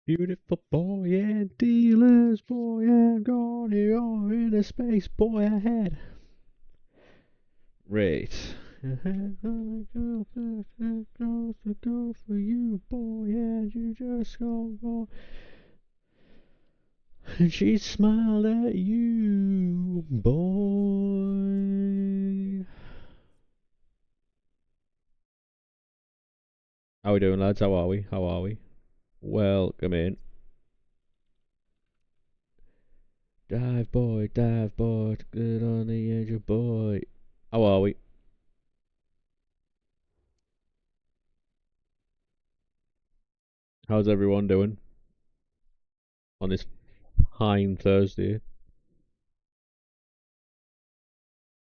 Beautiful boy and dealers, boy and gone here in a space boy ahead. Right. Go for you, boy, and you just go. And she smiled at you, boy. How we doing, lads? How are we? How are we? Welcome in. Dive boy, good on the edge of boy. How are we? How's everyone doing on this fine Thursday?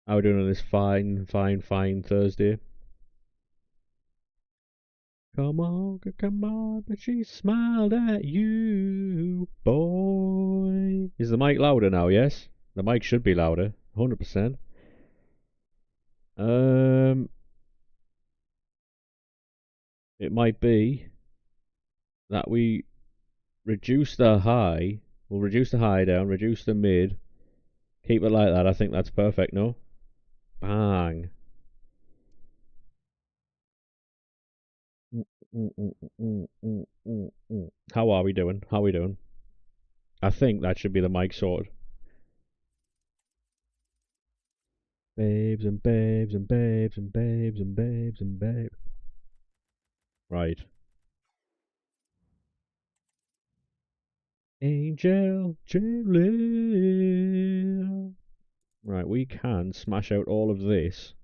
How we doing on this fine Thursday? Come on, but she smiled at you, boy. Is the mic louder now? Yes, the mic should be louder, 100%. Um, it might be that we reduce the high. We'll reduce the high down, reduce the mid, keep it like that. I think that's perfect. No, bang. How are we doing? How are we doing? I think that should be the mic sorted. Babes and babes and babes and babes and babes and babes. Right. Angel Jailer. Right, we can smash out all of this.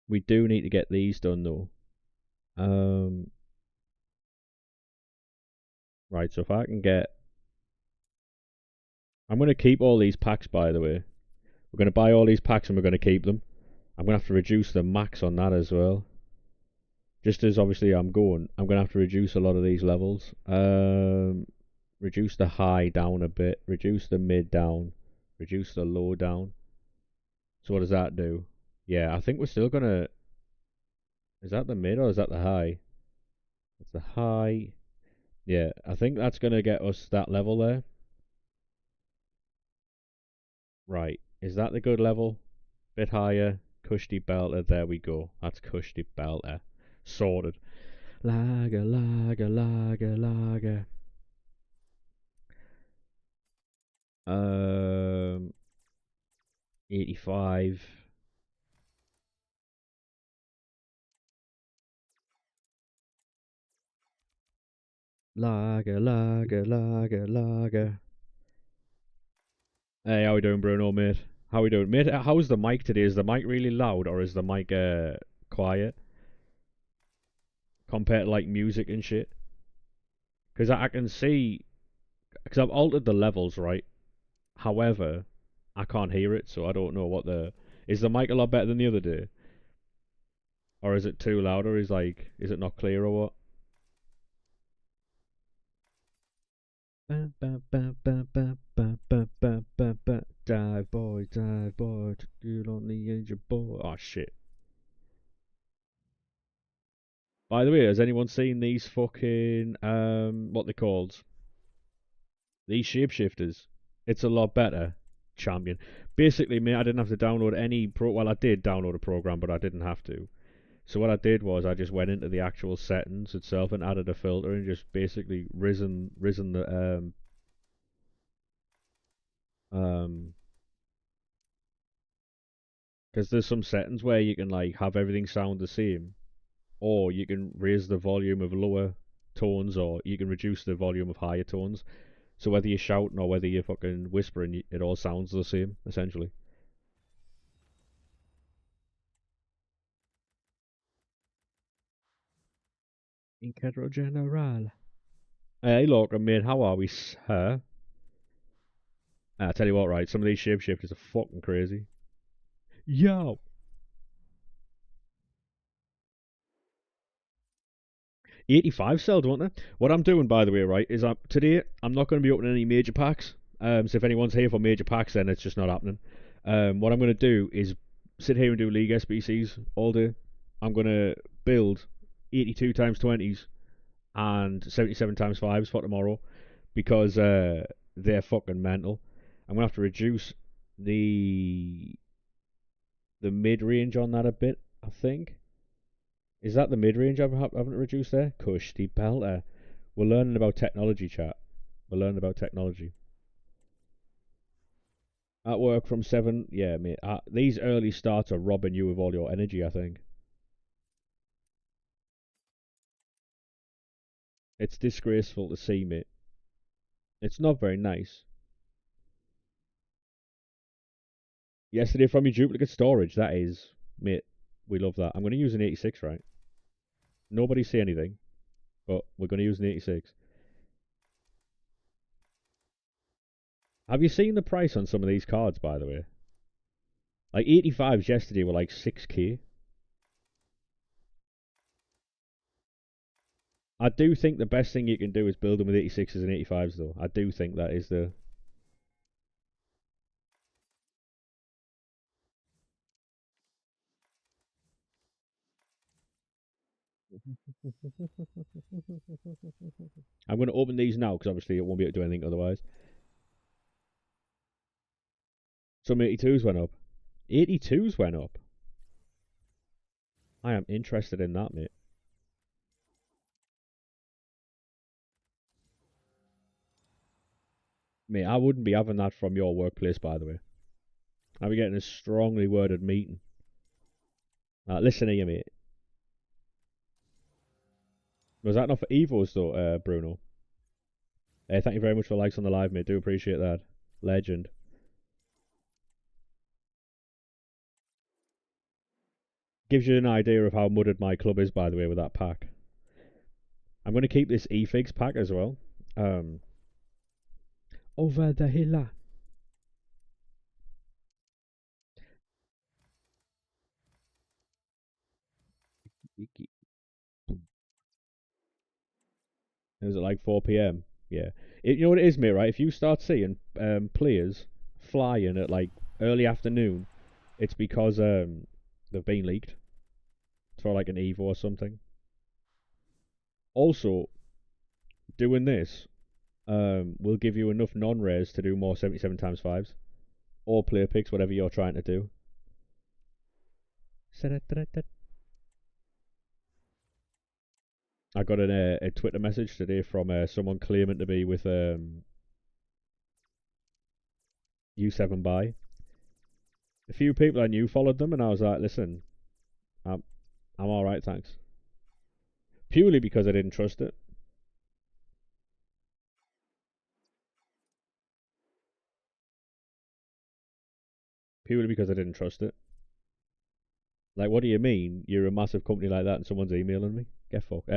We do need to get these done though. Right, so if I can get... I'm going to keep all these packs, by the way. We're going to buy all these packs and we're going to keep them. I'm going to have to reduce the max on that as well. Just as obviously I'm going to have to reduce a lot of these levels. Reduce the high down a bit. Reduce the mid down. Reduce the low down. So what does that do? Yeah, I think we're still going to... Is that the mid or is that the high? That's the high. Yeah, I think that's going to get us that level there. Right. Is that the good level? Bit higher. Cushy belter. There we go. That's cushy belter. Sorted. Lager, lager, lager, lager. Um, 85. Lager, lager, lager, lager. Hey, how we doing, Bruno, mate? How we doing, mate? How's the mic today? Is the mic really loud or is the mic quiet compared to like music and shit? Because I can see, because I've altered the levels, right? However, I can't hear it, so I don't know what the... Is the mic a lot better than the other day? Or is it too loud, or is it not clear or what? Dive boy, you don't need your boy. Oh shit. By the way, has anyone seen these fucking what they called? These shapeshifters. It's a lot better. Champion. Basically, mate, I didn't have to download any pro. Well, I did download a program, but I didn't have to. So what I did was I just went into the actual settings itself and added a filter and just basically risen the um because there's some settings where you can like have everything sound the same, or you can raise the volume of lower tones, or you can reduce the volume of higher tones. So whether you're shouting or whether you're fucking whispering, it all sounds the same essentially. Incadro General. Hey, look, mate, how are we, sir? I tell you what, right? Some of these shapeshifters are fucking crazy. Yo, 85 sell, don't they? What I'm doing, by the way, right, is today I'm not going to be opening any major packs. So if anyone's here for major packs, then it's just not happening. What I'm going to do is sit here and do League SBCs all day. I'm going to build 82 times 20s and 77 times fives for tomorrow because they're fucking mental. I'm gonna have to reduce the the mid range on that a bit. I think is that the mid range I haven't reduced there. Cush the belter. We're learning about technology, chat. We're learning about technology. At work from 7, yeah, mate. These early starts are robbing you of all your energy, I think. It's disgraceful to see, mate. It's not very nice. Yesterday from your duplicate storage, that is, mate, we love that. I'm going to use an 86, right? Nobody say anything, but we're going to use an 86. Have you seen the price on some of these cards, by the way? Like 85s yesterday were like 6k. I do think the best thing you can do is build them with 86s and 85s, though. I do think that is the. I'm going to open these now because obviously it won't be able to do anything otherwise. Some 82s went up. 82s went up. I am interested in that, mate. Mate, I wouldn't be having that from your workplace, by the way. I'd be getting a strongly worded meeting. Listen here, mate. Was that not for Evos, though, Bruno? Thank you very much for the likes on the live, mate. Do appreciate that. Legend. Gives you an idea of how mudded my club is, by the way, with that pack. I'm going to keep this eFigs pack as well. Over the hill. It was at like 4 p.m. Yeah. You know what it is, mate, right? If you start seeing players flying at like early afternoon, it's because they've been leaked for like an Evo or something. Also, doing this will give you enough non-rares to do more 77 times 5s or player picks, whatever you're trying to do. I got a Twitter message today from someone claiming to be with U7 by. A few people I knew followed them, and I was like, listen, I'm all right, thanks. Purely because I didn't trust it. Purely because I didn't trust it. Like, what do you mean? You're a massive company like that, and someone's emailing me? Get fucked.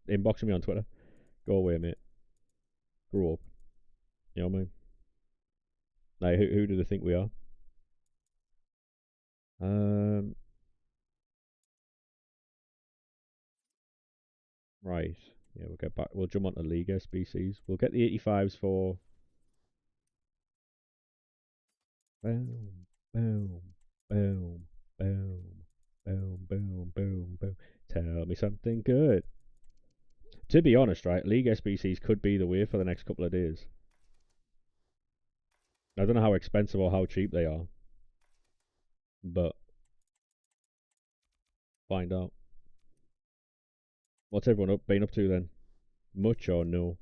Inboxing me on Twitter. Go away, mate. Grow up. You know what I mean? Like, who do they think we are? Um, right. Yeah, we'll get back. We'll jump onto Liga species. We'll get the 85s for. Boom, boom, boom, boom, boom, boom, boom, boom. Tell me something good. To be honest, right, League SBCs could be the way for the next couple of days. I don't know how expensive or how cheap they are, but find out. What's everyone been up to then? Much or no?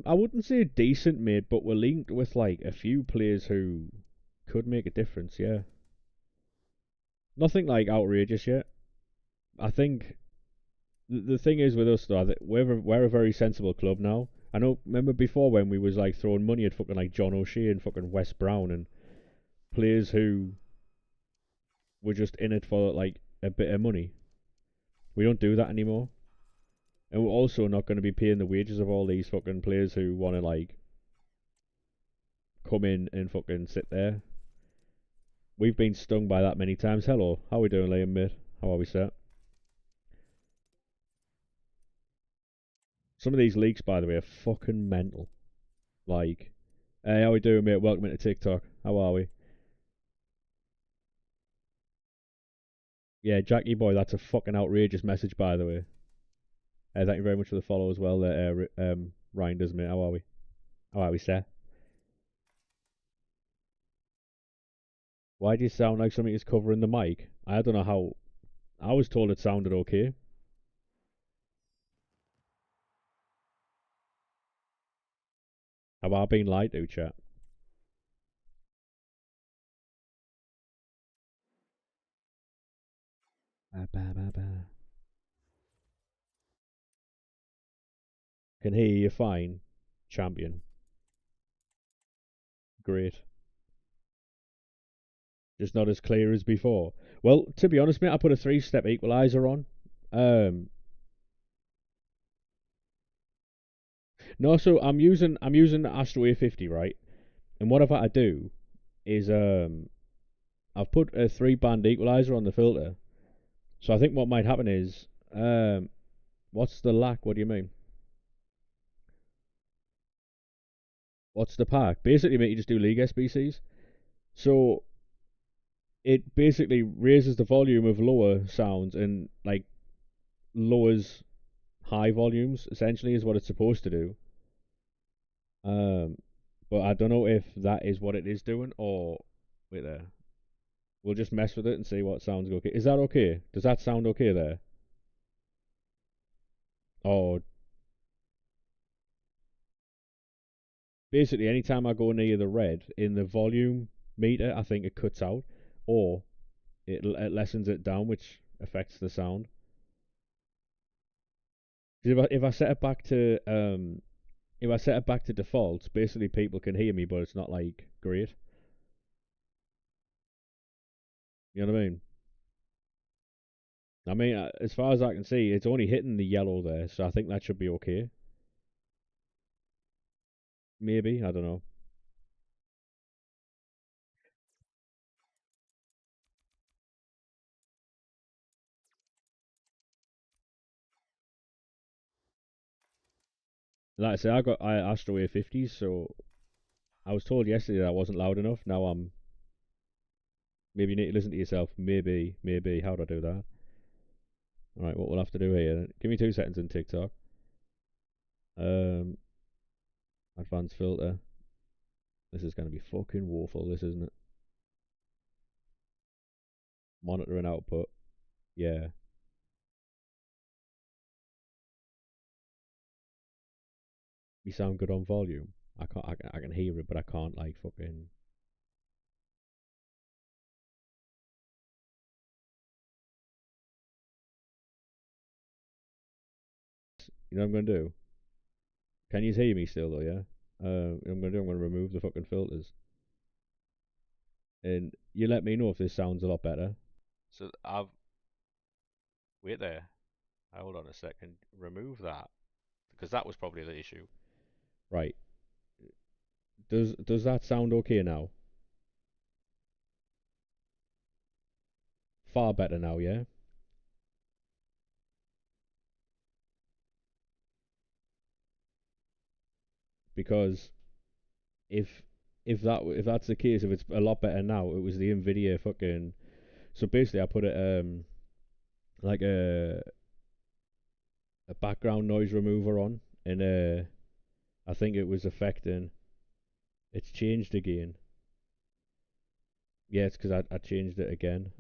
I wouldn't say decent, mate, but we're linked with like a few players who could make a difference. Yeah, nothing like outrageous yet. I think the thing is with us though, that we're a very sensible club now. I know. Remember before when we was like throwing money at fucking like John O'Shea and fucking Wes Brown and players who were just in it for like a bit of money. We don't do that anymore, and we're also not going to be paying the wages of all these fucking players who want to like come in and fucking sit there. We've been stung by that many times. Hello, how are we doing, Liam, mate? How are we set? Some of these leaks, by the way, are fucking mental. Like, Hey, how we doing, mate? Welcome into TikTok. How are we? Yeah, Jackie boy, that's a fucking outrageous message, by the way. Thank you very much for the follow as well, Reinders, mate. How are we? How are we, sir? Why do you sound like something is covering the mic? I don't know how. I was told it sounded okay. Have I been lied to, chat? Ba, ba, ba, ba. Can hear you fine, champion. Great. Just not as clear as before. Well, to be honest, mate, I put a three-step equalizer on. Um, no, so I'm using the Astro A50, right? And what I've had to do is I've put a three-band equalizer on the filter. So I think what might happen is what's the lack? What do you mean? What's the pack? Basically, mate, you just do League SBCs. So it basically raises the volume of lower sounds and like lowers high volumes. Essentially, is what it's supposed to do. Um, but I don't know if that is what it is doing or wait there. We'll just mess with it and see what sounds okay. Is that okay? Does that sound okay there? Or basically, anytime I go near the red in the volume meter, I think it cuts out, or it lessens it down, which affects the sound. 'Cause if I set it back to if I set it back to default, basically people can hear me, but it's not like great. You know what I mean? As far as I can see, it's only hitting the yellow there, so I think that should be okay. Maybe I don't know. Like I say, I Astro A50s, so I was told yesterday that I wasn't loud enough. Now I'm maybe you need to listen to yourself. Maybe how do I do that? All right, what we'll have to do here. Give me 2 seconds in TikTok. Um, advanced filter. This is going to be fucking woeful. This isn't it? Monitor and output. Yeah. You sound good on volume. I can't. I can hear it, but I can't like fucking. You know what I'm gonna do? Can you hear me still though? Yeah. I'm gonna do. I'm gonna remove the fucking filters, and you let me know if this sounds a lot better. So I've wait there. Hold on a second. Remove that because that was probably the issue. Right. Does that sound okay now? Far better now, yeah. Because if if that's the case, if it's a lot better now, it was the Nvidia fucking. So basically, I put it like a background noise remover on, and I think it was affecting. It's changed again. Yeah, it's because I changed it again.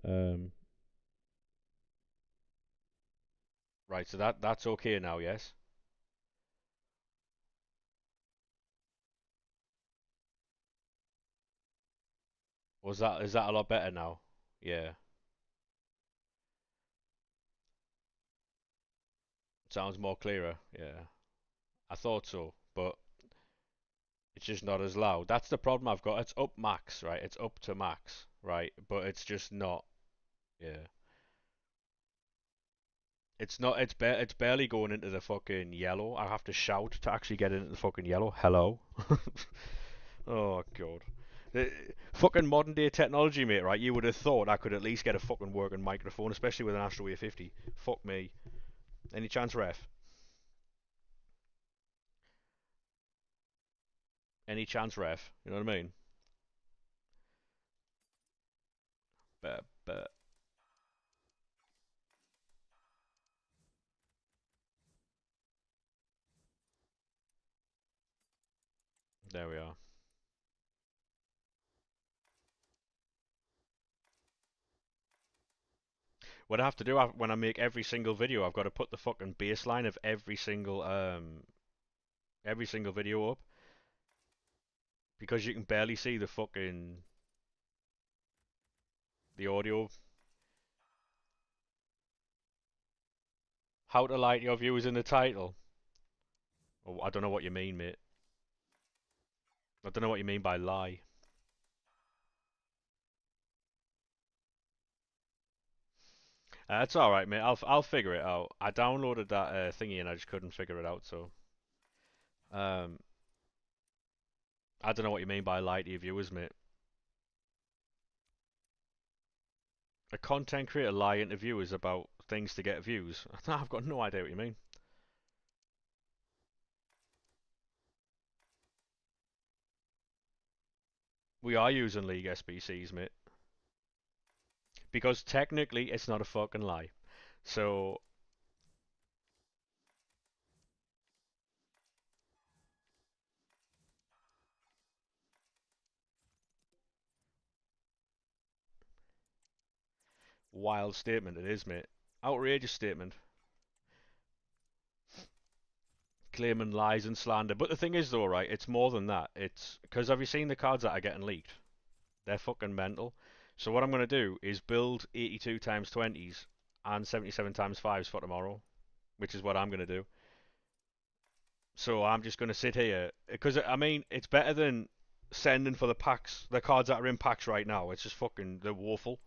Right, so that's okay now, yes. Was that is that a lot better now? Yeah, sounds more clearer. Yeah, I thought so, but it's just not as loud. That's the problem I've got. It's up max, right? It's up to max, right? But it's just not. Yeah, it's not. It's barely going into the fucking yellow. I have to shout to actually get into the fucking yellow. Hello. Oh god. Fucking modern day technology, mate. Right? You would have thought I could at least get a fucking working microphone, especially with an Astro A50. Fuck me. Any chance, ref? Any chance, ref? You know what I mean? But there we are. What I have to do when I make every single video, I've got to put the fucking baseline of every single video up because you can barely see the audio. How to lie to your viewers in the title. Oh, I don't know what you mean, mate. I don't know what you mean by lie. That's all right, mate. I'll figure it out. I downloaded that thingy and I just couldn't figure it out. So um, I don't know what you mean by lie to your viewers, mate. A content creator lying to viewers about things to get views. I've got no idea what you mean. We are using League SBCs, mate, because technically it's not a fucking lie. So wild statement it is, mate. Outrageous statement. Claiming lies and slander. But the thing is, though, right? It's more than that. It's because have you seen the cards that are getting leaked? They're fucking mental. So what I'm gonna do is build 82 times 20s and 77 times 5s for tomorrow, which is what I'm gonna do. So I'm just gonna sit here because I mean it's better than sending for the packs, the cards that are in packs right now. It's just fucking they're woeful.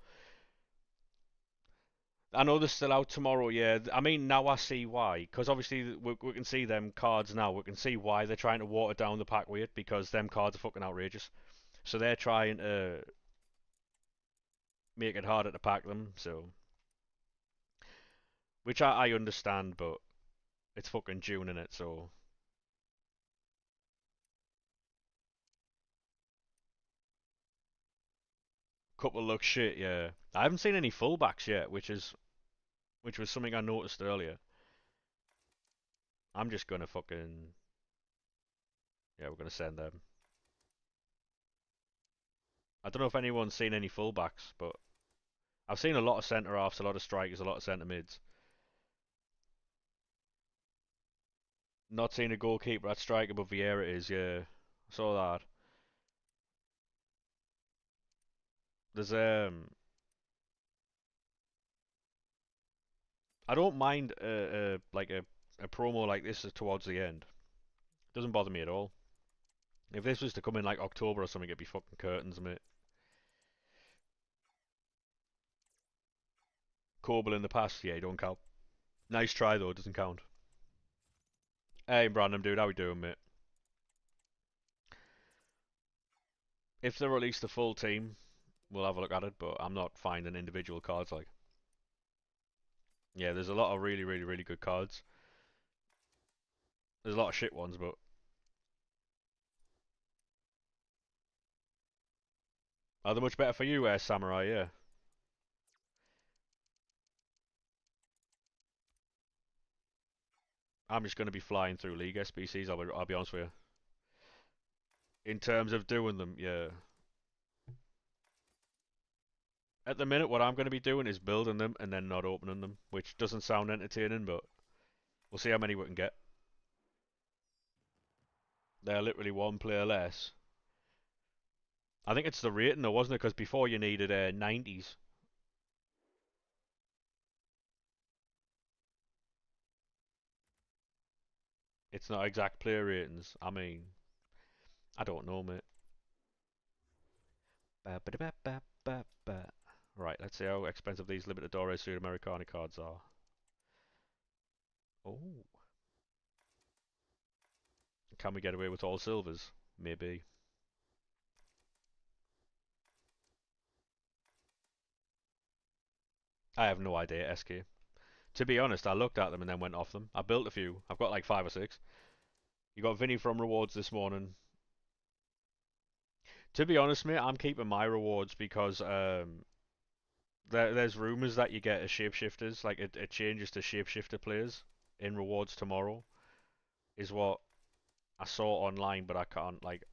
I know they're still out tomorrow, yeah. I mean, now I see why. Because obviously we can see them cards now. We can see why they're trying to water down the pack weight because them cards are fucking outrageous. So they're trying to make it harder to pack them. So, which I understand, but it's fucking June in it. So, couple look shit, yeah. I haven't seen any fullbacks yet, which was something I noticed earlier. I'm just gonna fucking yeah, we're gonna send them. I don't know if anyone's seen any fullbacks, but I've seen a lot of centre halves, a lot of strikers, a lot of centre mids. Not seen a goalkeeper at striker, but Vieira is, yeah. I saw that. There's I don't mind like a promo like this towards the end. Doesn't bother me at all. If this was to come in like October or something, it'd be fucking curtains, mate. Corbel in the past, yeah, he don't count. Nice try though, doesn't count. Hey, Brandon, dude, how we doing, mate? If they release the full team, we'll have a look at it, but I'm not finding individual cards like. Yeah, there's a lot of really, really, really good cards. There's a lot of shit ones, but are they much better for you, Samurai? Yeah. I'm just going to be flying through League SBCs, I'll be honest with you. In terms of doing them, yeah. At the minute, what I'm going to be doing is building them and then not opening them, which doesn't sound entertaining, but we'll see how many we can get. They're literally one player less. I think it's the rating though, wasn't it? Because before you needed 90s. It's not exact player ratings. I mean, I don't know, mate. Right, let's see how expensive these Libertadores Sudamericana cards are. Oh, can we get away with all silvers? Maybe. I have no idea, SK. To be honest, I looked at them and then went off them. I built a few. I've got like 5 or 6. You got Vinny from rewards this morning. To be honest, mate, I'm keeping my rewards because there's rumors that you get a shapeshifters, like it changes to shapeshifter players in rewards tomorrow, is what I saw online, but I can't like.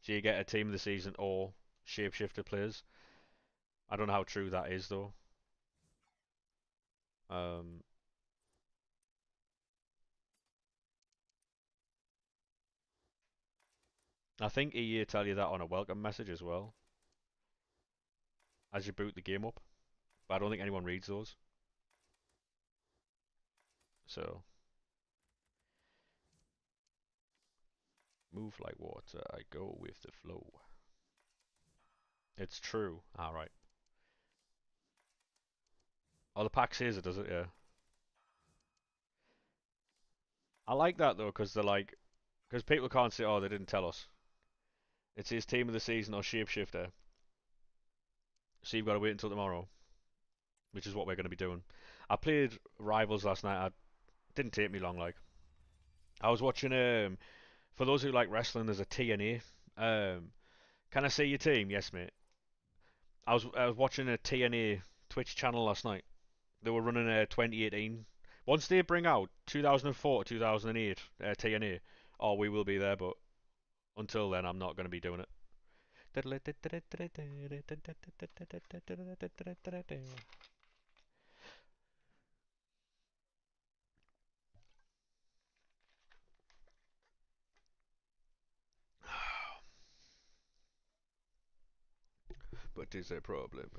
So you get a team of the season or shapeshifter players. I don't know how true that is though. Um, I think EA tell you that on a welcome message as well as you boot the game up, but I don't think anyone reads those. So move like water, I go with the flow. It's true. Alright. Oh, the pack says it, does it? Yeah. I like that though, because they're like, because people can't say, oh, they didn't tell us. It's his team of the season or shapeshifter, so you've got to wait until tomorrow, which is what we're going to be doing. I played Rivals last night. It didn't take me long. Like I was watching. For those who like wrestling, there's a TNA. Can I see your team? Yes, mate. I was watching a TNA Twitch channel last night. They were running a 2018. Once they bring out 2004 to 2008 TNA, oh, we will be there. But until then, I'm not going to be doing it. But is a problem.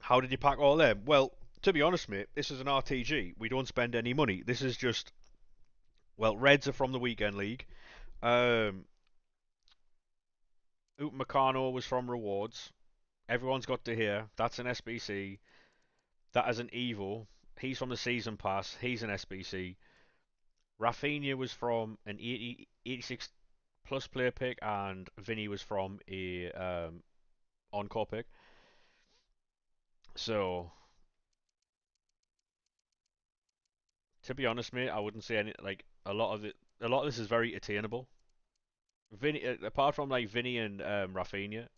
How did you pack all them? Well, to be honest, mate, this is an RTG. We don't spend any money. This is just, well, Reds are from the Weekend League. Um, Ute Meccano was from Rewards. Everyone's got to hear. That's an SBC. That is an Evo. He's from the Season Pass. He's an SBC. Rafinha was from an 86 plus player pick, and Vinny was from a encore pick. So, to be honest, mate, I wouldn't say any like A lot of this is very attainable. Vinny, apart from like Vinny and Rafinha,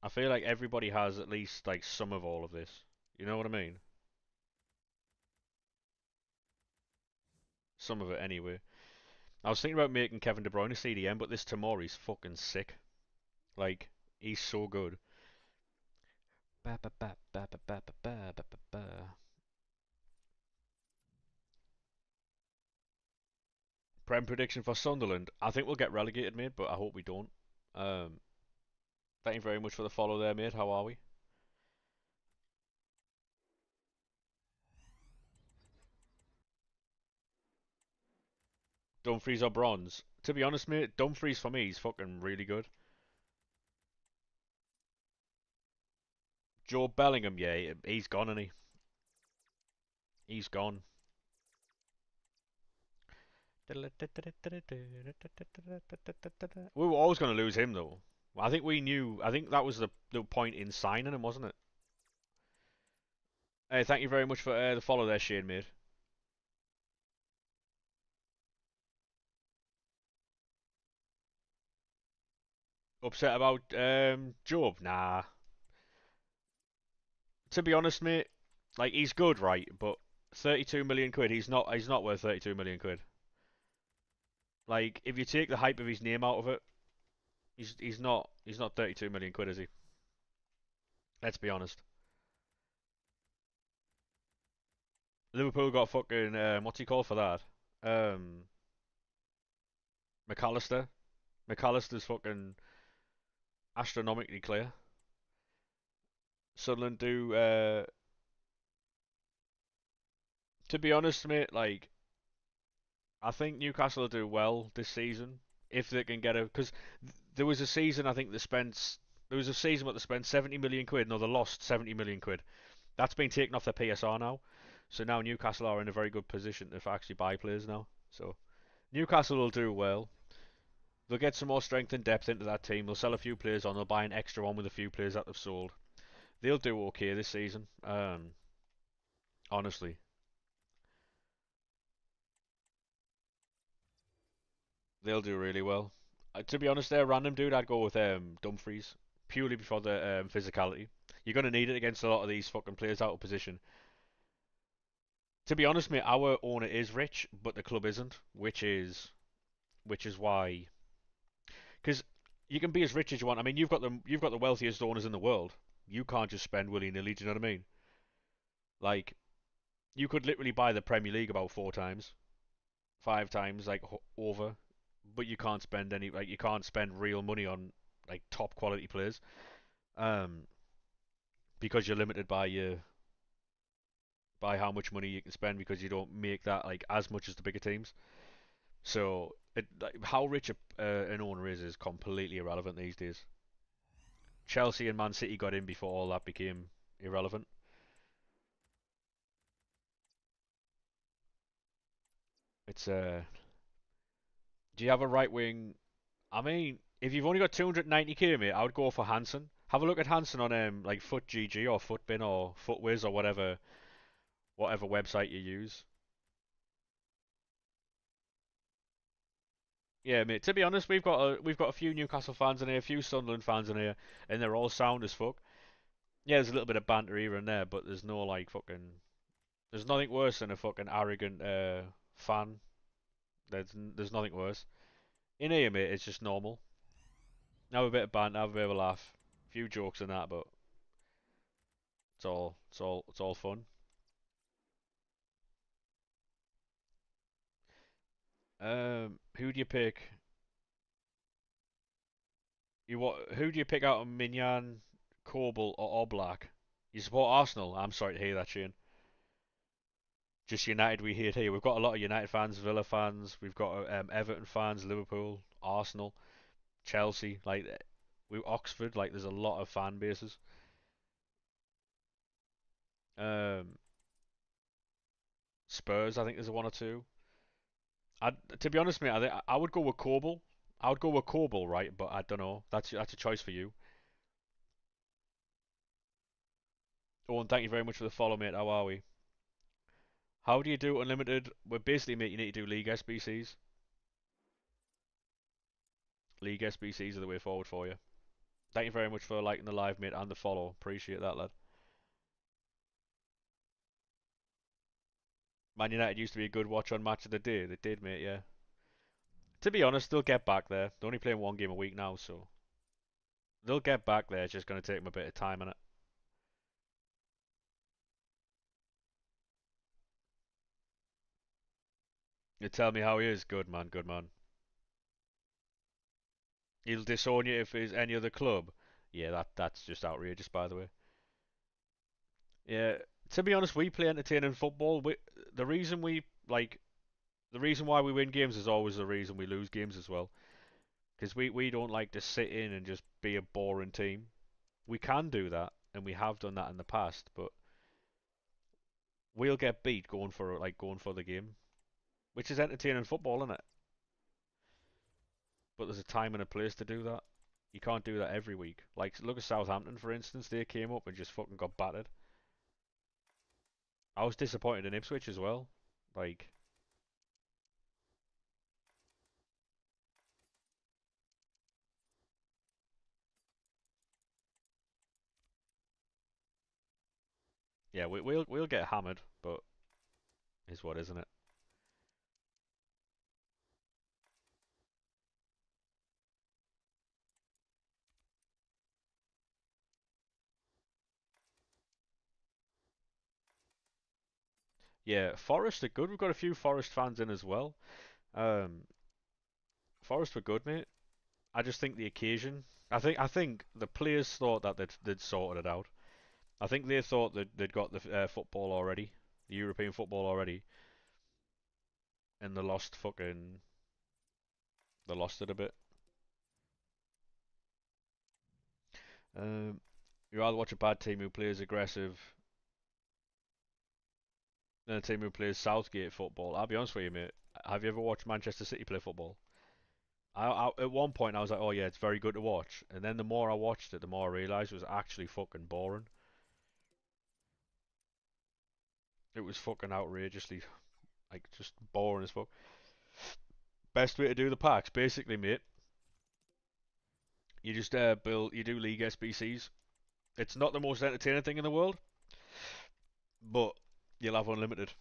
I feel like everybody has at least like some of all of this. You know what I mean? Some of it anyway. I was thinking about making Kevin De Bruyne a CDM, but this Tamori's fucking sick. Like, he's so good. Ba, ba, ba, ba, ba, ba, ba, ba, ba, ba. Prem prediction for Sunderland. I think we'll get relegated, mate, but I hope we don't. Um, Thank you very much for the follow there, mate. How are we? Dumfries or bronze? To be honest, mate, Dumfries for me is fucking really good. Joe Bellingham, yeah, he's gone, and he's gone. We were always going to lose him though. I think we knew. I think that was the point in signing him, wasn't it? Hey, thank you very much for the follow there, Shane, mate. Upset about Job? Nah. To be honest, mate, like he's good, right? But 32 million quid, he's not worth 32 million quid. Like if you take the hype of his name out of it, he's not 32 million quid, is he? Let's be honest. Liverpool got fucking what's he called for that? Um, McAllister. McAllister's fucking astronomically clear. Sunderland do. To be honest, mate, like I think Newcastle will do well this season if they can get a. Because there was a season I think they spent. There was a season where they spent 70 million quid. No, they lost 70 million quid. That's been taken off their PSR now. So now Newcastle are in a very good position to actually buy players now. So Newcastle will do well. They'll get some more strength and depth into that team. They'll sell a few players on. They'll buy an extra one with a few players that they've sold. They'll do okay this season. Honestly. They'll do really well. To be honest, they're random, dude. I'd go with Dumfries purely before the physicality. You're gonna need it against a lot of these fucking players out of position. To be honest, mate, our owner is rich, but the club isn't, which is why. Because you can be as rich as you want. I mean, you've got the wealthiest owners in the world. You can't just spend willy nilly. Do you know what I mean? Like you could literally buy the Premier League about 4 times, 5 times, like over, but you can't spend any. Like you can't spend real money on like top quality players, um, because you're limited by how much money you can spend because you don't make that like as much as the bigger teams. So like, how rich an owner is completely irrelevant these days. Chelsea and Man City got in before all that became irrelevant. It's Do you have a right wing? I mean, if you've only got 290k, mate, I would go for Hansen. Have a look at Hansen on like FootGG or Footbin or Footwiz or whatever website you use. Yeah, mate. To be honest, we've got a few Newcastle fans in here, a few Sunderland fans in here, and they're all sound as fuck. Yeah, there's a little bit of banter here and there, but there's no like fucking. There's nothing worse than a fucking arrogant fan. There's nothing worse. In here, mate, it's just normal. Have a bit of banter, have a bit of a laugh, a few jokes and that, but it's all fun. Who do you pick? Who do you pick out of Mignon, Coble, or Oblak? You support Arsenal? I'm sorry to hear that, Shane. Just United we hate here. We've got a lot of United fans, Villa fans. We've got Everton fans, Liverpool, Arsenal, Chelsea. Like we Oxford. Like there's a lot of fan bases. Um, Spurs. I think there's a one or two. To be honest, mate, I would go with Coble. I would go with Coble, right? But I don't know. That's a choice for you. Oh, and thank you very much for the follow, mate. How are we? How do you do unlimited? Well, basically, mate, you need to do League SBCs. League SBCs are the way forward for you. Thank you very much for liking the live, mate, and the follow. Appreciate that, lad. Man United used to be a good watch on Match of the Day. They did, mate, yeah. To be honest, they'll get back there. They're only playing one game a week now, so they'll get back there. It's just going to take them a bit of time, innit? You tell me how he is. Good man, good man. He'll disown you if it's any other club. Yeah, that's just outrageous, by the way. Yeah, to be honest, we play entertaining football. The reason we like the reason why we win games is always the reason we lose games as well. Because we don't like to sit in and just be a boring team. We can do that, and we have done that in the past, but we'll get beat going for the game, which is entertaining football, isn't it? But there's a time and a place to do that. You can't do that every week. Like look at Southampton, for instance. They came up and just fucking got battered. I was disappointed in Ipswich as well. Like, yeah, we'll get hammered, but is what, isn't it? Yeah, Forest are good. We've got a few Forest fans in as well. Um, Forest were good, mate. I just think the occasion. I think the players thought that they'd sorted it out. I think they thought that they'd got the football already, the European football already, and they lost it a bit. Um, you rather watch a bad team who plays aggressive than a team who plays Southgate football. I'll be honest with you, mate. Have you ever watched Manchester City play football? At one point I was like, oh yeah, it's very good to watch, and then the more I watched it, the more I realised it was actually fucking boring. It was fucking outrageously like just boring as fuck. Best way to do the packs, basically, mate. You just you do League SBCs. It's not the most entertaining thing in the world, but you'll have unlimited.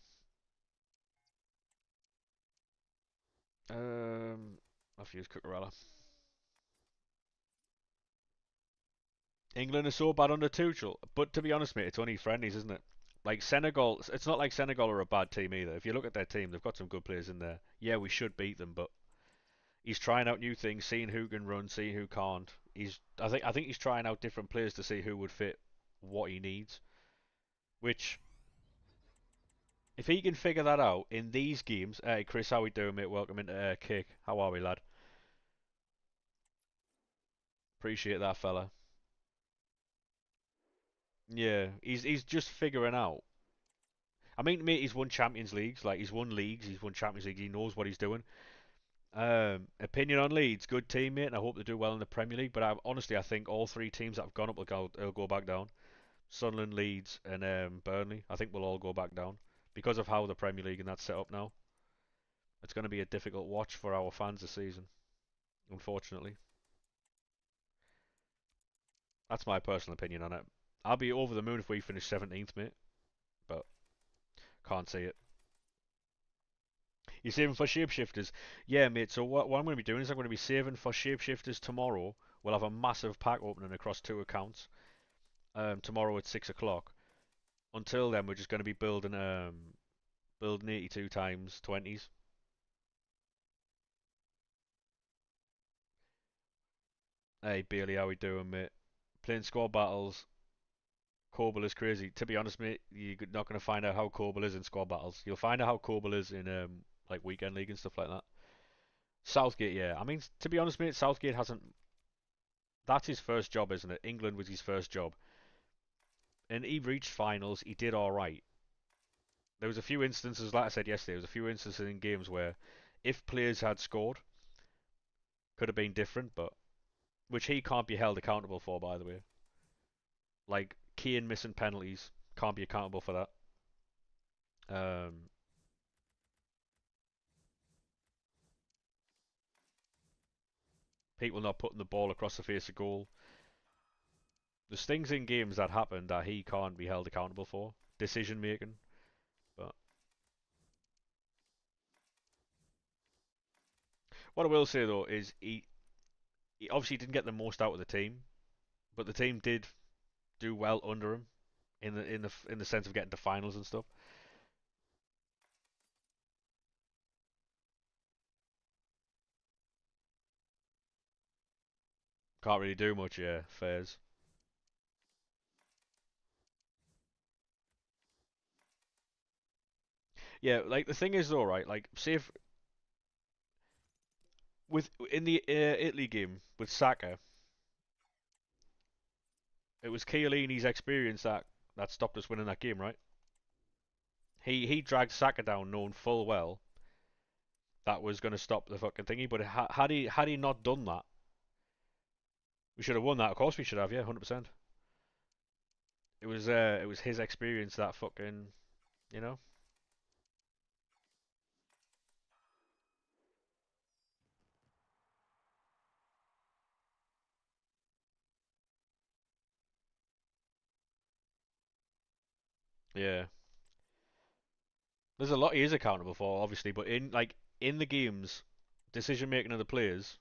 I've used Cucurella. England is so bad under Tuchel, but to be honest, mate, it's only friendlies, isn't it? Like Senegal, it's not like Senegal are a bad team either. If you look at their team, they've got some good players in there. Yeah, we should beat them, but he's trying out new things, seeing who can run, seeing who can't. I think he's trying out different players to see who would fit what he needs. Which, if he can figure that out in these games, hey Chris, how we doing, mate? Welcome into Kick. How are we, lad? Appreciate that, fella. Yeah, he's just figuring out. I mean, mate, he's won Champions Leagues, like he's won leagues, he's won Champions League. He knows what he's doing. Opinion on Leeds, good team, mate, and I hope they do well in the Premier League. But honestly, I think all three teams that have gone up will go back down. Sunderland, Leeds, and Burnley. I think we'll all go back down because of how the Premier League and that's set up now. It's going to be a difficult watch for our fans this season, unfortunately. That's my personal opinion on it. I'll be over the moon if we finish 17th, mate, but can't see it. You're saving for shapeshifters? Yeah, mate. So what I'm going to be doing is I'm going to be saving for shapeshifters tomorrow. We'll have a massive pack opening across two accounts. Tomorrow at 6 o'clock. Until then, we're just going to be building 82 times 20s. Hey, Bailey, how we doing, mate? Playing squad battles. Corbel is crazy. To be honest, mate, you're not going to find out how Corbel is in squad battles. You'll find out how Corbel is in like weekend league and stuff like that. Southgate, yeah. I mean, to be honest, mate, Southgate hasn't. That's his first job, isn't it? England was his first job, and he reached finals. He did all right. There was a few instances, like I said yesterday, there was a few instances in games where, if players had scored, could have been different, but which he can't be held accountable for, by the way. Like Keane missing penalties, can't be accountable for that. Um, People not putting the ball across the face of goal. There's things in games that happen that he can't be held accountable for. Decision making. But what I will say though is he obviously didn't get the most out of the team, but the team did do well under him in the sense of getting to finals and stuff. Can't really do much, yeah. Fairs. Yeah, like the thing is though, right? Like, say if with in the Italy game with Saka, it was Chiellini's experience that stopped us winning that game, right? He dragged Saka down, knowing full well that was going to stop the fucking thingy. But had he not done that, we should have won that. Of course we should have, yeah, 100%. It was his experience that fucking you know yeah. There's a lot he is accountable for, obviously, but in the games, decision making of the players,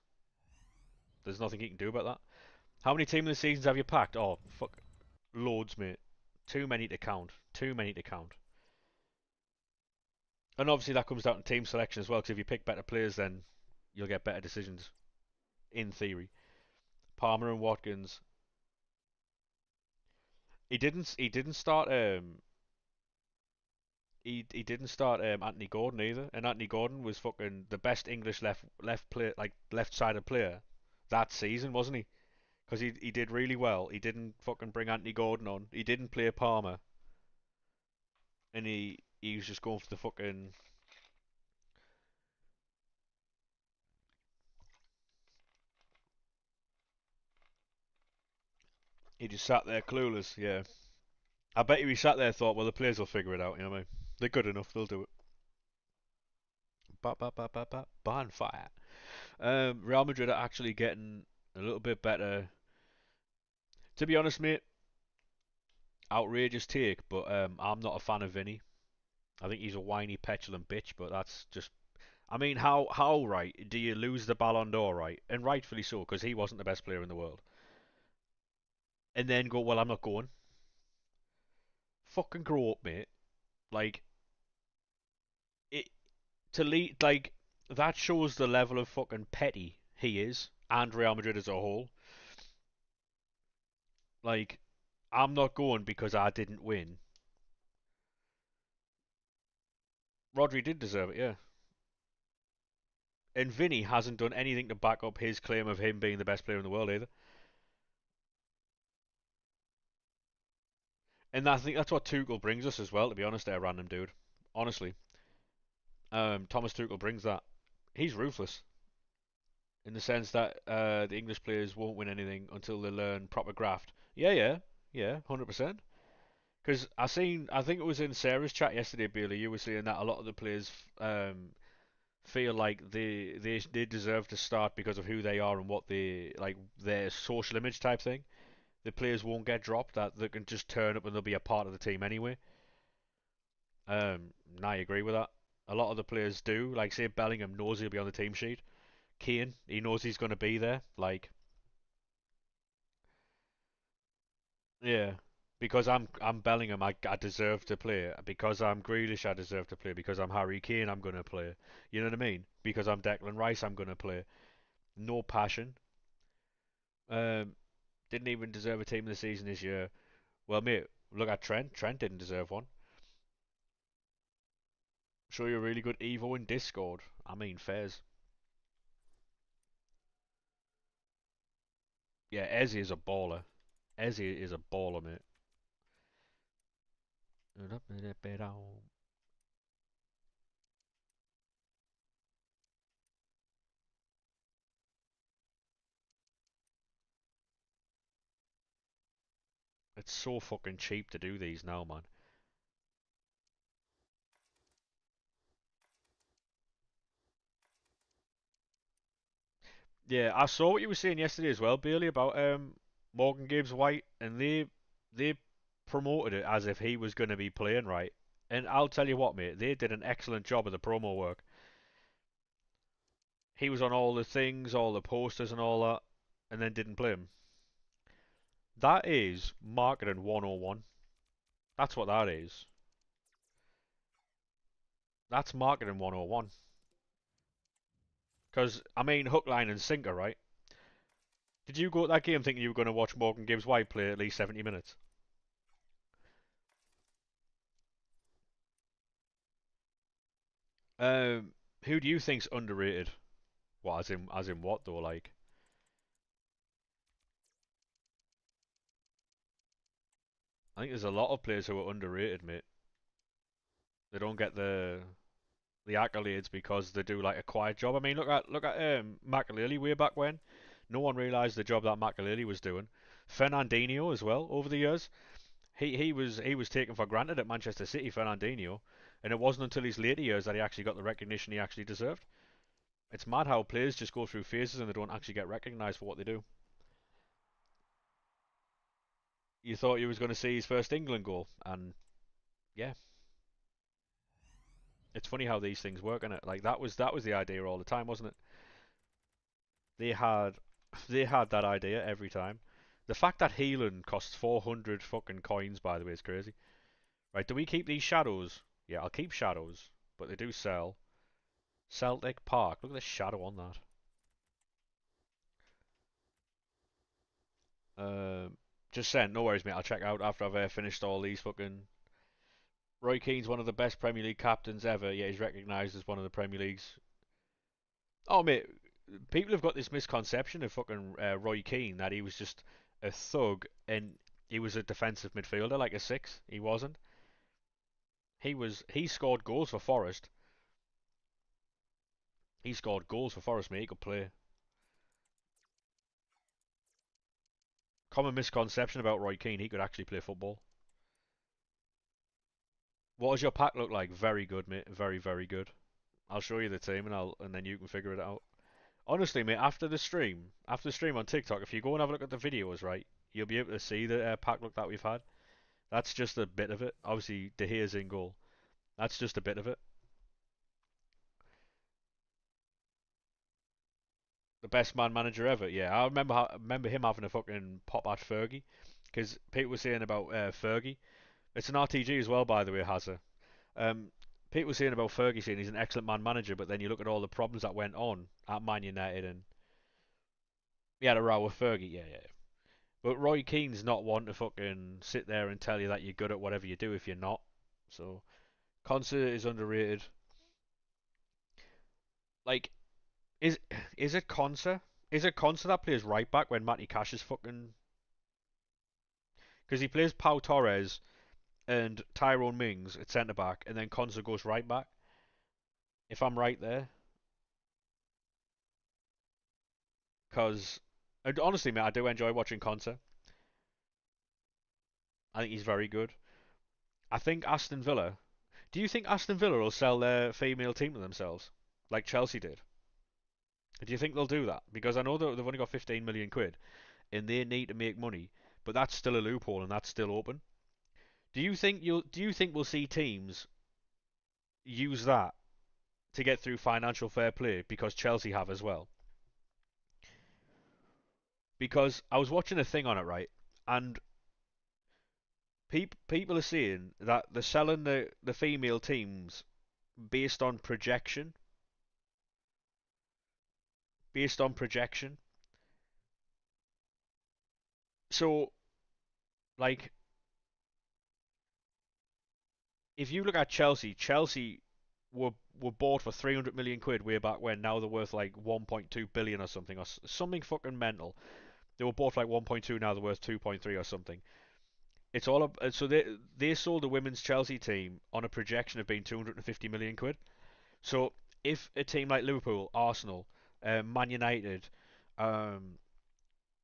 there's nothing he can do about that. How many team of the seasons have you packed? Oh fuck, loads, mate. Too many to count. Too many to count. And obviously that comes down to team selection as well. Because if you pick better players, then you'll get better decisions. In theory, Palmer and Watkins. He didn't start he didn't start Anthony Gordon either, and Anthony Gordon was fucking the best English left player, like left-sided player that season, wasn't he? Because he did really well. He didn't fucking bring Anthony Gordon on. He didn't play Palmer, and he was just going for the fucking. He just sat there clueless. Yeah, I bet he sat there and thought, well, the players will figure it out. You know what I mean? They're good enough. They'll do it. Bonfire. Real Madrid are actually getting a little bit better. To be honest, mate, outrageous take, but I'm not a fan of Vinny. I think he's a whiny, petulant bitch, but that's just. I mean, how right do you lose the Ballon d'Or, right? And rightfully so, because he wasn't the best player in the world. And then go, well, I'm not going. Fucking grow up, mate. Like it to lead, like that shows the level of fucking petty he is, and Real Madrid as a whole. Like, I'm not going because I didn't win. Rodri did deserve it, yeah. And Vinny hasn't done anything to back up his claim of him being the best player in the world either. And I think that's what Tuchel brings us as well, to be honest, there, random dude. Honestly. Thomas Tuchel brings that. He's ruthless. In the sense that the English players won't win anything until they learn proper graft. Yeah, 100%. Because I think it was in Sarah's chat yesterday, Bailey, you were saying that a lot of the players feel like they deserve to start because of who they are and what they, like, their social image type thing. The players won't get dropped, that they can just turn up and they'll be a part of the team anyway. And I agree with that. A lot of the players do. Like, say Bellingham knows he'll be on the team sheet. Kane, he knows he's going to be there. Like, yeah, because I'm Bellingham, I deserve to play. Because I'm Grealish, I deserve to play. Because I'm Harry Kane, I'm going to play. You know what I mean? Because I'm Declan Rice, I'm going to play. No passion. Um, didn't even deserve a team of the season this year. Well, mate, look at Trent. Trent didn't deserve one. Show you a really good Evo in Discord. I mean, fairs. Yeah, Ezzy is a baller. Ezzy is a baller, mate. It's so fucking cheap to do these now, man. Yeah, I saw what you were saying yesterday as well, Bailey, about Morgan Gibbs White, and they promoted it as if he was going to be playing, right. And I'll tell you what, mate, they did an excellent job of the promo work. He was on all the things, all the posters and all that, and then didn't play him. That is marketing 101. That's what that is. That's marketing 101. Because, I mean, hook, line, and sinker, right? Did you go to that game thinking you were going to watch Morgan Gibbs White play at least 70 minutes? Um, who do you think's underrated? What, as in what though? Like, I think there's a lot of players who are underrated, mate. They don't get the accolades because they do like a quiet job. I mean, look at Makaleli way back when. No one realised the job that Makaleli was doing. Fernandinho as well over the years. He was taken for granted at Manchester City, Fernandinho, and it wasn't until his later years that he actually got the recognition he actually deserved. It's mad how players just go through phases and they don't actually get recognised for what they do. You thought you was going to see his first England goal, and yeah, it's funny how these things work, isn't it? Like that was the idea all the time, wasn't it? They had they had that idea every time. The fact that Healan costs 400 fucking coins, by the way, is crazy. Right? Do we keep these shadows? Yeah, I'll keep shadows, but they do sell. Celtic Park. Look at the shadow on that. Just saying, no worries, mate. I'll check out after I've finished all these fucking. Roy Keane's one of the best Premier League captains ever. Yeah, he's recognised as one of the Premier League's. Oh, mate, people have got this misconception of fucking Roy Keane that he was just a thug and he was a defensive midfielder like a six. He wasn't. He scored goals for Forest. He scored goals for Forest, mate. He could play. Common misconception about Roy Keane, he could actually play football. What does your pack look like? Very good, mate. Very, very good. I'll show you the team and then you can figure it out. Honestly, mate, after the stream on TikTok, if you go and have a look at the videos, right, you'll be able to see the pack look that we've had. That's just a bit of it. Obviously, De Gea's in goal. That's just a bit of it. The best man manager ever. Yeah, I remember him having a fucking pop at Fergie, because Pete was saying about Fergie. It's an RTG as well, by the way, Hazza. Um, Pete was saying about Fergie, saying he's an excellent man manager, but then you look at all the problems that went on at Man United, and he had a row with Fergie. Yeah, yeah. But Roy Keane's not one to fucking sit there and tell you that you're good at whatever you do if you're not. So Conser is underrated. Like, is is it Conser? Is it Conser that plays right back when Matty Cash is fucking? Because he plays Pau Torres and Tyrone Mings at centre back, and then Conser goes right back. If I'm right there, because honestly, mate, I do enjoy watching Conser. I think he's very good. I think Aston Villa. Do you think Aston Villa will sell their female team to themselves, like Chelsea did? Do you think they'll do that? Because I know that they've only got 15 million quid, and they need to make money, but that's still a loophole and that's still open. Do you think we'll see teams use that to get through financial fair play because Chelsea have as well? Because I was watching a thing on it, right, and people are saying that they're selling the female teams based on projection, based on projection. So, like, if you look at Chelsea, Chelsea were bought for 300 million quid way back when. Now they're worth like 1.2 billion or something, or something fucking mental. They were bought for like 1.2, now they're worth 2.3 or something. It's all up, so they sold the women's Chelsea team on a projection of being 250 million quid. So if a team like Liverpool, Arsenal, Man United, um,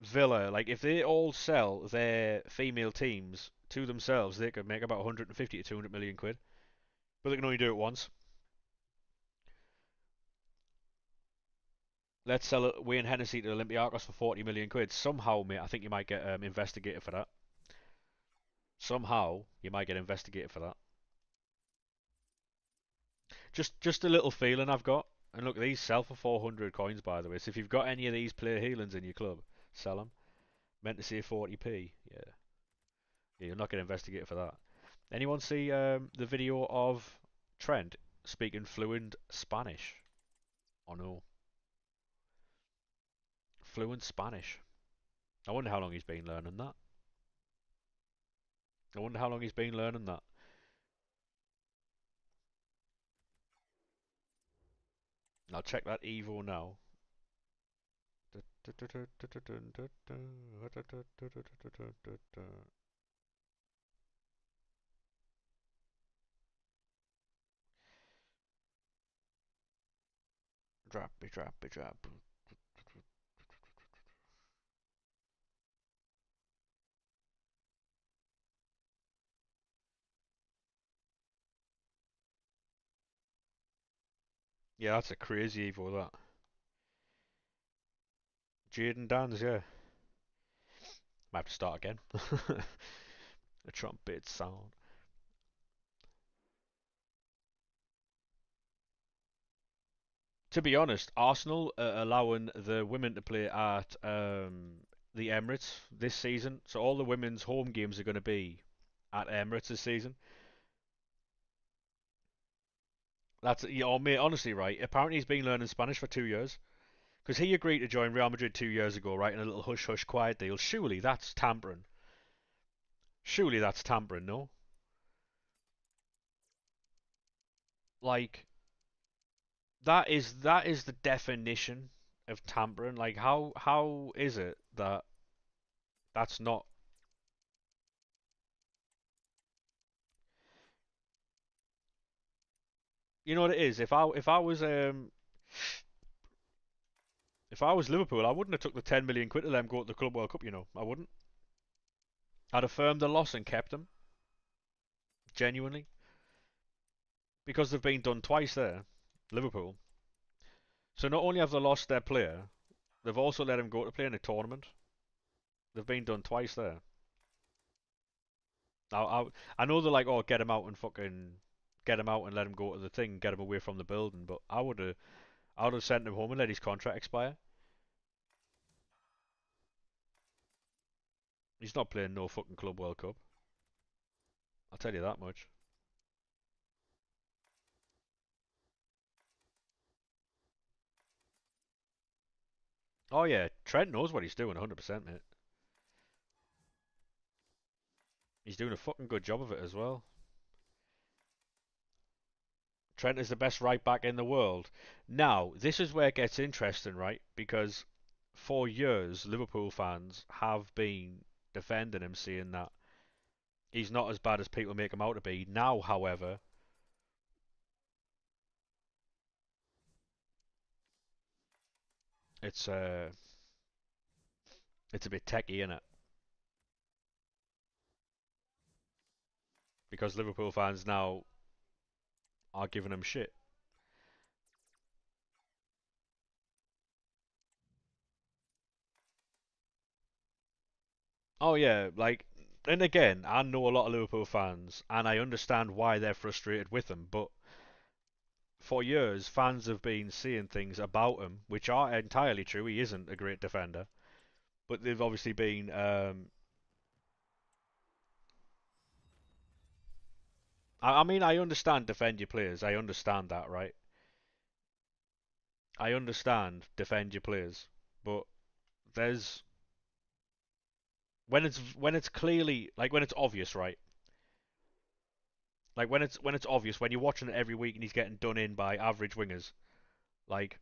Villa, like if they all sell their female teams to themselves, they could make about 150 to 200 million quid. But they can only do it once. Let's sell Wayne Hennessy to Olympiacos for 40 million quid. Somehow, mate, I think you might get investigated for that. Somehow, you might get investigated for that. Just a little feeling I've got. And look, these sell for 400 coins, by the way. So if you've got any of these player healings in your club, sell them. Meant to say 40p. Yeah, you'll not get investigated for that. Anyone see the video of Trent speaking fluent Spanish? Oh no, fluent Spanish. I wonder how long he's been learning that. I wonder how long he's been learning that. I'll check that Evo now. Drop. Yeah, that's a crazy Evo, that. Jaden Dans, yeah. Might have to start again. The trumpet sound. To be honest, Arsenal are allowing the women to play at the Emirates this season, so all the women's home games are going to be at Emirates this season. That's mate, honestly, right? Apparently, he's been learning Spanish for 2 years because he agreed to join Real Madrid 2 years ago, right? In a little hush hush quiet deal. Surely that's tampering. Surely that's tampering, no? Like that is the definition of tampering. Like how is it that that's not? You know what it is? If I was Liverpool, I wouldn't have took the 10 million quid to let him go to the Club World Cup. You know, I wouldn't. I'd affirmed the loss and kept him genuinely because they've been done twice there. Liverpool. So not only have they lost their player, they've also let him go to play in a tournament. They've been done twice there. I know they're like, oh, get him out and fucking get him out and let him go to the thing, get him away from the building. But I would have sent him home and let his contract expire. He's not playing no fucking Club World Cup. I'll tell you that much. Oh yeah, Trent knows what he's doing, 100%, mate. He's doing a fucking good job of it as well. Trent is the best right back in the world. Now, this is where it gets interesting, right? Because for years, Liverpool fans have been defending him, saying that he's not as bad as people make him out to be. Now, however, it's uh, it's a bit techie, innit? Because Liverpool fans now are giving him shit. Oh yeah, like, and again, I know a lot of Liverpool fans, and I understand why they're frustrated with him. But for years, fans have been saying things about him which are entirely true. He isn't a great defender, but they've obviously been. I mean, I understand defend your players. I understand that, right? I understand defend your players, but there's when it's clearly like when it's obvious, right? Like when it's obvious when you're watching it every week and he's getting done in by average wingers, like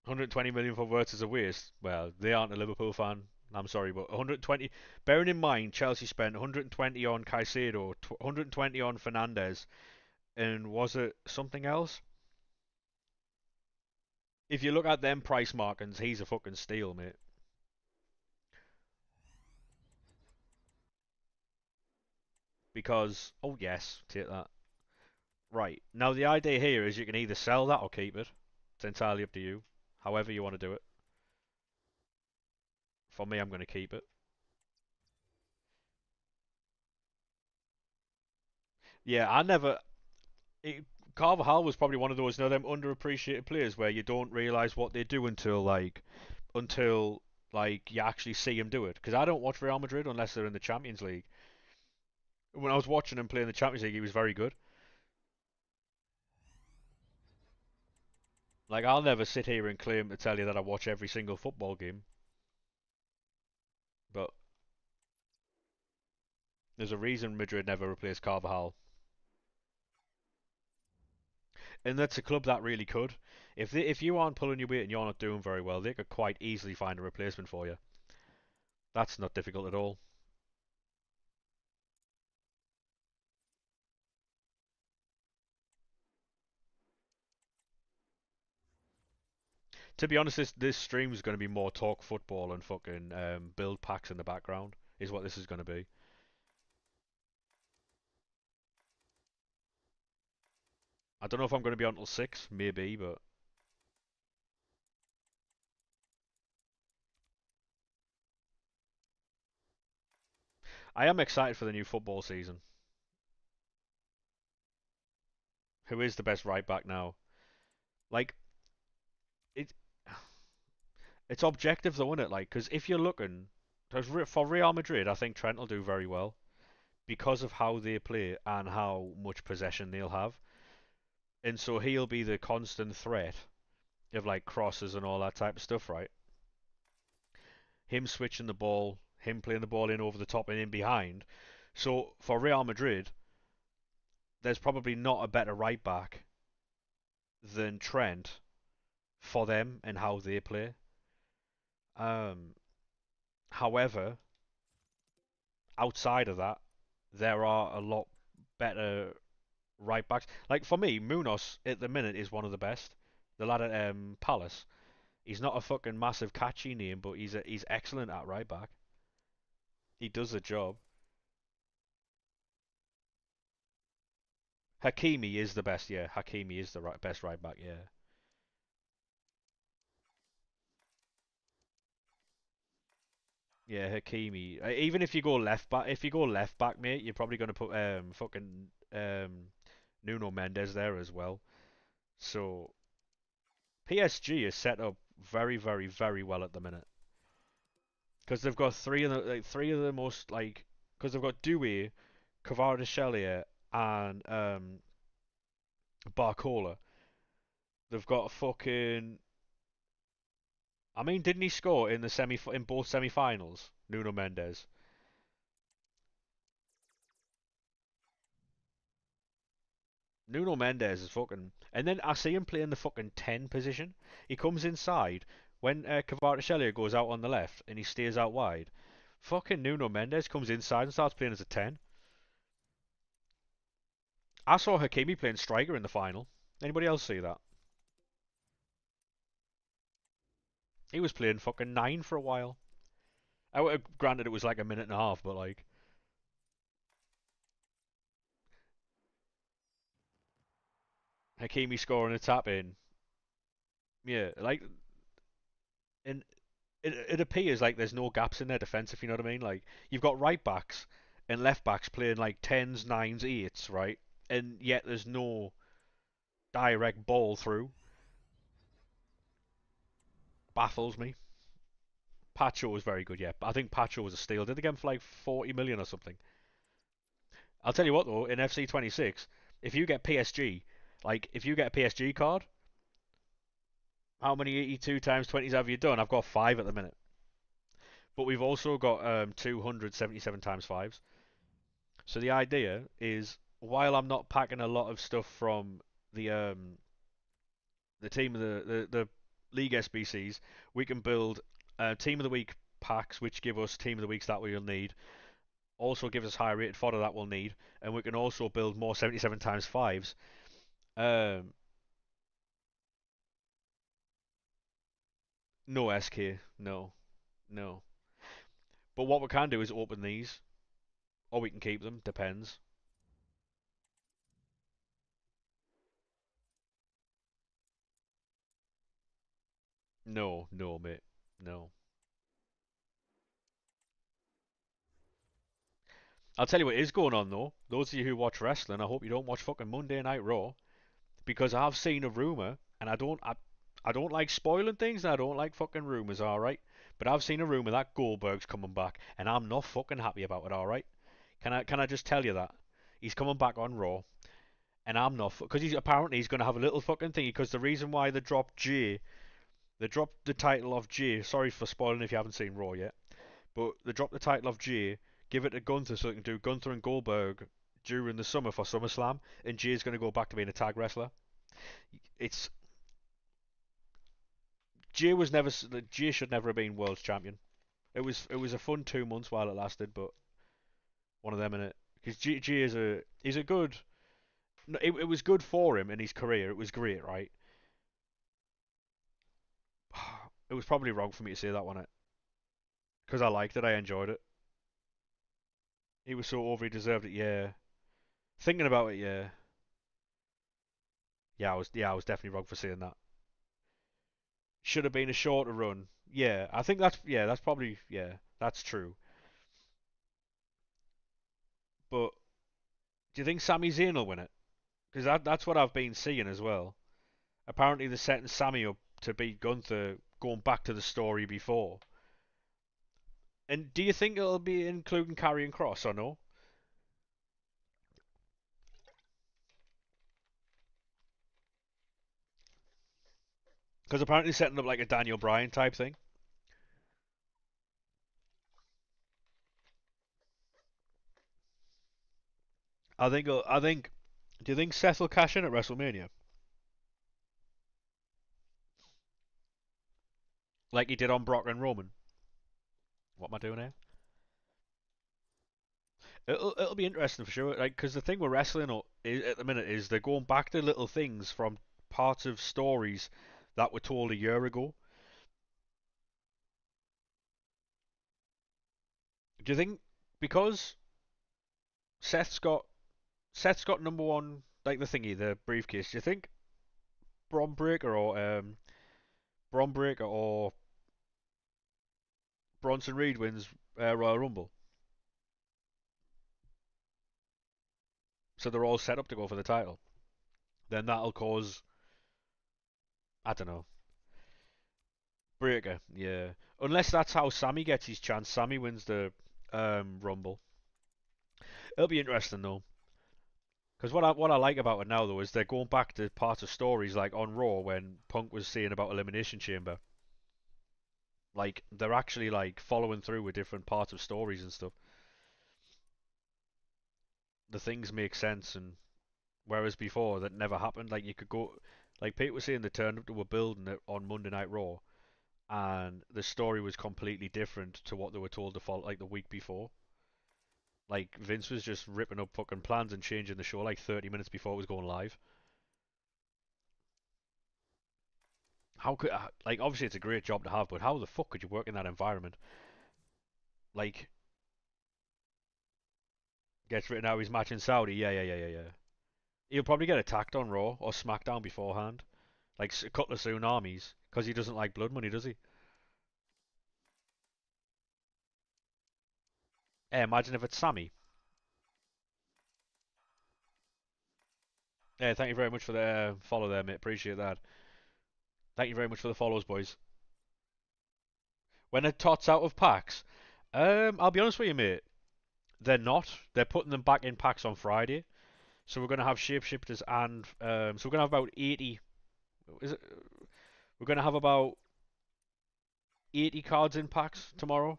120 million for Wirtz is a waste. Well, they aren't a Liverpool fan. I'm sorry, but 120. Bearing in mind, Chelsea spent 120 on Caicedo, 120 on Fernandez, and was it something else? If you look at them price markings, he's a fucking steal, mate. Because, oh yes, take that. Right. Now, the idea here is you can either sell that or keep it. It's entirely up to you. However you want to do it. For me, I'm going to keep it. Yeah, I never. It, Carvajal was probably one of those, them underappreciated players where you don't realise what they do until you actually see him do it. Because I don't watch Real Madrid unless they're in the Champions League. When I was watching him play in the Champions League, he was very good. Like, I'll never sit here and claim to tell you that I watch every single football game, but there's a reason Madrid never replaced Carvajal. And that's a club that really could. If you aren't pulling your weight and you're not doing very well, they could quite easily find a replacement for you. That's not difficult at all. To be honest, this stream is going to be more talk football and fucking build packs in the background. Is what this is going to be. I don't know if I'm going to be on till 6, maybe, but I am excited for the new football season. Who is the best right back now? Like it, it's objective though, isn't it? Like, because if you're looking, for Real Madrid, I think Trent will do very well because of how they play and how much possession they'll have, and so he'll be the constant threat of like crosses and all that type of stuff, right? Him switching the ball, him playing the ball in over the top and in behind. So for Real Madrid, there's probably not a better right back than Trent for them and how they play. Um, However, outside of that, there are a lot better right backs. Like for me, Munoz at the minute is one of the best. The lad at Palace. He's not a fucking massive catchy name, but he's excellent at right back. He does the job. Hakimi is the best. Yeah, Hakimi is the best right back. Yeah. Yeah, Hakimi. Even if you go left back, mate, you're probably gonna put fucking Nuno Mendes there as well. So PSG is set up very, very, very well at the minute because they've got three of the most like because they've got Doué, Kvaratskhelia, and Barcola. They've got a fucking. I mean, didn't he score in the in both semi-finals? Nuno Mendes. Nuno Mendes is fucking. And then I see him playing the fucking 10 position. He comes inside when Kvaratskhelia goes out on the left and he stays out wide. Fucking Nuno Mendes comes inside and starts playing as a 10. I saw Hakimi playing striker in the final. Anybody else see that? He was playing fucking 9 for a while. Granted, it was like a minute and a half, but like. Hakimi scoring a tap in. Yeah, like. And it appears like there's no gaps in their defence, if you know what I mean. Like you've got right backs and left backs playing like tens, nines, eights, right? And yet there's no direct ball through. Baffles me. Pacho was very good, yeah. I think Pacho was a steal. Did they get him for like 40 million or something? I'll tell you what though, in FC 26, if you get PSG, like if you get a PSG card, how many 82 times 20s have you done? I've got 5 at the minute. But we've also got 277 times 5s. So the idea is, while I'm not packing a lot of stuff from the um, the team of the league SBCs, we can build team of the week packs, which give us team of the weeks that we'll need. Also gives us higher rated fodder that we'll need, and we can also build more 77 times fives. Um, no SK, no, no. But what we can do is open these, or we can keep them. Depends. No, no, mate, no. I'll tell you what is going on though. Those of you who watch wrestling, I hope you don't watch fucking Monday Night Raw because I've seen a rumor, and I don't like spoiling things, and I don't like fucking rumors, all right. But I've seen a rumor that Goldberg's coming back, and I'm not fucking happy about it, all right. Can I just tell you that he's coming back on Raw, and I'm not because he's going to have a little fucking thingy because the reason why they dropped the title of Jay. Sorry for spoiling if you haven't seen Raw yet, but they dropped the title of Jay, give it to Gunther so they can do Gunther and Goldberg during the summer for SummerSlam, and Jay's going to go back to being a tag wrestler. It's Jay was never Jay should never have been world champion. It was a fun 2 months while it lasted, but one of them in it because Jay is a he's a good. No, it was good for him in his career. It was great, right? It was probably wrong for me to say that one because I liked it. I enjoyed it. He was so over. He deserved it. Yeah. Thinking about it, yeah. Yeah, I was definitely wrong for saying that. Should have been a shorter run. Yeah, I think that's probably yeah, that's true. But do you think Sami Zayn will win it? Because that's what I've been seeing as well. Apparently they're setting Sami up to beat Gunther, going back to the story before. And do you think it'll be including Karrion Cross or no? Because apparently setting up like a Daniel Bryan type thing. I think. Do you think Seth will cash in at WrestleMania like he did on Brock and Roman? What am I doing here? It'll be interesting for sure. Like, because the thing with wrestling at the minute is they're going back to little things from parts of stories that were told a year ago. Do you think because Seth's got Seth's got number one? like the thingy, the briefcase. Do you think Bron Breakker or Bron Breakker or Bronson Reed wins Royal Rumble? So they're all set up to go for the title. Then that'll cause, I don't know, Breakker. Yeah, unless that's how Sammy gets his chance. Sammy wins the Rumble. It'll be interesting though. Because what I like about it now though is they're going back to parts of stories like on Raw when Punk was saying about Elimination Chamber. Like they're actually like following through with different parts of stories and stuff. The things make sense, and whereas before that never happened. Like you could go, like Pete was saying, they turned up to a building on Monday Night Raw, and the story was completely different to what they were told to follow like the week before. Like Vince was just ripping up fucking plans and changing the show like 30 minutes before it was going live. How could like obviously it's a great job to have, but how the fuck could you work in that environment? Like gets written out his match in Saudi, yeah. He'll probably get attacked on Raw or SmackDown beforehand, like a couple of tsunamis, because he doesn't like blood money, does he? Imagine if it's Sammy. Thank you very much for the follow there, mate. Appreciate that. Thank you very much for the follows, boys. When are TOTS out of packs? I'll be honest with you, mate. They're not. They're putting them back in packs on Friday. So we're gonna have shapeshifters and so we're gonna have about 80. Is it? We're gonna have about 80 cards in packs tomorrow.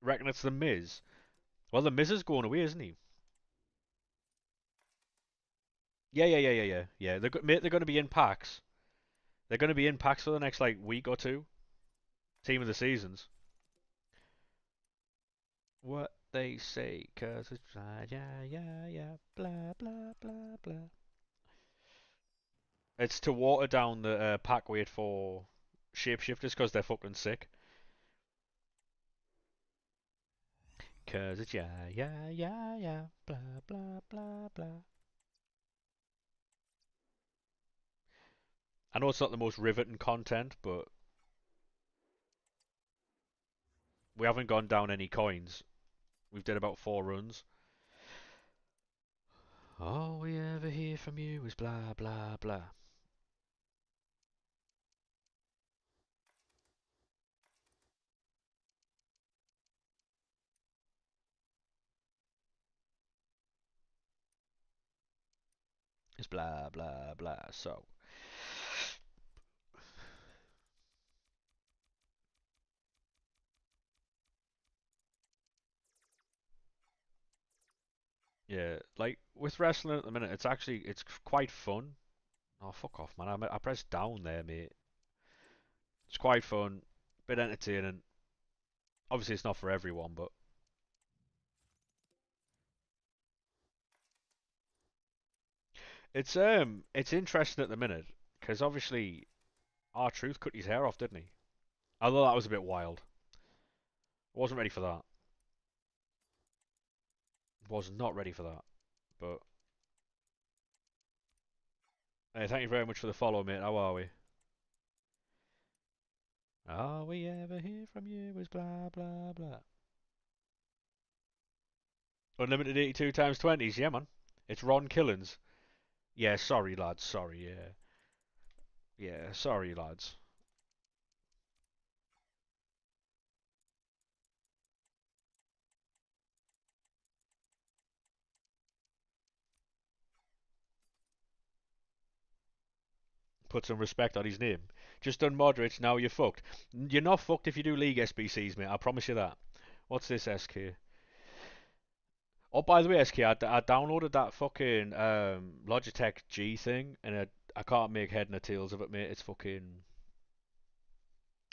Reckon it's the Miz. Well, the Miz is going away, isn't he? Yeah. Mate, they're gonna be in packs. They're gonna be in packs for the next like week or two. Team of the seasons. What they say, 'cause it's right, yeah, blah blah blah blah. It's to water down the pack weight for shapeshifters because they're fucking sick. 'Cause it's yeah, blah blah blah blah. I know it's not the most riveting content, but we haven't gone down any coins. We've did about 4 runs. All we ever hear from you is blah blah blah. It's blah blah blah. So yeah, like with wrestling at the minute, it's quite fun. Oh fuck off, man! I pressed down there, mate. It's quite fun, bit entertaining. Obviously, it's not for everyone, but it's interesting at the minute because obviously R-Truth cut his hair off, didn't he? Although that was a bit wild. I wasn't ready for that. Was not ready for that. But hey, thank you very much for the follow, mate. How are we? All we ever hear from you is blah blah blah. Unlimited 82 times 20s, yeah, man. It's Ron Killens. Yeah, sorry, lads. Sorry, yeah. Yeah, sorry, lads. Put some respect on his name. Just done Modric, now you're fucked. You're not fucked if you do League SBCs, mate. I promise you that. What's this, SK? Oh, by the way, SK, I downloaded that fucking Logitech G thing, and I can't make head nor tails of it, mate. It's fucking.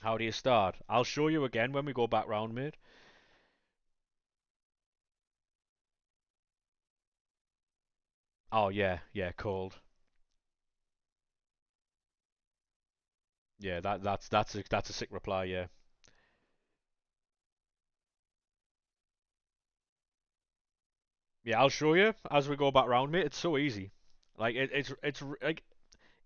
How do you start? I'll show you again when we go back round, mate. Oh yeah, cold. Yeah, that's a sick reply. Yeah. Yeah, I'll show you as we go back round, mate. It's so easy. Like like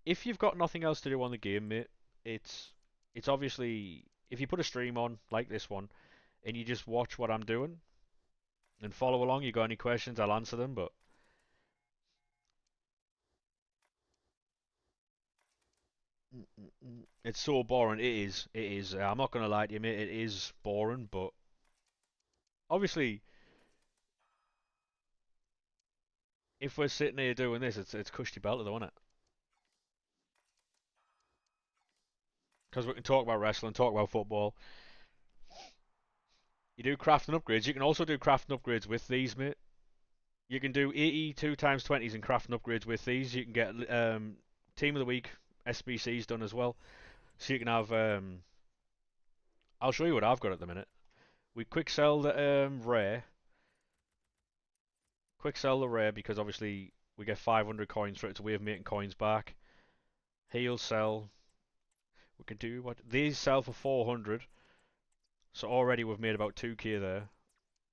if you've got nothing else to do on the game, mate, it's it's obviously if you put a stream on like this one and you just watch what I'm doing and follow along. You got any questions, I'll answer them. But it's so boring. It is. It is. I'm not gonna lie to you, mate. It is boring, but obviously, if we're sitting here doing this, it's cushy belter, though, isn't it? Because we can talk about wrestling, talk about football. You do crafting upgrades. You can also do crafting upgrades with these, mate. You can do 82 times 20s and crafting upgrades with these. You can get team of the week SBCs done as well. So you can have. I'll show you what I've got at the minute. We quick sell the rare. Quick sell the rare because obviously we get 500 coins for it. It's a way of making coins back. He'll sell. We can do what these sell for 400. So already we've made about 2k there,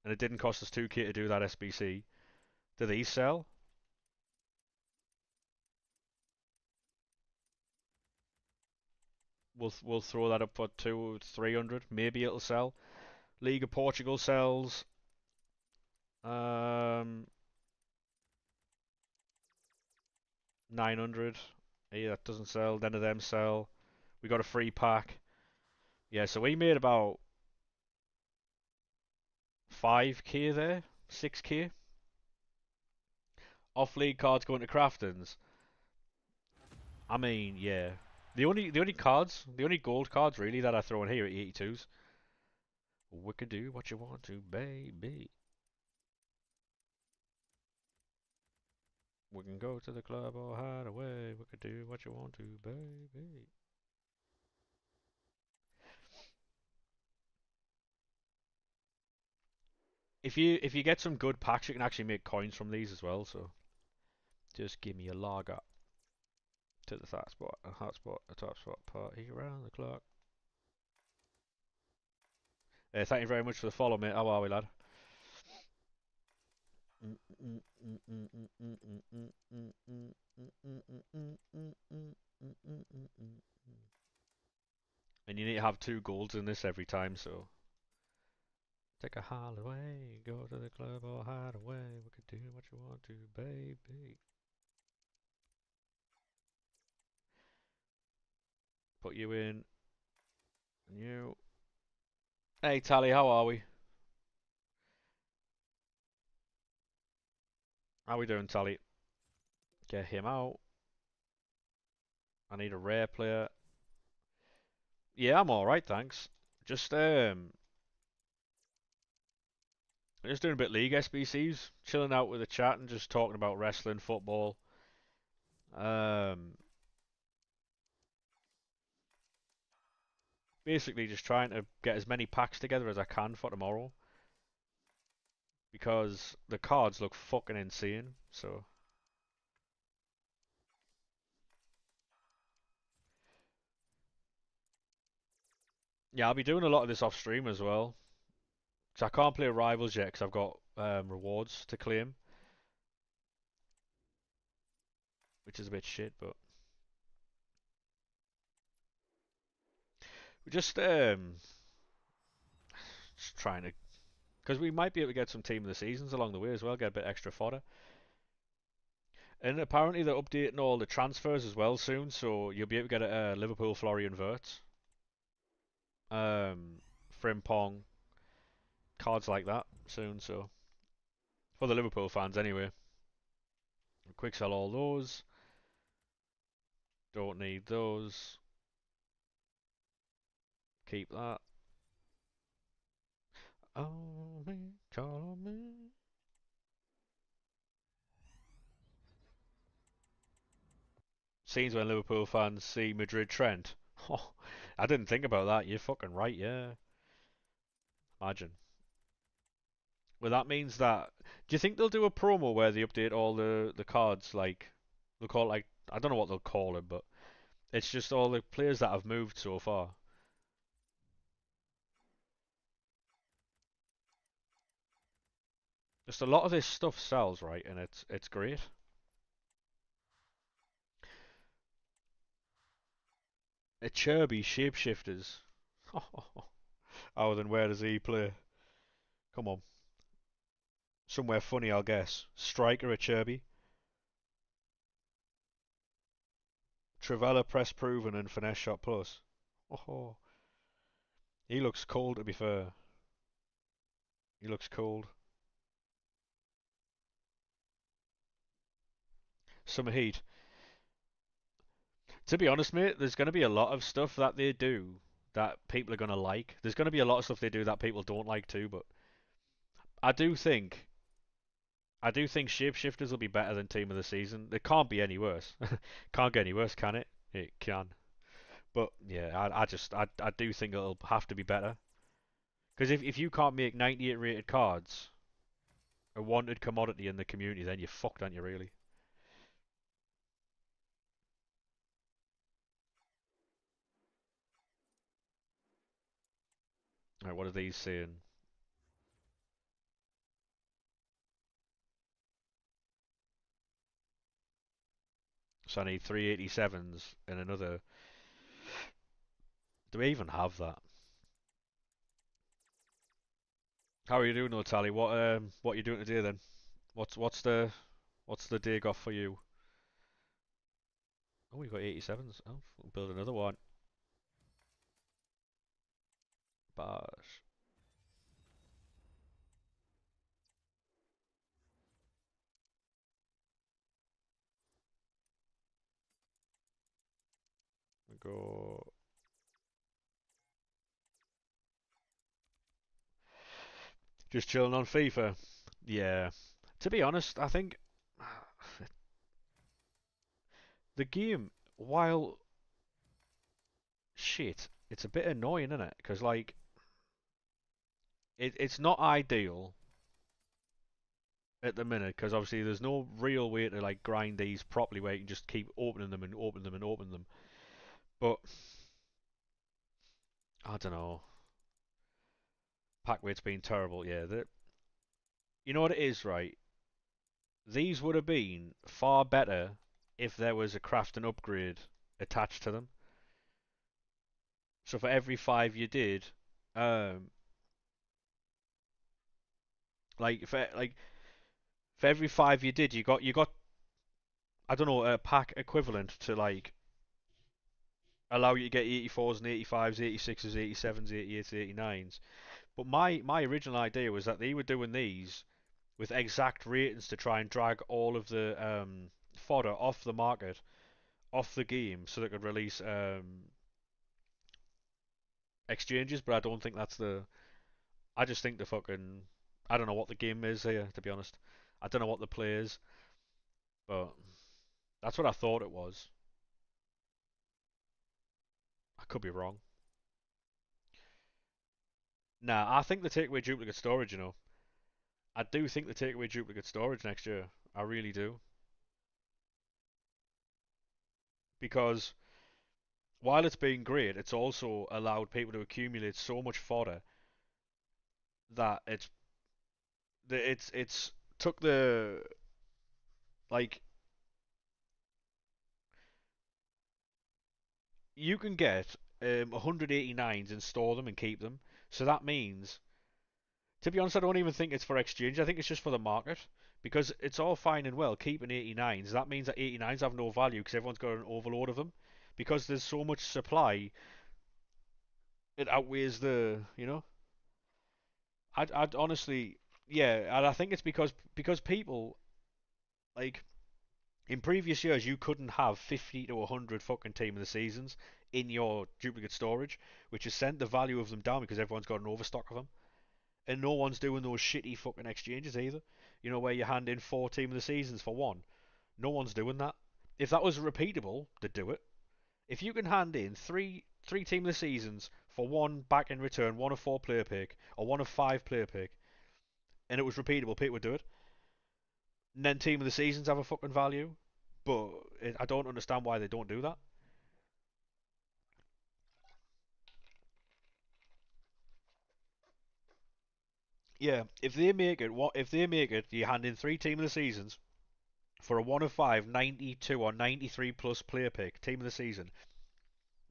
and it didn't cost us 2k to do that SBC. Do these sell? We'll throw that up for 300. Maybe it'll sell. League of Portugal sells. Um, 900. Yeah, that doesn't sell. None of them sell. We got a free pack. Yeah, so we made about 5k there, 6k. Off league cards going to craftings. I mean, yeah. The only gold cards really that I throw in here are 82s. We can do what you want to, baby. We can go to the club or hide away. We can do what you want to, baby. If you get some good packs, you can actually make coins from these as well. So just give me a logger to the hot spot, a top spot party around the clock. Thank you very much for the follow, mate. How are we, lad? And you need to have 2 golds in this every time, so take a holiday, go to the club or hide away. We could do what you want to, baby. Put you in. And you. Hey, Tally, how are we? How we doing, Tally? Get him out. I need a rare player. Yeah, I'm alright, thanks. Just just doing a bit League SBCs, chilling out with the chat and just talking about wrestling, football. Um, Basically just trying to get as many packs together as I can for tomorrow because the cards look fucking insane. So yeah, I'll be doing a lot of this off stream as well. So I can't play rivals yet because I've got rewards to claim, which is a bit shit. But we're just trying to, because we might be able to get some team of the seasons along the way as well, get a bit extra fodder. And apparently they're updating all the transfers as well soon, so you'll be able to get a Liverpool Florian Wirtz, Frimpong, cards like that soon. So for the Liverpool fans anyway, quick sell all those. Don't need those. Keep that. Oh me, call me. Scenes when Liverpool fans see Madrid Trent. Oh, I didn't think about that. You're fucking right, yeah. Imagine. Well, that means that. Do you think they'll do a promo where they update all the cards? Like, they'll call it like. I don't know what they'll call it, but it's just all the players that have moved so far. Just a lot of this stuff sells, right, and it's great. A Chirby shapeshifters. Oh, then where does he play? Come on, somewhere funny, I'll guess. Striker at Chirby. Travella press proven and finesse shot plus. Oh, he looks cold. To be fair, he looks cold. Summer heat. To be honest, mate, there's going to be a lot of stuff that they do that people are going to like. There's going to be a lot of stuff they do that people don't like too, but I do think I do think Shapeshifters will be better than Team of the Season. It can't be any worse. Can't get any worse, can it? It can. But yeah, I do think it'll have to be better. Because if you can't make 98 rated cards a wanted commodity in the community, then you're fucked, aren't you? Really? Right, what are these saying? So I need 387s and another. Do we even have that? How are you doing, though, Tally? What are you doing today then? What's the day off for you? Oh, we got 87s. Oh, we'll build another one. Bash. We go. Just chilling on FIFA. Yeah. To be honest, I think the game, while shit, it's a bit annoying, isn't it? Because like it's not ideal at the minute because obviously there's no real way to like grind these properly where you can just keep opening them and opening them and opening them. But I don't know. Pack weight's been terrible. Yeah, you know what it is, right? These would have been far better if there was a craft and upgrade attached to them. So for every five you did, um, for every five you did, you got I don't know a pack equivalent to like allow you to get 84s and 85s, 86s, 87s, 88s, 89s. But my original idea was that they were doing these with exact ratings to try and drag all of the fodder off the market, off the game, so they could release exchanges. But I don't think that's the. I just think the fucking. I don't know what the game is here, to be honest. I don't know what the play is, but that's what I thought it was. I could be wrong. Nah, I think they take away duplicate storage, you know. I do think they take away duplicate storage next year. I really do. Because while it's been great, it's also allowed people to accumulate so much fodder that it's took the like you can get 189s and store them and keep them. So that means, to be honest, I don't even think it's for exchange. I think it's just for the market because it's all fine and well keeping 89s. That means that 89s have no value because everyone's got an overload of them. Because there's so much supply, it outweighs the. I'd honestly, yeah, and I think it's because people like in previous years you couldn't have 50 to 100 fucking team of the seasons in your duplicate storage, which has sent the value of them down because everyone's got an overstock of them, and no one's doing those shitty fucking exchanges either. You know where you hand in four team of the seasons for one. No one's doing that. If that was repeatable, they'd do it. If you can hand in three team of the seasons for one back in return, one of four player pick or one of five player pick, and it was repeatable, people would do it. And then team of the seasons have a fucking value, but I don't understand why they don't do that. Yeah, if they make it, what if they make it? You hand in three team of the seasons for a 1 of 5, 92 or 93 plus player pick team of the season.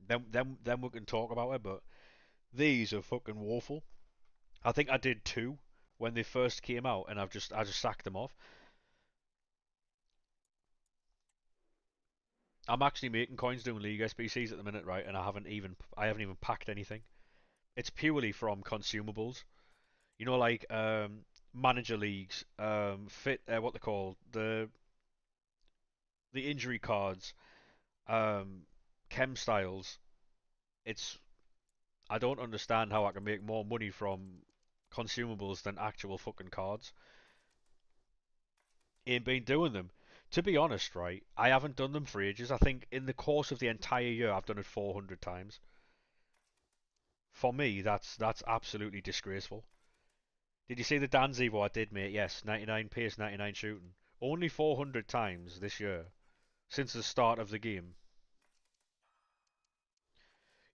Then we can talk about it. But these are fucking woeful. I think I did two when they first came out, and I just sacked them off. I'm actually making coins doing League SBCs at the minute, right? And I haven't even packed anything. It's purely from consumables. You know, like manager leagues, fit what they call the injury cards, um, chem styles. It's I don't understand how I can make more money from consumables than actual fucking cards. Ain't been doing them. To be honest, right, I haven't done them for ages. I think in the course of the entire year, I've done it 400 times. For me, that's absolutely disgraceful. Did you see the Danzivo I did, mate? Yes, 99 pace, 99 shooting. Only 400 times this year since the start of the game.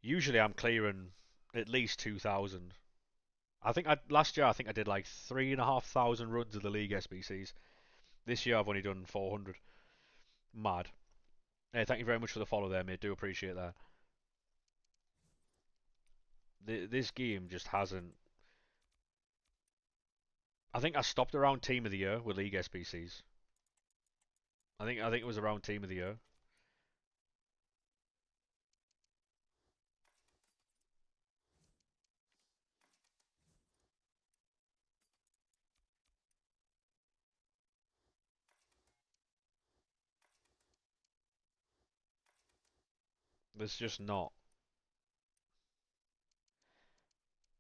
Usually, I'm clearing at least 2,000. Last year I think I did like 3,500 runs of the league SBCs. This year I've only done 400. Mad. Hey, thank you very much for the follow there, mate. Do appreciate that. This game just hasn't. I think I stopped around Team of the Year with League SBCs. I think it was around Team of the Year. There's just not.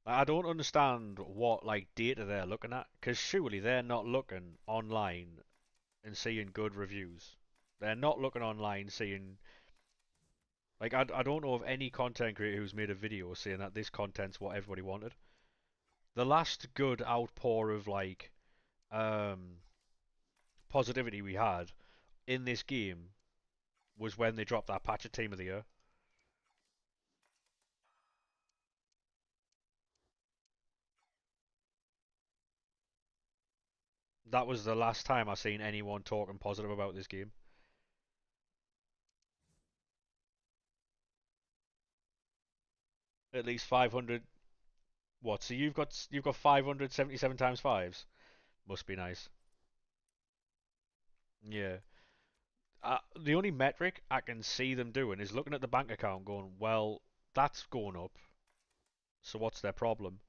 I don't understand what like data they're looking at, because surely they're not looking online and seeing good reviews. They're not looking online seeing like I don't know of any content creator who's made a video saying that this content's what everybody wanted. The last good outpour of like um positivity we had in this game was when they dropped that patch of Team of the Year. That was the last time I seen anyone talking positive about this game. At least 500. What? So you've got 577 times fives. Must be nice. Yeah. The only metric I can see them doing is looking at the bank account, going, "Well, that's going up. So what's their problem?"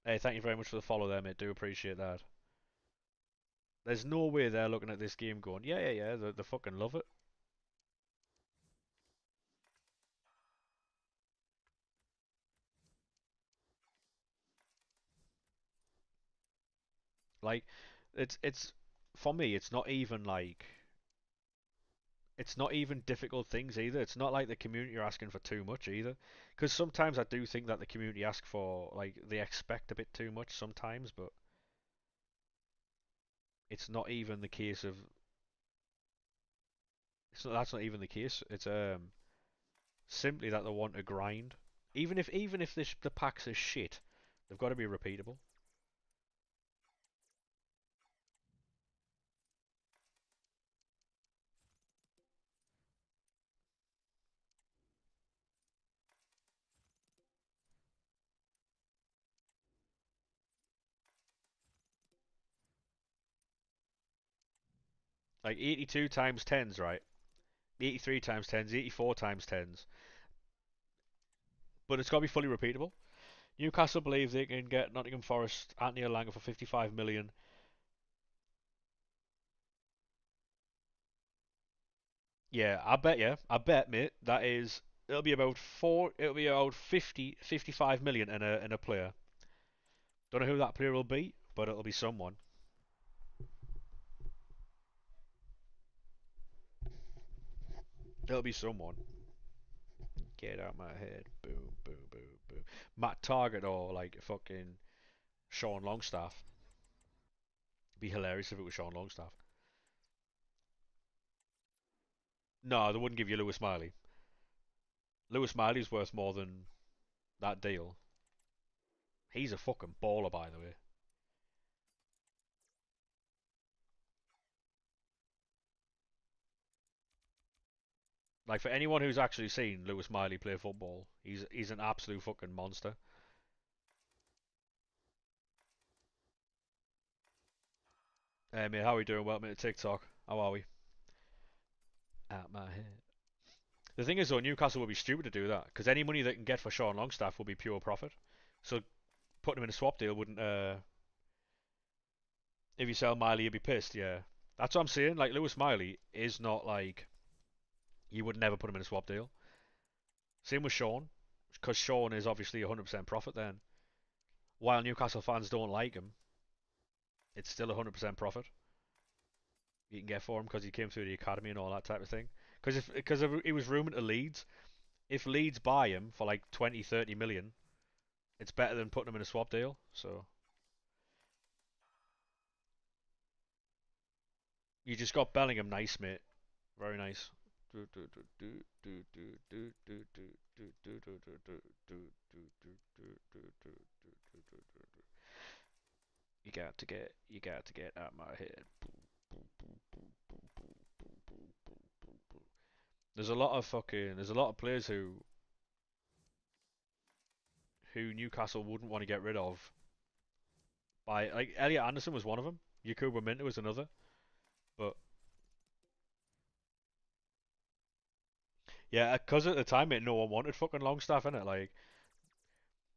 Hey, thank you very much for the follow there, mate. Do appreciate that. There's no way they're looking at this game going, "Yeah, yeah, yeah, they fucking love it." Like, it's for me, it's not even difficult things either. It's not like the community are asking for too much either. Because sometimes I do think that the community ask for like they expect a bit too much sometimes, but it's not even the case of that's not even the case. It's simply that they want to grind. Even if the packs are shit, they've got to be repeatable. Like 82 times tens, right? 83 times tens, 84 times tens, but it's got to be fully repeatable. Newcastle believe they can get Nottingham Forest Anthony Elanga for 55 million. Yeah, I bet. Yeah, I bet, mate. That is, it'll be about four. It'll be about 50, 55 million in a player. Don't know who that player will be, but it'll be someone. It'll be someone. Get out my head. Boom, boom, boom, boom. Matt Target or like fucking Sean Longstaff. It'd be hilarious if it was Sean Longstaff. No, they wouldn't give you Lewis Smiley. Lewis Smiley's worth more than that deal. He's a fucking baller, by the way. Like for anyone who's actually seen Lewis Miley play football, he's an absolute fucking monster. Hey mate, how are we doing? Welcome to TikTok. How are we? Out my head. The thing is though, Newcastle would be stupid to do that because any money they can get for Sean Longstaff will be pure profit. So putting him in a swap deal wouldn't. If you sell Miley, you'd be pissed. Yeah, that's what I'm saying. Like Lewis Miley is not like you would never put him in a swap deal. Same with Sean, because Sean is obviously 100% profit. Then while Newcastle fans don't like him, it's still 100% profit you can get for him because he came through the academy and all that type of thing. Because he was rumored to Leeds. If Leeds buy him for like 20, 30 million, it's better than putting him in a swap deal. So you just got Bellingham, nice mate, very nice. You got to get out my head. There's a lot of players who Newcastle wouldn't want to get rid of. By like Elliot Anderson was one of them. Yakuba Minter was another. But yeah, because at the time, mate, no one wanted fucking Longstaff in it. Like,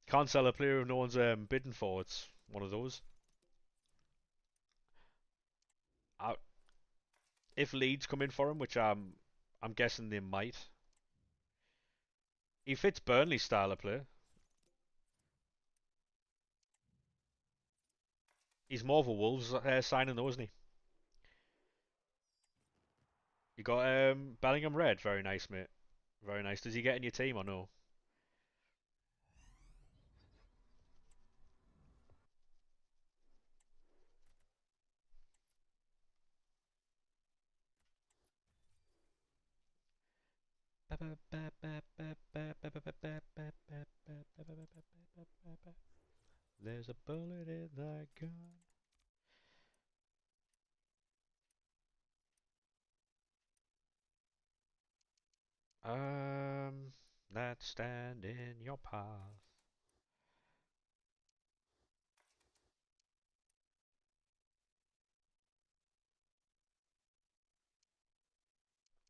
can't sell a player if no one's bidding for. It's one of those. I, if Leeds come in for him, which I'm guessing they might, he fits Burnley's style of play. He's more of a Wolves signing though, isn't he? You got Bellingham Red, very nice, mate. Very nice. Does he get in your team or no? There's a bullet in that gun. That stand in your path.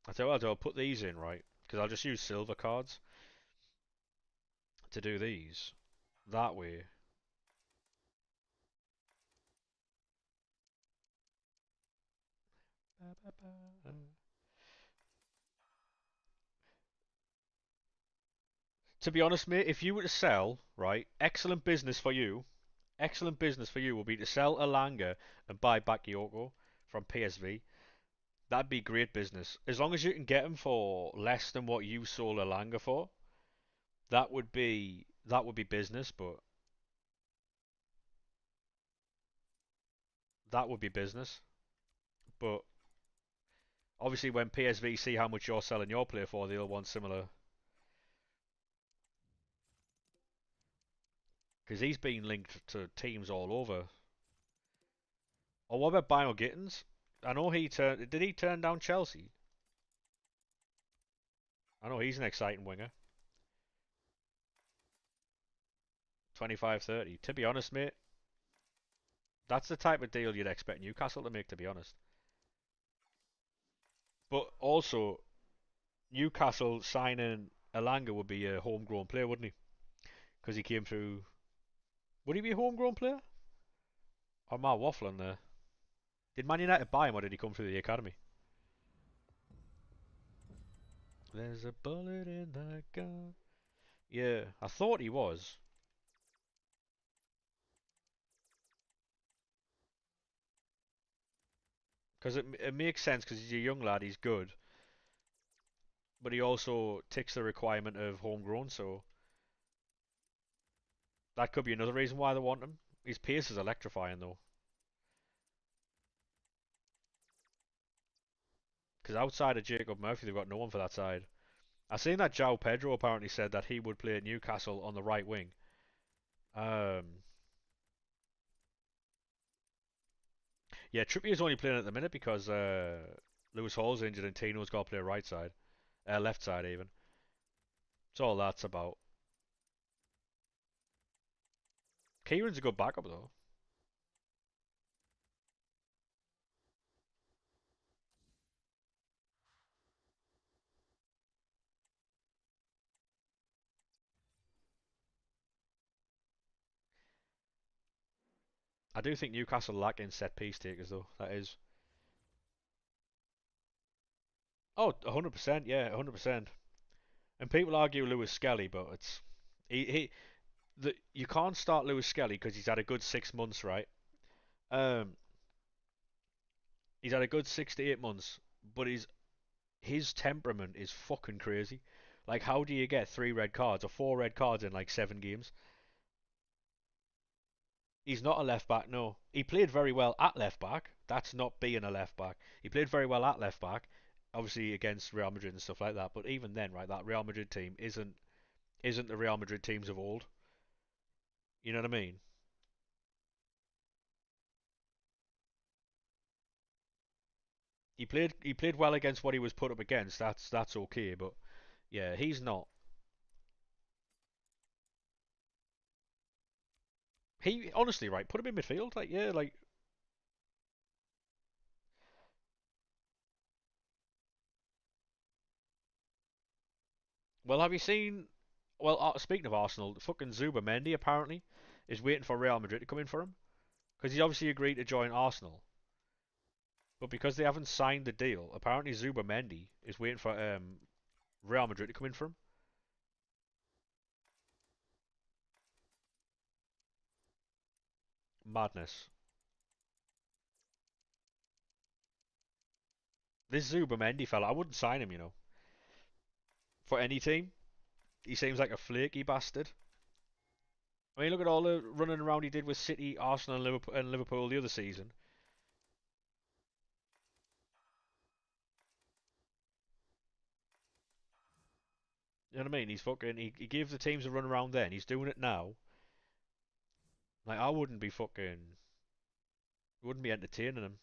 I tell you what, I'll put these in, right? Because I'll just use silver cards to do these. That way. To be honest, mate, if you were to sell, right, excellent business for you will be to sell Alanga and buy Bakayoko from PSV. That'd be great business. As long as you can get him for less than what you sold Alanga for, that would be business, but that would be business. But obviously when PSV see how much you're selling your player for, they'll want similar. Because he's been linked to teams all over. Or what about Bio Gittins? I know he turned. Did he turn down Chelsea? I know he's an exciting winger. 25, 30. To be honest, mate, that's the type of deal you'd expect Newcastle to make, to be honest. But also, Newcastle signing Elanga would be a homegrown player, wouldn't he? Because he came through. Would he be a homegrown player? Or am I waffling there? Did Man United buy him or did he come through the academy? There's a bullet in the gun. Yeah, I thought he was. Because it makes sense because he's a young lad, he's good. But he also ticks the requirement of homegrown, so that could be another reason why they want him. His pace is electrifying though. Because outside of Jacob Murphy, they've got no one for that side. I seen that João Pedro apparently said that he would play at Newcastle on the right wing. Um, yeah, Trippier's only playing at the minute because Lewis Hall's injured and Tino's got to play right side, left side even. That's all that's about. Kieran's a good backup though. I do think Newcastle lack in set piece takers though. That is. Oh, 100%, yeah, 100%. And people argue Lewis Skelly, but it's he you can't start Lewis Skelly because he's had a good 6 months, right? Um, he's had a good 6 to 8 months, but his temperament is fucking crazy. Like, how do you get 3 red cards or 4 red cards in like 7 games? He's not a left back, no. He played very well at left back. That's not being a left back. He played very well at left back, obviously against Real Madrid and stuff like that. But even then, right, that Real Madrid team isn't the Real Madrid teams of old. You know what I mean? He played well against what he was put up against. That's okay, but yeah, he's not. He honestly, right, put him in midfield. Like, yeah, like, well, have you seen? Well, speaking of Arsenal, fucking Mendy apparently is waiting for Real Madrid to come in for him because he's obviously agreed to join Arsenal. But because they haven't signed the deal, apparently Mendy is waiting for Real Madrid to come in for him. Madness. This Mendy fella, I wouldn't sign him, for any team. He seems like a flaky bastard. I mean, look at all the running around he did with City, Arsenal, and Liverpool the other season. You know what I mean? He gave the teams a run around then. He's doing it now. Like, I wouldn't be entertaining him.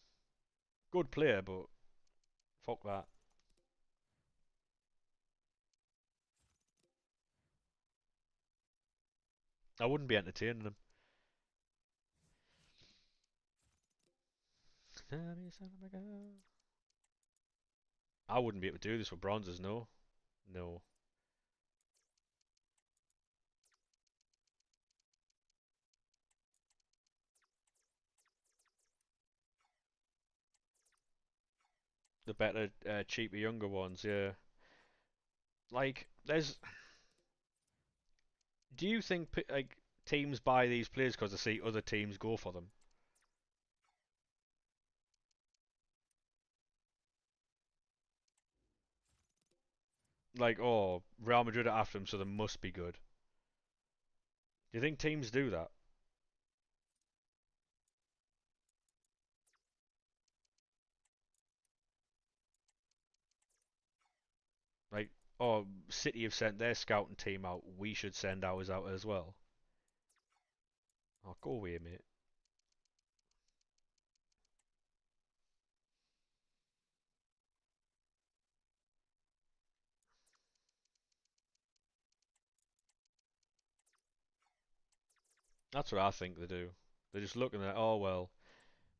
Good player, but fuck that. I wouldn't be entertaining him. I wouldn't be able to do this with bronzes, no. No. The better, cheaper, younger ones, yeah. Like, do you think like teams buy these players because they see other teams go for them? Like, oh, Real Madrid are after them, so they must be good. Do you think teams do that? Like, oh, City have sent their scouting team out, we should send ours out as well. Oh, go away, mate. That's what I think they do. They're just looking at, oh well,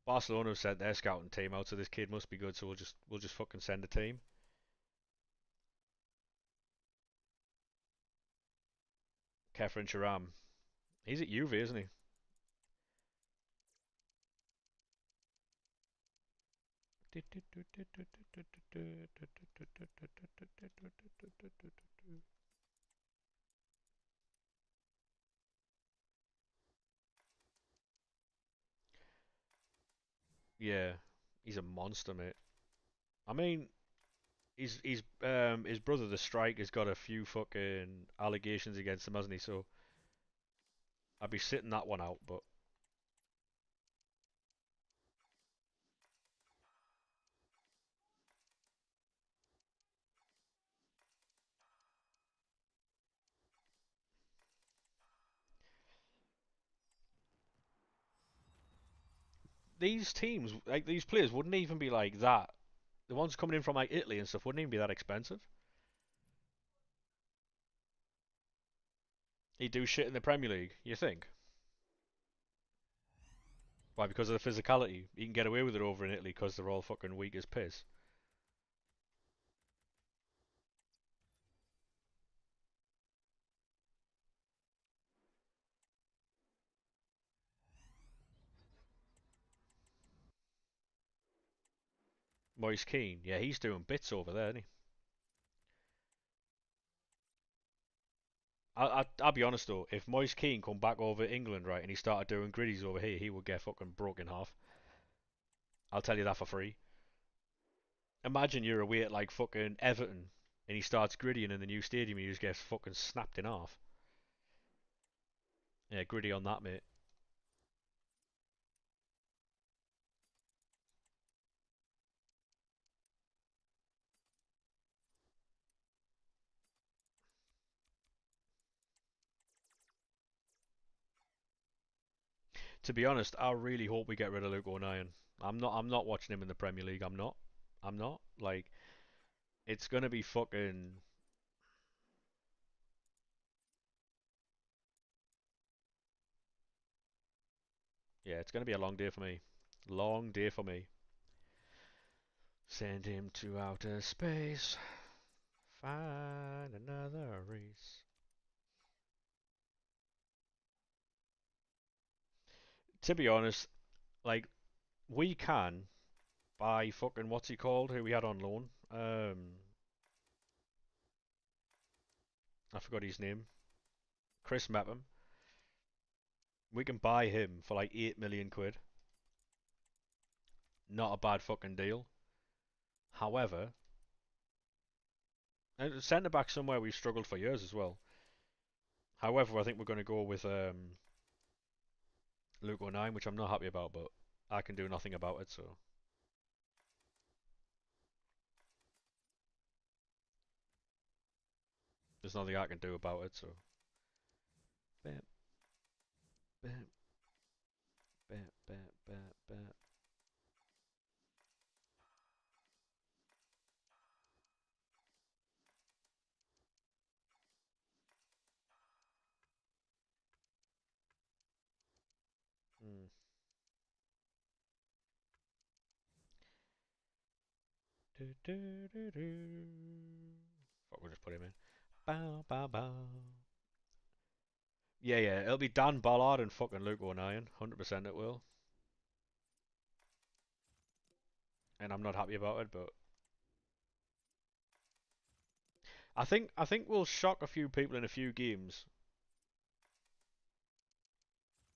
Barcelona have sent their scouting team out, so this kid must be good, so we'll just fucking send a team. Kefren Sharam. He's at Juve, isn't he? Yeah, he's a monster, mate. I mean, his brother, the Strike, has got a few fucking allegations against him, hasn't he? So I'd be sitting that one out. But these teams, like these players, wouldn't even be like that. The ones coming in from like Italy and stuff wouldn't even be that expensive. He'd do shit in the Premier League. You think? Why? Because of the physicality. He can get away with it over in Italy because they're all fucking weak as piss. Moise Keane, yeah, he's doing bits over there, isn't he? I'll be honest though, if Moise Keane come back over England, right, and he started doing griddies over here, he would get fucking broken in half. I'll tell you that for free. Imagine you're away at like fucking Everton, and he starts griddying in the new stadium, and he just gets fucking snapped in half. Yeah, griddy on that, mate. To be honest, I really hope we get rid of Luke O'Nien. I'm not watching him in the Premier League. I'm not. I'm not. Like, it's gonna be fucking. Yeah, it's gonna be a long day for me. Long day for me. Send him to outer space. Find another race. To be honest, like we can buy fucking what's he called? Who we had on loan? I forgot his name. Chris Mepham. We can buy him for like 8 million quid. Not a bad fucking deal. However, and centre back somewhere we've struggled for years as well. However, I think we're going to go with Luke O'Nien, which I'm not happy about, but I can do nothing about it. So there's nothing I can do about it. So bam, bam, bam, bam, bam, bam. Mm. Do, do, do, do. Fuck, we'll just put him in. Bow, bow, bow. Yeah, yeah, it'll be Dan Ballard and fucking Luke O'Nien. 100% it will. And I'm not happy about it, but I think we'll shock a few people in a few games.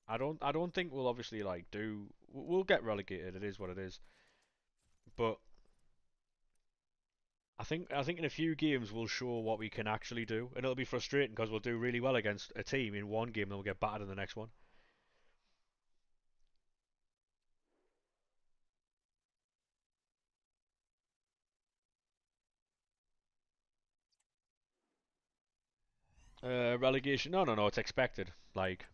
I don't think we'll obviously like do. We'll get relegated. It is what it is. But I think in a few games we'll show what we can actually do, and it'll be frustrating because we'll do really well against a team in one game and we'll get battered in the next one. Relegation? No, no, no. It's expected. Like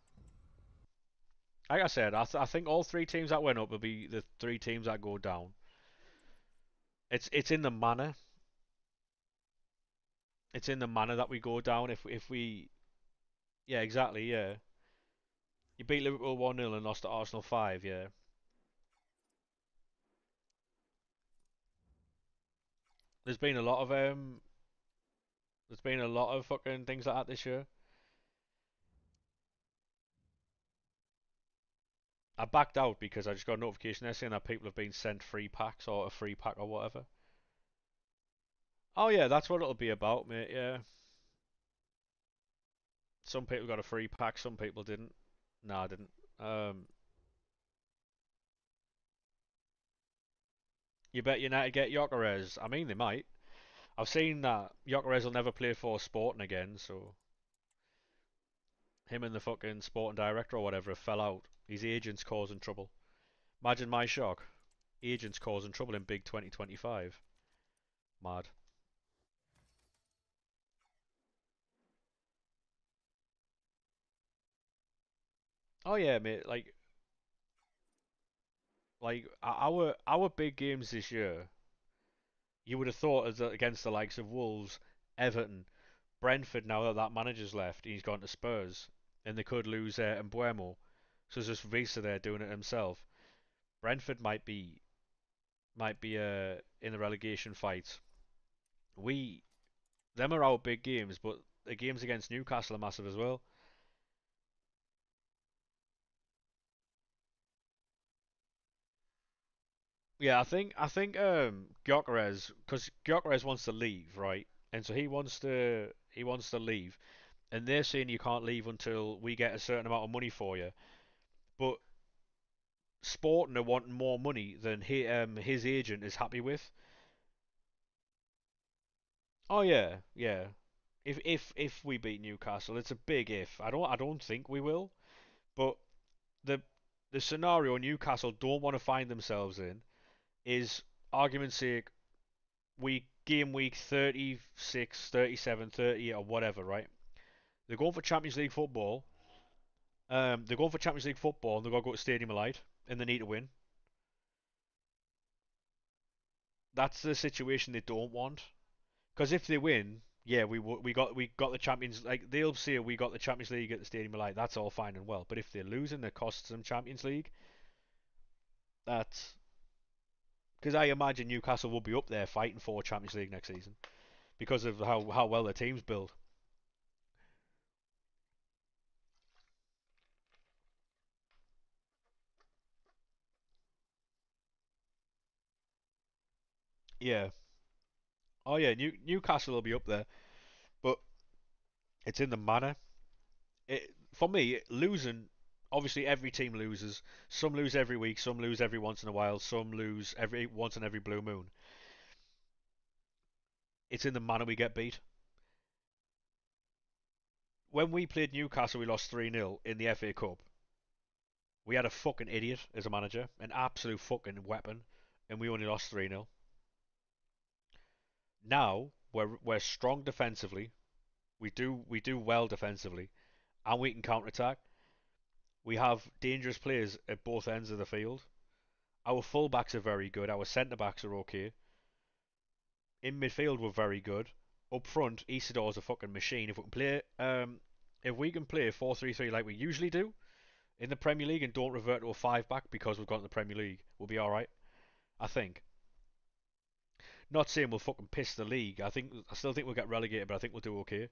I said, I think all three teams that went up will be the three teams that go down. It's in the manner. It's in the manner that we go down. If we yeah, exactly, yeah. You beat Liverpool 1-0 and lost to Arsenal 5, yeah. There's been a lot of there's been a lot of fucking things like that this year. I backed out because I just got a notification there saying that people have been sent free packs or a free pack or whatever. Oh yeah, that's what it'll be about, mate, yeah. Some people got a free pack, some people didn't. No, I didn't. Um you bet United get Gyökeres. I mean they might. I've seen that Gyökeres will never play for Sporting again, so him and the fucking sporting director or whatever have fell out. His agent's causing trouble. Imagine my shock. Agents causing trouble in big 2025. Mad. Oh yeah, mate. Like Like our big games this year, you would have thought as against the likes of Wolves, Everton, Brentford. Now that that manager's left, he's gone to Spurs, and they could lose Mbuemo. So it's just Visa there doing it himself. Brentford might be in the relegation fight. We them are our big games, but the games against Newcastle are massive as well. Yeah, I think Gyökeres, because Gyökeres wants to leave, right? And so he wants to leave, and they're saying you can't leave until we get a certain amount of money for you. But Sporting are wanting more money than his agent is happy with. Oh yeah, yeah. If we beat Newcastle, it's a big if. I don't think we will, but the the scenario Newcastle don't want to find themselves in is, argument's sake, we game week 36, 37, 30, or whatever, right? They're going for Champions League football. They're going for Champions League football, and they've got to go to Stadium of Light, and they need to win. That's the situation they don't want. Because if they win, yeah, we got the Champions. Like they'll say we got the Champions League at the Stadium of Light. That's all fine and well. But if they're losing, it costs them Champions League. That's because I imagine Newcastle will be up there fighting for Champions League next season because of how well their team's built. Yeah. Oh yeah, Newcastle will be up there, but it's in the manner. For me, losing. Obviously, every team loses. Some lose every week. Some lose every once in a while. Some lose every once in every blue moon. It's in the manner we get beat. When we played Newcastle, we lost 3-0 in the FA Cup. We had a fucking idiot as a manager, an absolute fucking weapon, and we only lost 3-0. Now we're strong defensively. We do well defensively, and we can counter attack. We have dangerous players at both ends of the field. Our fullbacks are very good. Our centre backs are okay. In midfield, we're very good. Up front, Isidor's a fucking machine. If we can play 4-3-3 like we usually do in the Premier League and don't revert to a five back because we've got in the Premier League, we'll be all right. I think. Not saying we'll fucking piss the league. I still think we'll get relegated, but I think we'll do okay.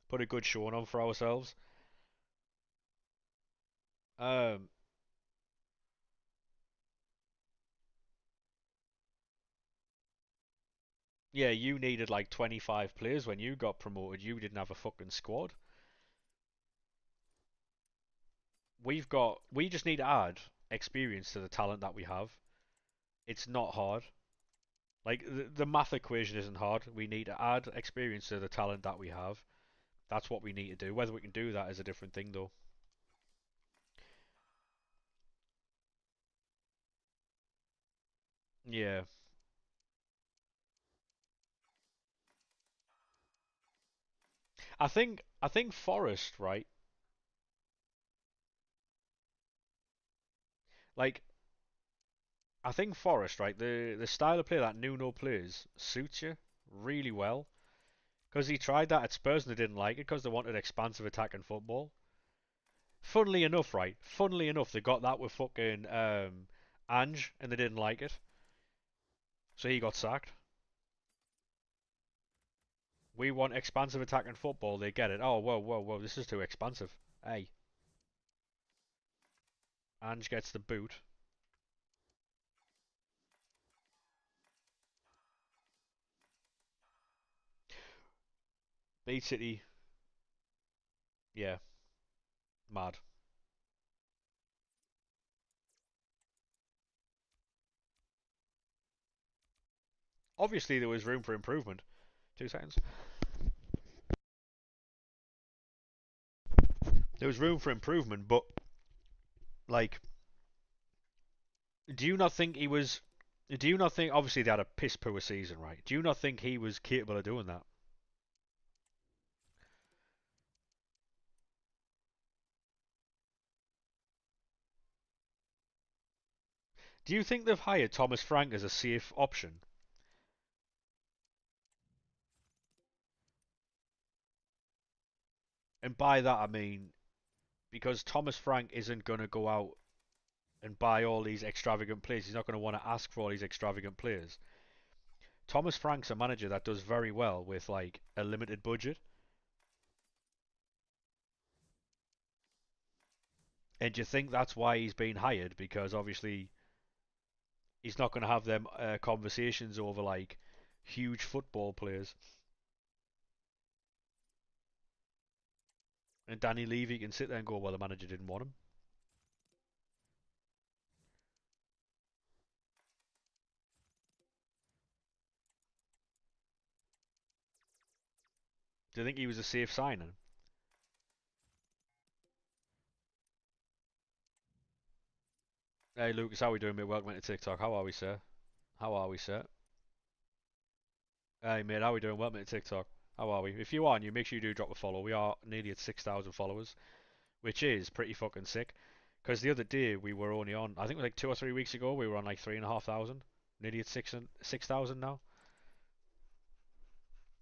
Put a good showing on for ourselves. Um, yeah, you needed like 25 players when you got promoted. You didn't have a fucking squad. We just need to add experience to the talent that we have. It's not hard. Like the math equation isn't hard. We need to add experience to the talent that we have. That's what we need to do. Whether we can do that is a different thing, though. Yeah, I think Forest, right? Like I think Forest, right? The style of play that Nuno plays suits you really well. Because he tried that at Spurs and they didn't like it because they wanted expansive attacking football. Funnily enough, right? Funnily enough, they got that with fucking Ange and they didn't like it, so he got sacked. We want expansive attacking football. They get it. Oh, whoa, whoa, whoa! This is too expansive. Hey, Ange gets the boot. Beat City. Yeah, mad. Obviously, there was room for improvement. 2 seconds. There was room for improvement, but like, do you not think he was? Do you not think? Obviously, they had a piss poor season, right? Do you not think he was capable of doing that? Do you think they've hired Thomas Frank as a safe option? And by that I mean because Thomas Frank isn't going to go out and buy all these extravagant players. He's not going to want to ask for all these extravagant players. Thomas Frank's a manager that does very well with like a limited budget. And do you think that's why he's been hired? Because obviously he's not going to have them conversations over like huge football players. And Danny Levy can sit there and go, well, the manager didn't want him. Do you think he was a safe signing? Hey Lucas, how are we doing, mate? Welcome to TikTok. How are we, sir? How are we, sir? Hey mate, how are we doing? Welcome to TikTok. How are we? If you are new, make sure you do drop a follow. We are nearly at 6,000 followers, which is pretty fucking sick. Because the other day we were only on, I think like 2 or 3 weeks ago, we were on like 3,500. Nearly at 6,000 now.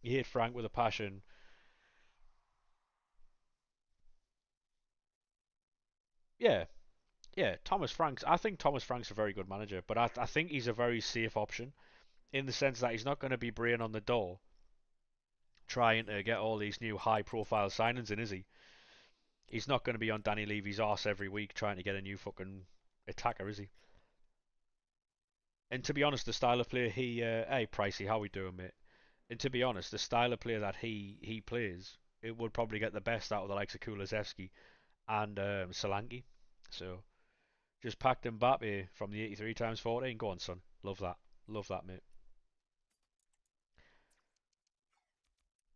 You hate Frank with a passion. Yeah, yeah. Thomas Frank's. I think Thomas Frank's a very good manager, but I think he's a very safe option in the sense that he's not going to be braying on the door trying to get all these new high-profile signings in, is he? He's not going to be on Danny Levy's arse every week trying to get a new fucking attacker, is he? And to be honest, the style of player hey Pricey, how we doing, mate? And to be honest, the style of player that he plays, it would probably get the best out of the likes of Kulusevski and Solanke. So just packed Mbappe from the 83 times 14. Go on, son. Love that, mate.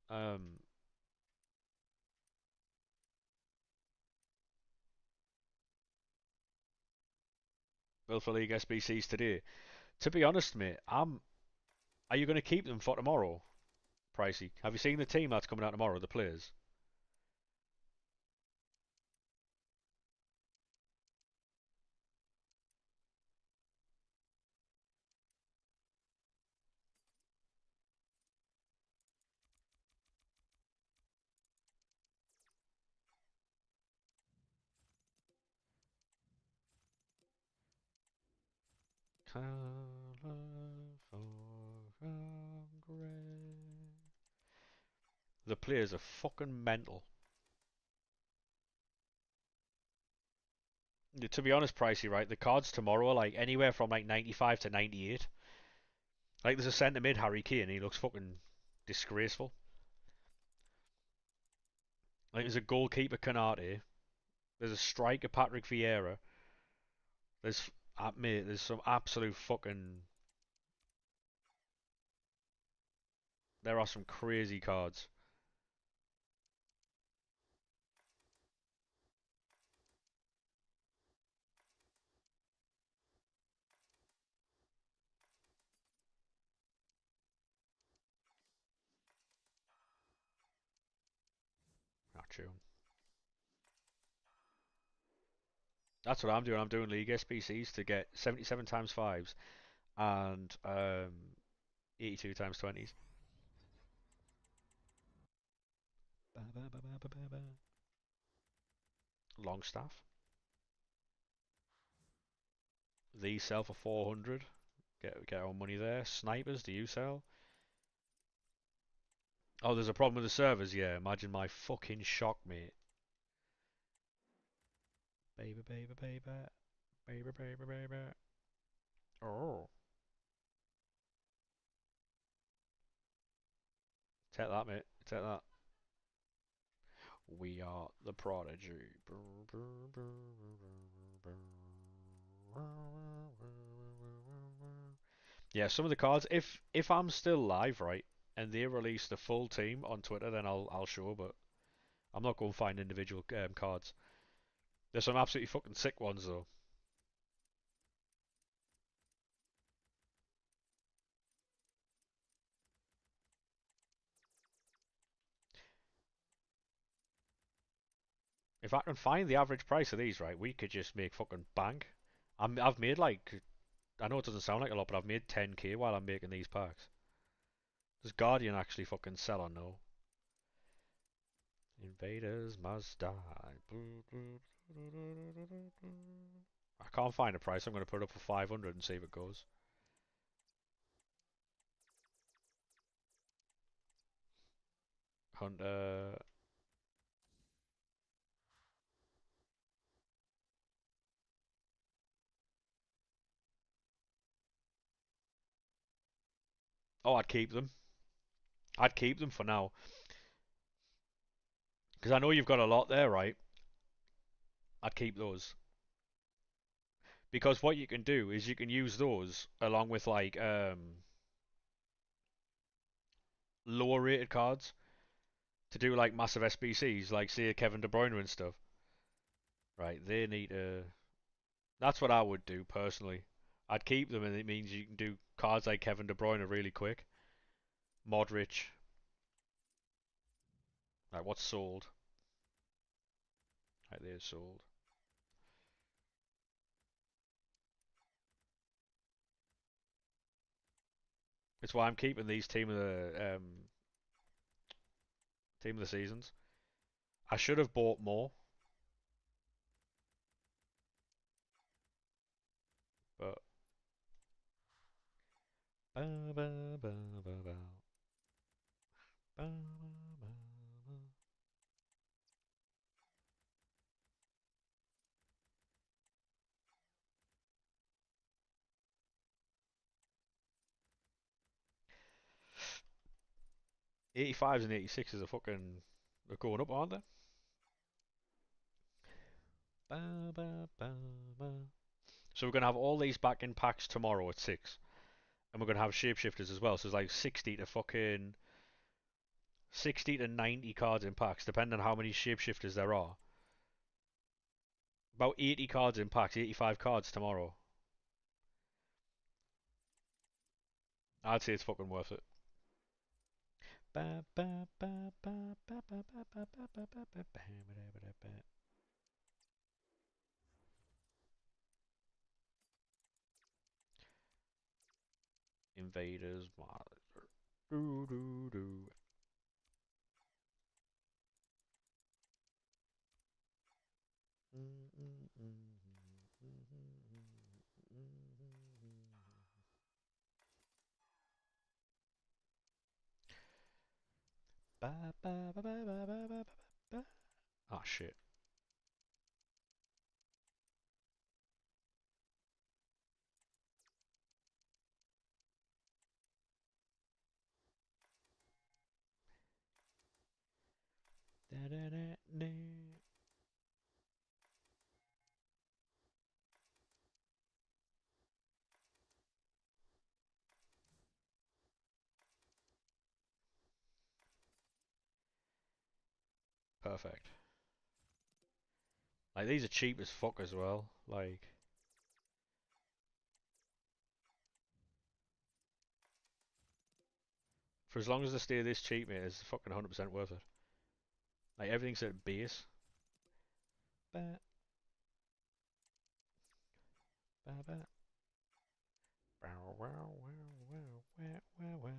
Um, Bill for League SBCs today. To be honest, mate, are you going to keep them for tomorrow, Pricey? Have you seen the team that's coming out tomorrow? The players. The players are fucking mental. To be honest, Pricey, right? The cards tomorrow are like anywhere from like 95 to 98. Like there's a centre mid Harry Kane, he looks fucking disgraceful. Like there's a goalkeeper Canate. There's a striker Patrick Vieira. There's mate, there's some absolute fucking. There are some crazy cards. Not true. That's what I'm doing. I'm doing League SPCs to get 77 times fives and 82 times 20s. Longstaff. These sell for 400. Get our money there. Snipers, do you sell? Oh, there's a problem with the servers. Yeah, imagine my fucking shock, mate. Baby, baby, baby, baby, baby, baby. Oh, take that, mate. Take that. We are the prodigy. Yeah, some of the cards. If I'm still live, right, and they release the full team on Twitter, then I'll show. But I'm not going to find individual cards. There's some absolutely fucking sick ones though. If I can find the average price of these, right, we could just make fucking bank. I've made like I know it doesn't sound like a lot, but I've made 10k while I'm making these packs. Does Guardian actually fucking sell or no? Invaders must die. I can't find a price. I'm going to put it up for 500 and see if it goes. Hunter. Oh, I'd keep them. I'd keep them for now. Because I know you've got a lot there, right? I'd keep those. Because what you can do is you can use those along with like lower rated cards to do like massive SBCs, like say Kevin De Bruyne and stuff. Right, they need to. That's what I would do personally. I'd keep them, and it means you can do cards like Kevin De Bruyne really quick. Modric. Like what's sold? Right, they're sold. It's why I'm keeping these team of the seasons. I should have bought more, but. Ba, ba, ba, ba, ba. Ba, ba, ba. 85s and 86s are fucking. They're going up, aren't they? Ba, ba, ba, ba. So we're gonna have all these back in packs tomorrow at 6, and we're gonna have shapeshifters as well. So it's like 60 to 90 cards in packs, depending on how many shapeshifters there are. About 80 cards in packs, 85 cards tomorrow. I'd say it's fucking worth it. Invaders, do do do. Ah, shit. Perfect. Like, these are cheap as fuck as well. Like, for as long as they stay this cheap, mate, it's fucking 100% worth it. Like, everything's at base. Ba, ba, ba. Bow, wow, wow, wow, wow, wow, wow.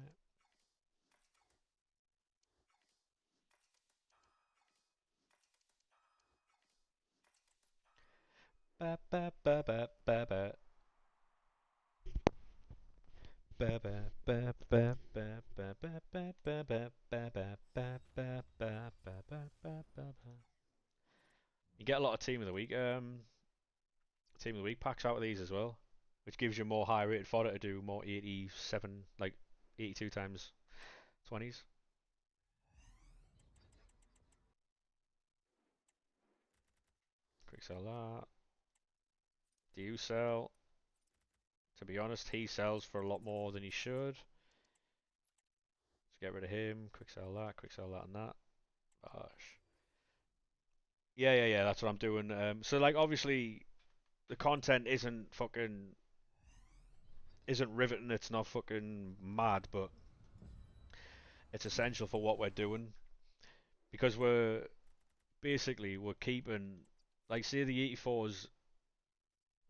Ba, ba, ba, ba, ba, ba. Ba, ba, ba, ba, ba, ba, ba, ba, ba, ba, ba, ba, ba, ba, ba, ba, ba, ba, ba. You get a lot of team of the week packs out of these as well, which gives you more high rated fodder to do more 87, like 82 times 20s. Quick sell that. Do you sell? To be honest, he sells for a lot more than he should. Let's get rid of him. Quick sell that and that. Gosh. Yeah, yeah, yeah, that's what I'm doing. So like obviously the content isn't riveting, it's not fucking mad, but it's essential for what we're doing because we're keeping, like say the 84s,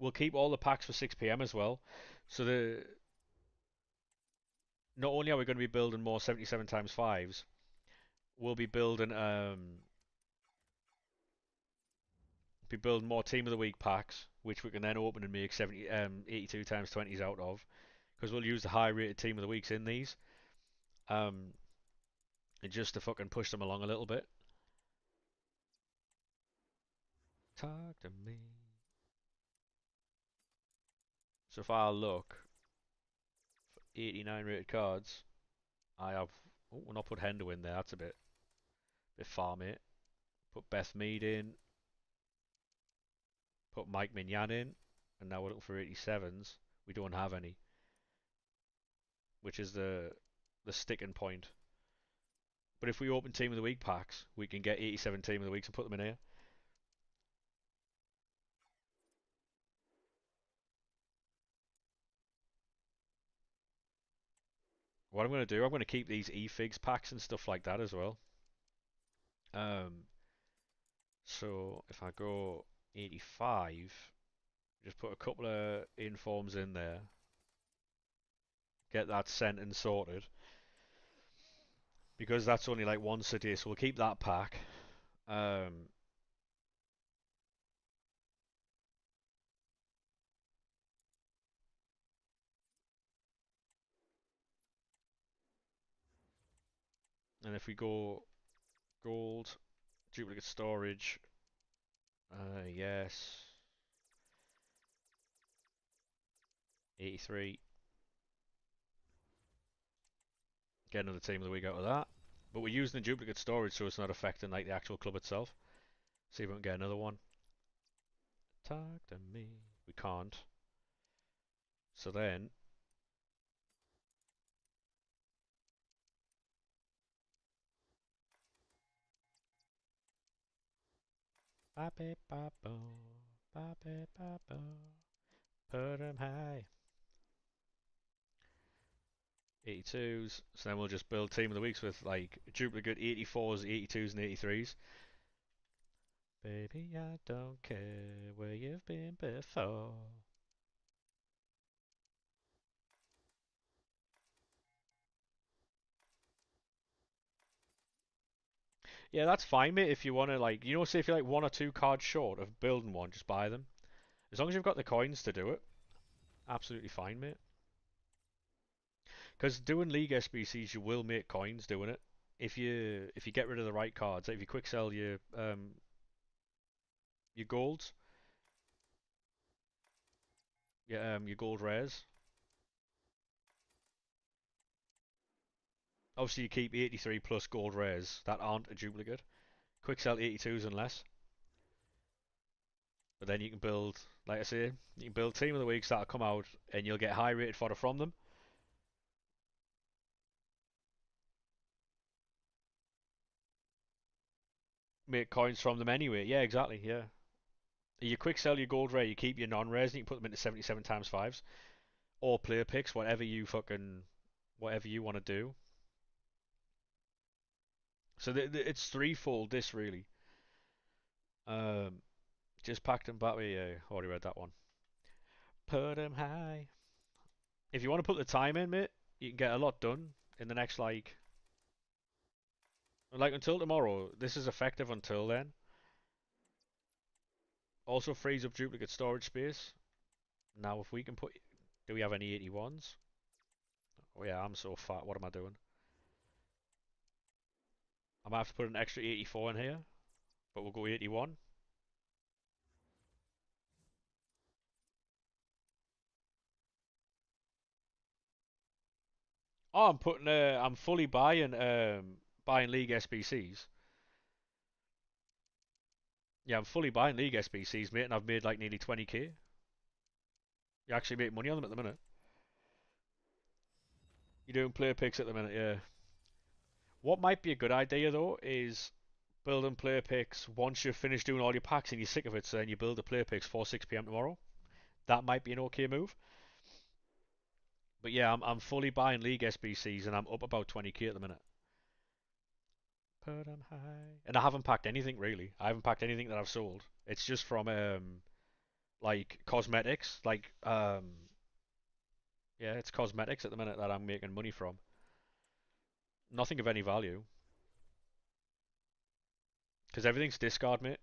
we'll keep all the packs for 6 p.m. as well. So the not only are we going to be building more 77 times fives, we'll be building more team of the week packs, which we can then open and make 82 times 20s out of, because we'll use the high rated team of the weeks in these, um, and just to fucking push them along a little bit. Talk to me. So if I look for 89 rated cards, I have. Oh, we'll not put Hendo in there. That's a bit far, mate. Put Beth Mead in. Put Mike Mignan in, and now we're looking for 87s. We don't have any, which is the sticking point. But if we open Team of the Week packs, we can get 87 Team of the Weeks and put them in here. What I'm going to do, I'm going to keep these eFigs packs and stuff like that as well. Um, so if I go 85, just put a couple of informs in there, get that sent and sorted. Because that's only like once a day, so we'll keep that pack. Um, and if we go gold, duplicate storage, yes, 83. Get another team of the week out of that. But we're using the duplicate storage so it's not affecting like the actual club itself. See if we can get another one. Talk to me. We can't. So then, put 'em high. 82s. So then we'll just build team of the weeks with like duplicate 84s, 82s, and 83s. Baby, I don't care where you've been before. Yeah, that's fine, mate. If you want to, like, say if you're like one or two cards short of building one, just buy them. As long as you've got the coins to do it, absolutely fine, mate. Because doing League SBCs, you will make coins doing it. If you get rid of the right cards, like if you quick sell your golds, your gold rares. Obviously, you keep 83 plus gold rares that aren't a duplicate. Quick sell 82s and less. But then you can build, like I say, you can build team of the weeks that'll come out, and you'll get high rated fodder from them. Make coins from them anyway. Yeah, exactly. Yeah. You quick sell your gold rare, you keep your non rares, and you can put them into 77 times fives or player picks, whatever you want to do. So it's threefold. This really. Um, just packed and battery. Yeah, already read that one. Put 'em high. If you want to put the time in, mate, you can get a lot done in the next like until tomorrow. This is effective until then. Also frees up duplicate storage space. Now, if we can put, do we have any 81s? Oh yeah, I'm so fat. What am I doing? I might have to put an extra 84 in here, but we'll go 81. Oh, I'm fully buying League SBCs. Yeah, I'm fully buying League SBCs, mate, and I've made like nearly 20k. You actually make money on them at the minute. You're doing player picks at the minute, yeah. What might be a good idea though is building player picks once you've finished doing all your packs and you're sick of it, so then you build the player picks for 6 p.m. tomorrow. That might be an okay move. But yeah, I'm fully buying League SBCs and I'm up about 20k at the minute. Put 'em high. And I haven't packed anything really. I haven't packed anything that I've sold. It's just from like cosmetics, like Yeah, it's cosmetics at the minute that I'm making money from. Nothing of any value. Because everything's discard, mate.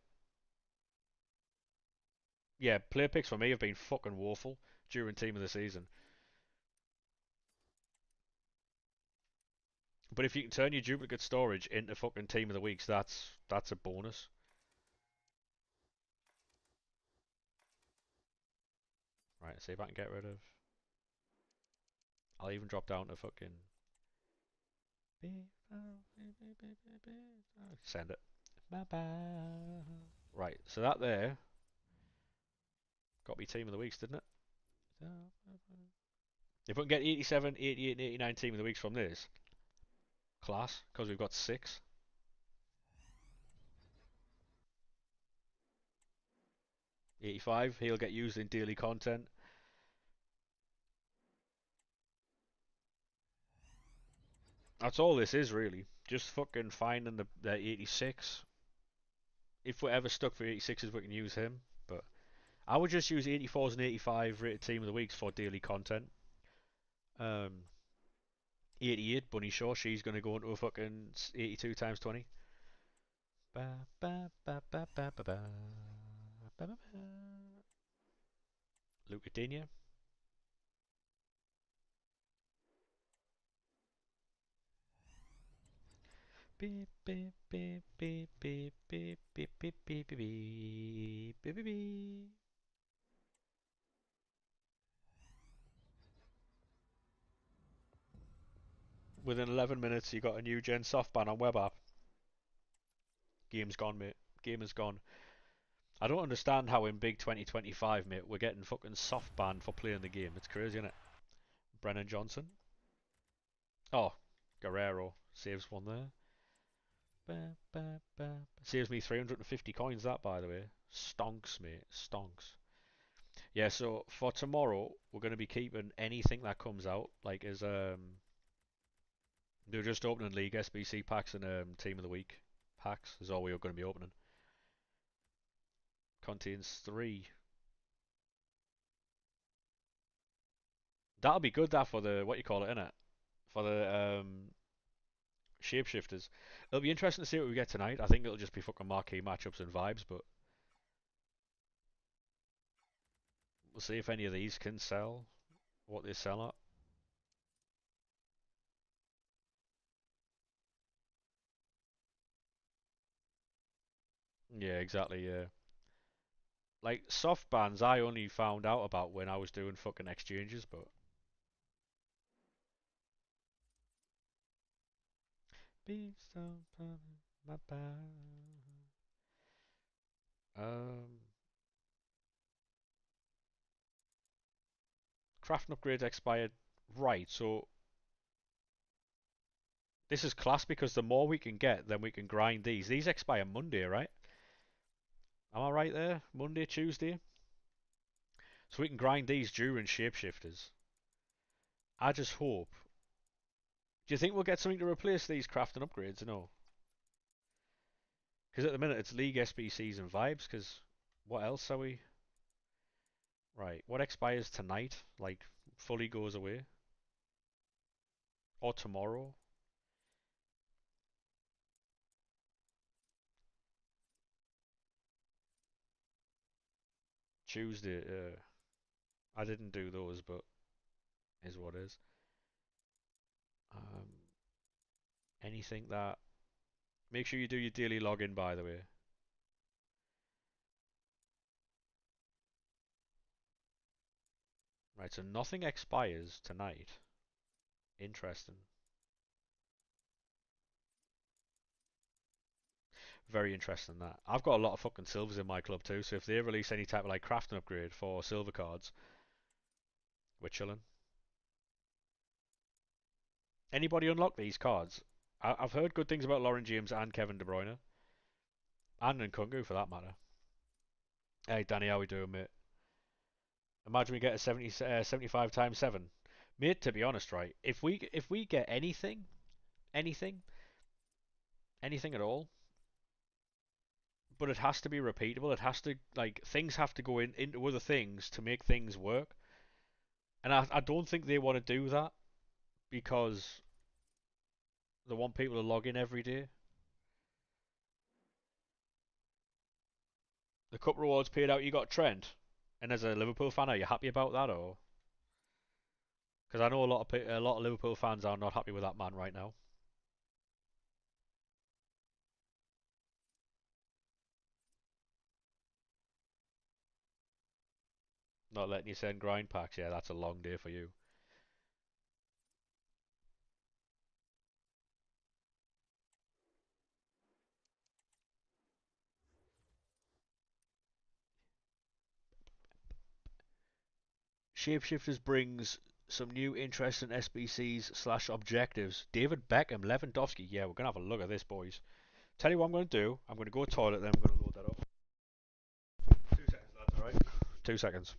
Yeah, player picks for me have been fucking woeful during team of the season. But if you can turn your duplicate storage into fucking team of the weeks, that's a bonus. Right, see if I can get rid of. I'll even drop down to fucking. Send it. Bye bye. Right, so that there got me team of the weeks, didn't it? If we can get 87, 88, and 89 team of the weeks from this, class, because we've got 6. 85, he'll get used in daily content. That's all this is, really. Just fucking finding the 86. If we're ever stuck for 86s, we can use him. But I would just use 84s and 85 rated team of the weeks for daily content. Um, 88, Bunny Shaw, she's going to go into a fucking 82 times 20. Ba, ba, ba, ba, ba, ba, ba. Ba, ba, ba. Luca Digne. Beep, beep, beep, beep, beep, beep, beep, beep, beep, beep, beep, beep, beep, beep. Within 11 minutes, you got a new gen soft ban on web app. Game's gone, mate. Game is gone. I don't understand how in big 2025, mate, we're getting fucking soft banned for playing the game. It's crazy, isn't it? Brennan Johnson. Oh, Guerrero saves one there. Ba, ba, ba. Saves me 350 coins, that, by the way. Stonks, mate. Stonks. Yeah, so for tomorrow, we're going to be keeping anything that comes out. Like, as they're just opening League SBC packs and Team of the Week packs, is all we are going to be opening. Contains 3. That'll be good, that, for the, what you call it, innit? For the shapeshifters. It'll be interesting to see what we get tonight. I think it'll just be fucking marquee matchups and vibes, but we'll see if any of these can sell what they sell at. Yeah, exactly, yeah. Like, soft bands I only found out about when I was doing fucking exchanges, but um crafting upgrades expired. Right, so this is class because the more we can get, then we can grind these. These expire Monday, right? Am I right there? Monday, Tuesday? So we can grind these during shapeshifters. I just hope. Do you think we'll get something to replace these crafting upgrades? No. Because at the minute it's League SBCs and vibes, because what else are we? Right, what expires tonight? Like, fully goes away? Or tomorrow? Tuesday, I didn't do those, but is what is. Um, anything that... Make sure you do your daily login, by the way. Right, so nothing expires tonight. Interesting. Very interesting that. I've got a lot of fucking silvers in my club too, so if they release any type of like crafting upgrade for silver cards, we're chilling. Anybody unlock these cards? I've heard good things about Lauren James and Kevin De Bruyne. And Nkunku for that matter. Hey Danny, how we doing, mate? Imagine we get a 75 times 7. Mate, to be honest, right, if we get anything, anything at all, but it has to be repeatable. It has to, like, things have to go into other things to make things work. And I don't think they want to do that because they want people to log in every day. The cup rewards paid out. You got Trent, and as a Liverpool fan, are you happy about that, or? Because I know a lot of Liverpool fans are not happy with that man right now. Not letting you send grind packs. Yeah, that's a long day for you. Shapeshifters brings some new interesting SBCs slash objectives. David Beckham, Lewandowski. Yeah, we're gonna have a look at this, boys. Tell you what I'm gonna do. I'm gonna go to the toilet, then I'm gonna load that up. 2 seconds, lads. All right. 2 seconds.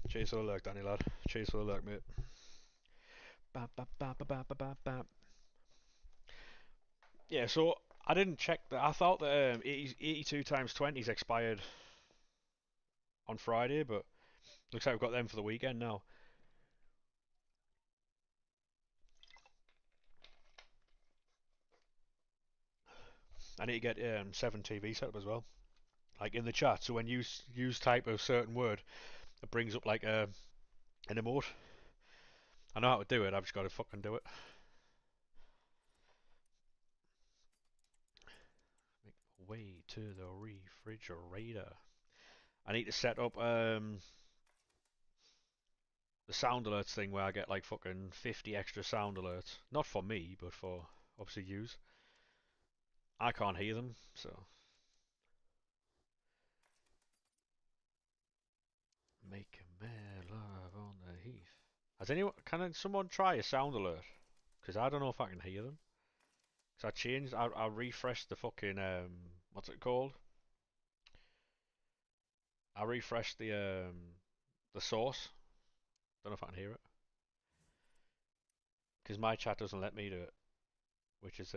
Chase all luck, Danny lad. Chase all luck, mate. Ba, ba, ba, ba, ba, ba, ba, ba. Yeah, so I didn't check that. I thought that 82 times 20s expired on Friday, but looks like we've got them for the weekend now. I need to get 7 TV set up as well, like in the chat. So when you use type a certain word, it brings up like an emote. I know how to do it. I've just got to fucking do it. Make way to the refrigerator. I need to set up the sound alerts thing where I get like fucking 50 extra sound alerts. Not for me, but for obviously use. I can't hear them, so make a mad love on the heath. Has anyone? Can someone try a sound alert? Because I don't know if I can hear them. Because I changed. I refreshed the fucking what's it called? I refreshed the source. Don't know if I can hear it. Because my chat doesn't let me do it, which is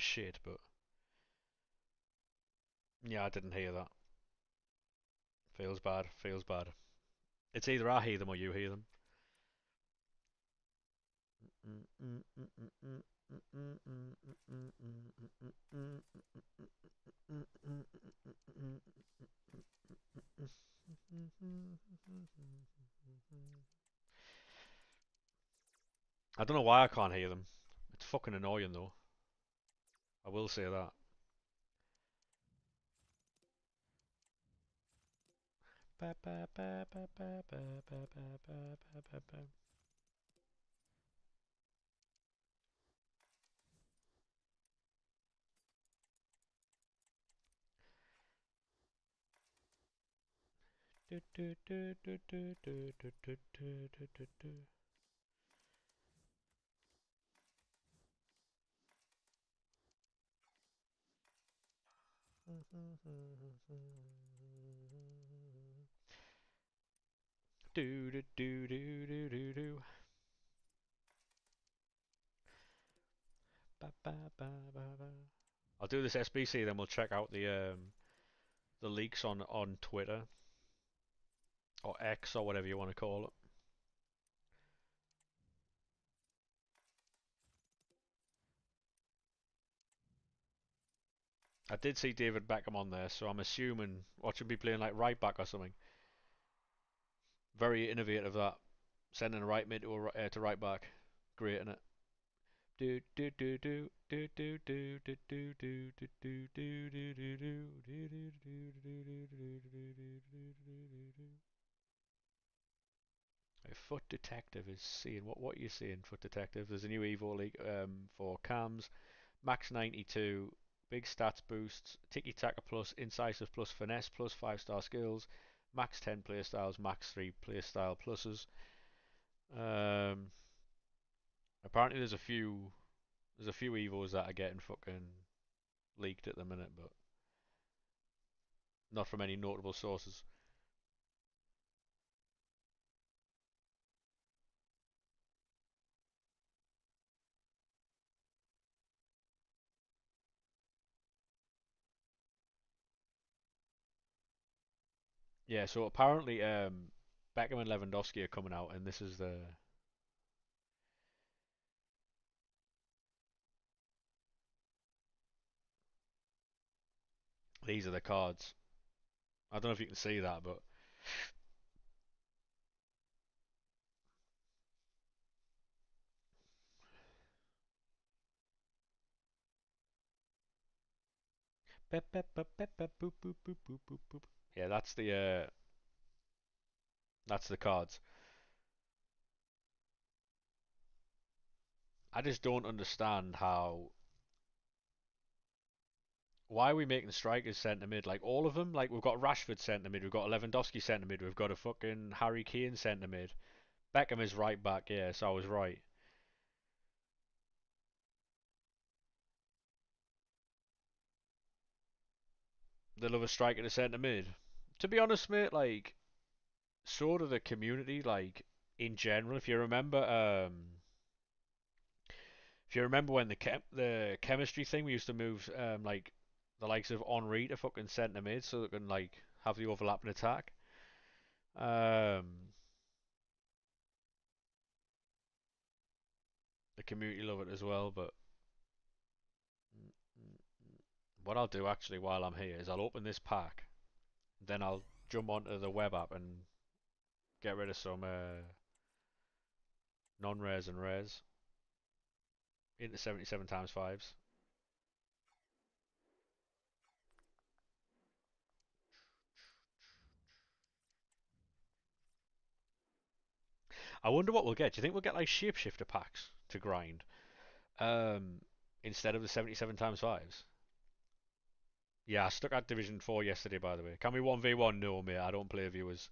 shit. But yeah, I didn't hear that. Feels bad. Feels bad. It's either I hear them or you hear them. I don't know why I can't hear them. It's fucking annoying though. I will say that. Do do do do do do do. I'll do this SBC, then we'll check out the leaks on Twitter or X or whatever you want to call it. I did see David Beckham on there, so I'm assuming what should be playing like right back or something. Very innovative that sending a right mid to right back, great in it. Do do do do do do do do do do do do do do do do do. Foot Detective is seeing what are you seeing, Foot Detective? There's a new Evo League for cams, max 92, big stats boosts, Tiki Taka plus, incisive plus, finesse plus, 5-star skills, max 10 playstyles, max 3 playstyle pluses. Um, Apparently there's a few Evos that are getting fucking leaked at the minute, but not from any notable sources. Yeah, so apparently Beckham and Lewandowski are coming out, and these are the cards. I don't know if you can see that, but yeah, that's the cards. I just don't understand why are we making strikers centre mid? Like all of them. Like we've got Rashford centre mid, we've got Lewandowski centre mid, we've got a fucking Harry Kane centre mid. Beckham is right back. Yeah, so I was right. They love a striker to centre mid. To be honest, mate, like sort of the community, like in general. If you remember when the chemistry thing, we used to move like the likes of Henri to fucking centre mid so they can like have the overlapping attack. Um, the community love it as well, but what I'll do actually while I'm here is I'll open this pack, then I'll jump onto the web app and get rid of some non-rares and rares into 77 times fives. I wonder what we'll get. Do you think we'll get like shapeshifter packs to grind? Um, Instead of the 77 times fives. Yeah, I stuck at Division 4 yesterday, by the way. Can we 1v1? No, mate, I don't play viewers.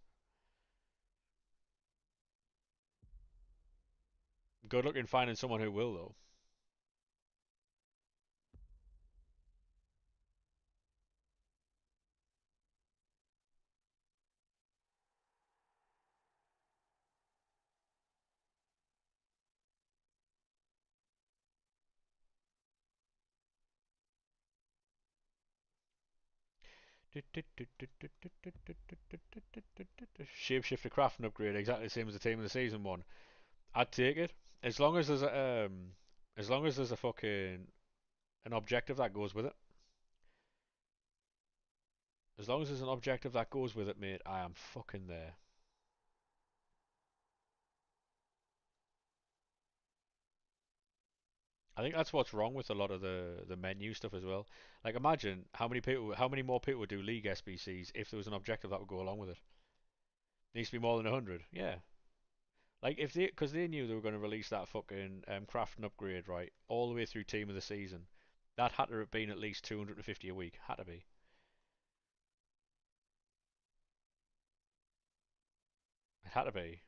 Good luck in finding someone who will, though. Shapeshifter crafting upgrade, exactly the same as the team in the season one. I'd take it as long as there's as long as there's a fucking an objective that goes with it. As long as there's an objective that goes with it, mate, I am fucking there. I think that's what's wrong with a lot of the menu stuff as well. Like, imagine how many more people would do League SBCs if there was an objective that would go along with it. Needs to be more than 100. Yeah. Like, if they, because they knew they were going to release that fucking crafting upgrade, right, all the way through Team of the Season, that had to have been at least 250 a week. Had to be. It had to be.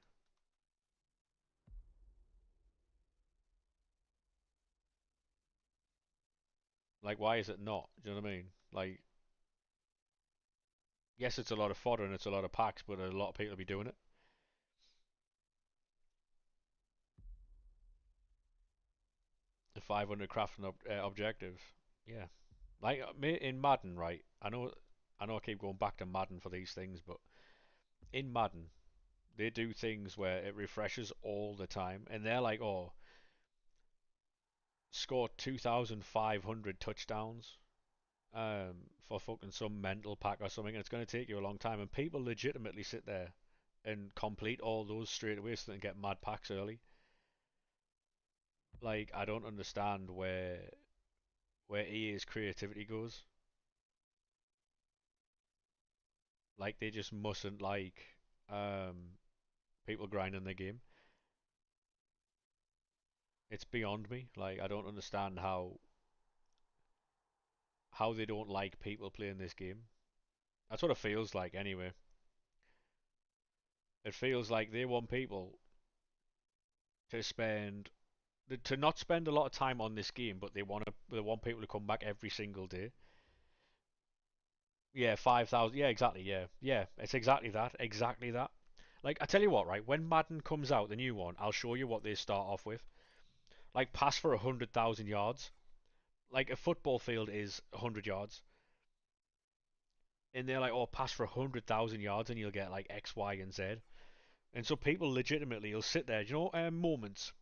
Like, why is it not? Do you know what I mean? Like, yes, it's a lot of fodder and it's a lot of packs, but a lot of people will be doing it. The 500 crafting objective. Yeah. Like, in Madden, right? I know I keep going back to Madden for these things, but in Madden, they do things where it refreshes all the time, and they're like, oh, score 2,500 touchdowns for fucking some mental pack or something, and it's going to take you a long time. And people legitimately sit there and complete all those straight away so they can get mad packs early. Like, I don't understand where EA's creativity goes. Like, they just mustn't like um, people grinding their game. It's beyond me. Like, I don't understand how they don't like people playing this game. That's what it feels like anyway. It feels like they want people to spend to not spend a lot of time on this game, but they want people to come back every single day. Yeah, 5,000. Yeah, exactly. Yeah, yeah. It's exactly that. Exactly that. Like, I tell you what, right? When Madden comes out, the new one, I'll show you what they start off with. Like, pass for 100,000 yards. Like, a football field is 100 yards, and they're like, oh, pass for 100,000 yards, and you'll get like X, Y, and Z. And so people legitimately will sit there. You know, moments.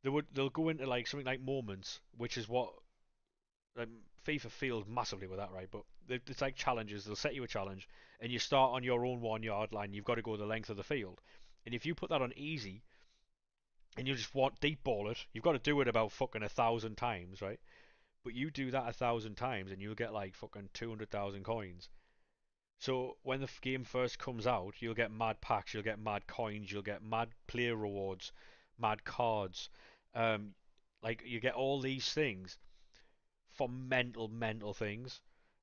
They'll go into like something like moments, which is what FIFA failed massively with that, right? But it's like challenges. They'll set you a challenge, and you start on your own 1 yard line. You've got to go the length of the field, and if you put that on easy, and you just want deep ball it, you've got to do it about fucking 1,000 times, right? But you do that 1,000 times, and you'll get like fucking 200,000 coins. So when the game first comes out, you'll get mad packs, you'll get mad coins, you'll get mad player rewards, mad cards. Um, like you get all these things for mental things.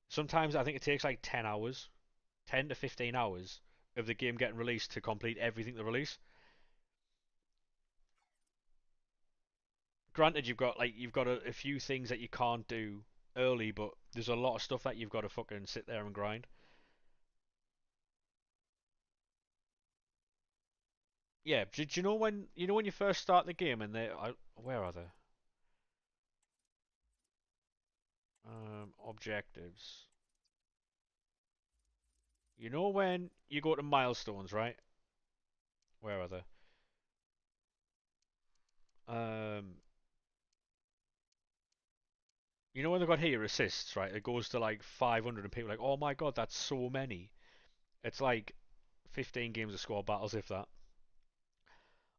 Sometimes I think it takes like 10 hours, 10 to 15 hours of the game getting released to complete everything they release. Granted, you've got a few things that you can't do early, but there's a lot of stuff that you've got to fucking sit there and grind. Yeah, did you know when you first start the game and where are they? Objectives. You know when you go to milestones, right? Where are they? Um, you know when they've got here assists, right? It goes to like 500, and people are like, oh my god, that's so many. It's like 15 games of squad battles, if that.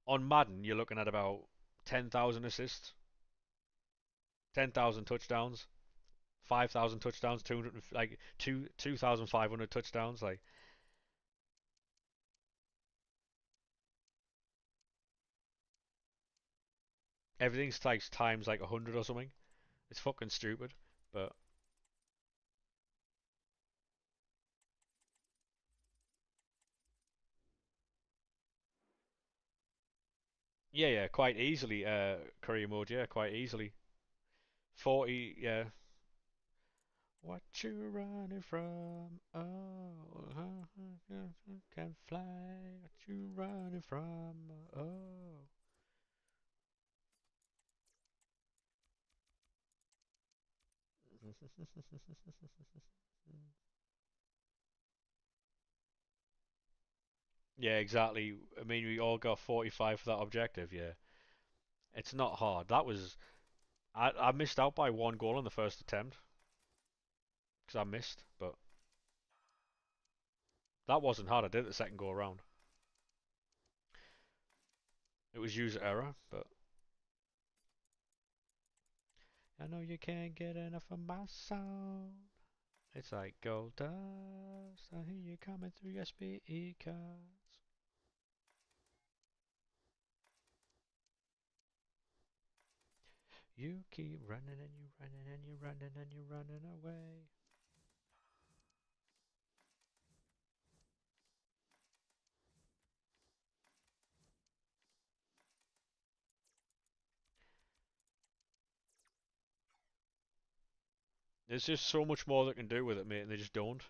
On Madden, you're looking at about 10,000 assists, 10,000 touchdowns, 5,000 touchdowns, 200 like 2,500 touchdowns. Like everything's like times like 100 or something. It's fucking stupid, but Yeah, yeah, quite easily. Career mode, yeah, quite easily. 40, yeah. What you running from? Oh, can fly. What you running from? Oh. Yeah, exactly. I mean, we all got 45 for that objective, yeah. It's not hard. I missed out by one goal on the first attempt because I missed, but that wasn't hard. I did it the second go around. It was user error, but I know you can't get enough of my sound. It's like gold dust. I hear you coming through your speakers. You keep running and you running and you running and you running away. There's just so much more they can do with it, mate, and they just don't.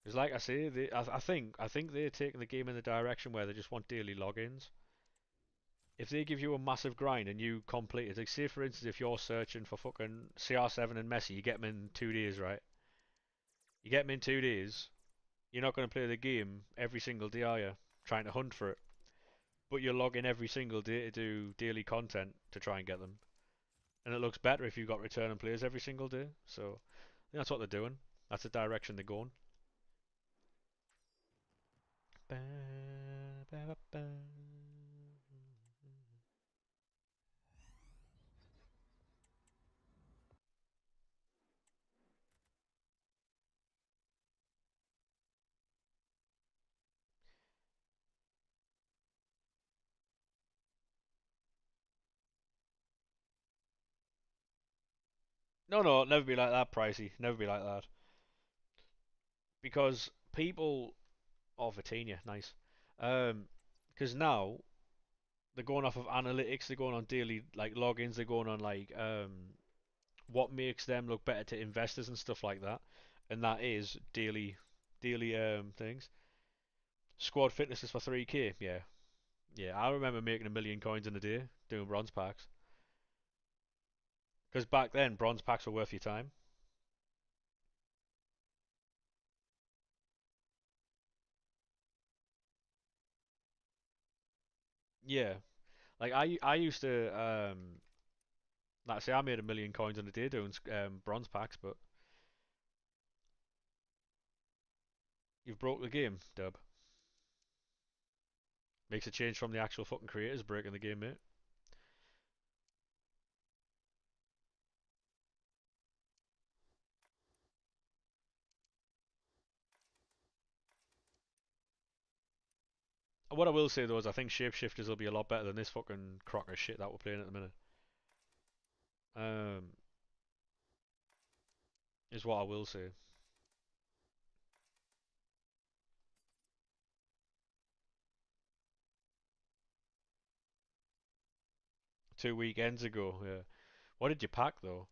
It's like I say, I think they're taking the game in the direction where they just want daily logins. If they give you a massive grind and you complete it, like say for instance, if you're searching for fucking CR7 and Messi, you get them in 2 days, right? You get them in 2 days. You're not going to play the game every single day, are you? Trying to hunt for it, but you log in every single day to do daily content to try and get them. And it looks better if you've got returning players every single day. So I think that's what they're doing. That's the direction they're going. Ba, ba, ba, ba. No, no, it'll never be like that, pricey. Never be like that. Because people. Oh, Vitinha, nice. Um, because now they're going off of analytics. They're going on daily like logins. They're going on like what makes them look better to investors and stuff like that. And that is daily things. Squad fitness is for 3K. Yeah, yeah. I remember making 1 million coins in a day doing bronze packs. Because back then bronze packs were worth your time. Yeah, like I used to like I say I made 1 million coins in a day doing bronze packs, but you've broke the game, Dub. Makes a change from the actual fucking creators breaking the game, mate. What I will say though is I think shapeshifters will be a lot better than this fucking crock of shit that we're playing at the minute. Um, is what I will say. 2 weekends ago, yeah. What did you pack though?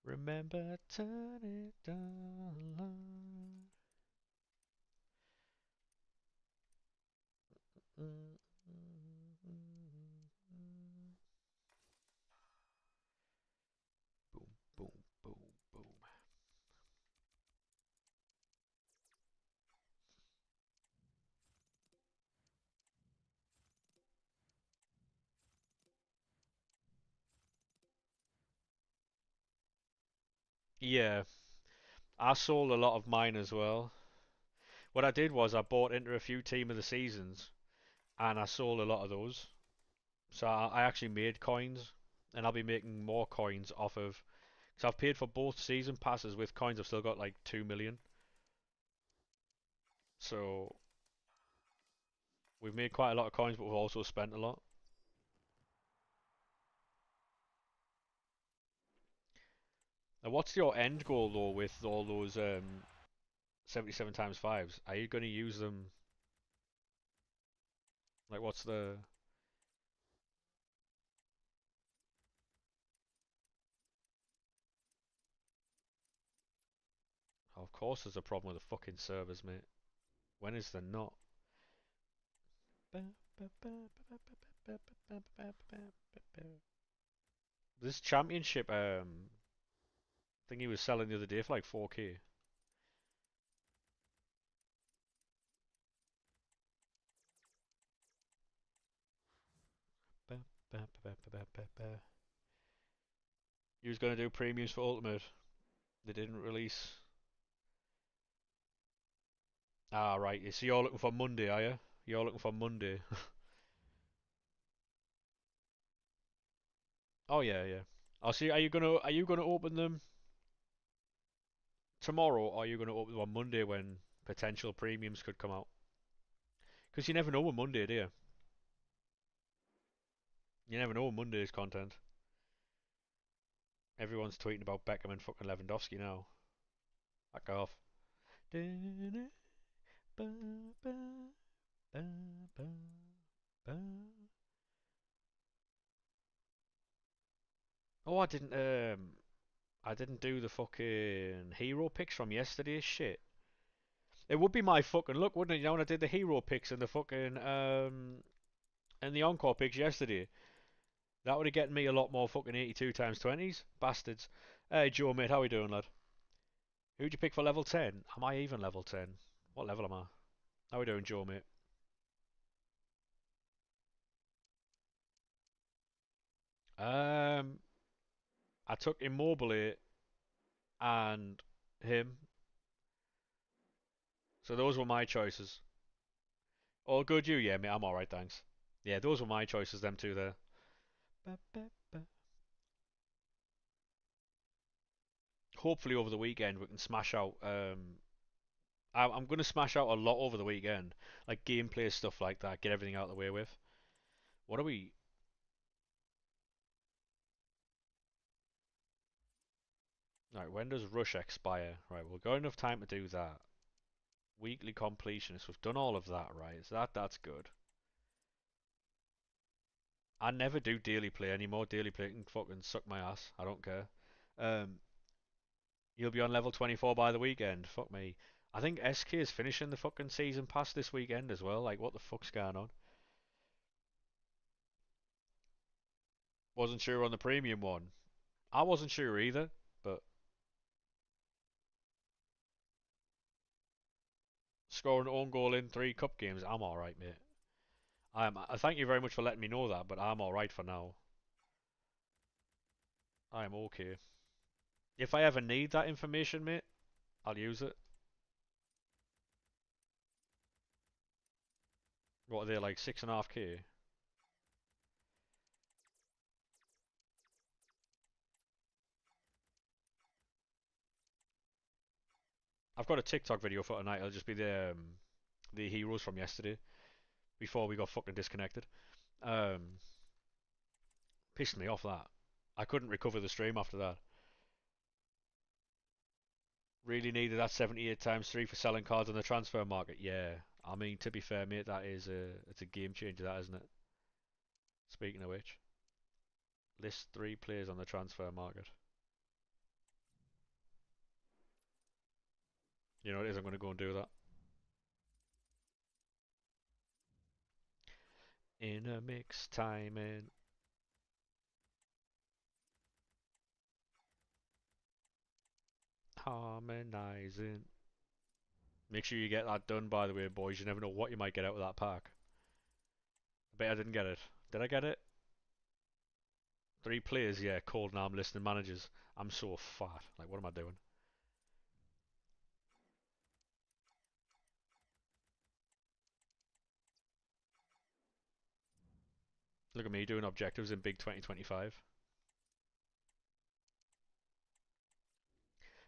Remember, turn it down. Boom, boom, boom, boom. Yeah, I sold a lot of mine as well. What I did was I bought into a few team of the seasons and I sold a lot of those. So I actually made coins and I'll be making more coins off of. So I've paid for both season passes with coins. I've still got like 2 million. So we've made quite a lot of coins, but we've also spent a lot. And what's your end goal though with all those 77 times fives? Are you going to use them? Like, what's the? Oh, of course, there's a problem with the fucking servers, mate. When is there not? This championship thing he was selling the other day for like 4K. He was going to do premiums for Ultimate. They didn't release. Ah, right. So you're looking for Monday, are you? You're looking for Monday. Oh yeah, yeah. I'll see. Are you gonna open them tomorrow, or are you gonna open them on Monday when potential premiums could come out? Because you never know with Monday, do you? You never know with Monday's content. Everyone's tweeting about Beckham and fucking Lewandowski now. Back off. Oh, I didn't do the fucking hero picks from yesterday's shit. It would be my fucking luck, wouldn't it? You know, when I did the hero picks and the fucking and the encore picks yesterday, that would have gotten me a lot more fucking 82 times 20s, bastards. Hey Joe, mate, how we doing, lad? Who'd you pick for level 10? Am I even level 10? What level am I? How we doing, Joe, mate? Um, I took Immobile and him, so those were my choices. All good, you? Yeah, mate, I'm alright, thanks. Yeah, those were my choices, them two there. Hopefully over the weekend we can smash out. I'm going to smash out a lot over the weekend, like gameplay stuff like that. Get everything out of the way with. What are we? Right, when does Rush expire? Right, we've got enough time to do that. Weekly completionist. We've done all of that, right? So that's good. I never do daily play anymore. Daily play can fucking suck my ass. I don't care. Um, you'll be on level 24 by the weekend. Fuck me. I think SK is finishing the fucking season pass this weekend as well. Like, what the fuck's going on? Wasn't sure on the premium one. I wasn't sure either, but scoring an own goal in 3 cup games, I'm alright, mate. I thank you very much for letting me know that, but I'm alright for now. I am okay. If I ever need that information, mate, I'll use it. What are they, like 6.5k? I've got a TikTok video for tonight. It'll just be the heroes from yesterday before we got fucking disconnected. Um, Pissed me off that. I couldn't recover the stream after that. Really needed that 78 times 3 for selling cards on the transfer market. Yeah, I mean to be fair, mate, it's a game changer, that isn't it? Speaking of which, list 3 players on the transfer market. You know what it is? I'm going to go and do that. In a mix timing. Harmonizing. Make sure you get that done, by the way, boys. You never know what you might get out of that pack. I bet I didn't get it. Did I get it? 3 players, yeah, cold and I'm listening managers. I'm so fat. Like, what am I doing? Look at me doing objectives in big 2025.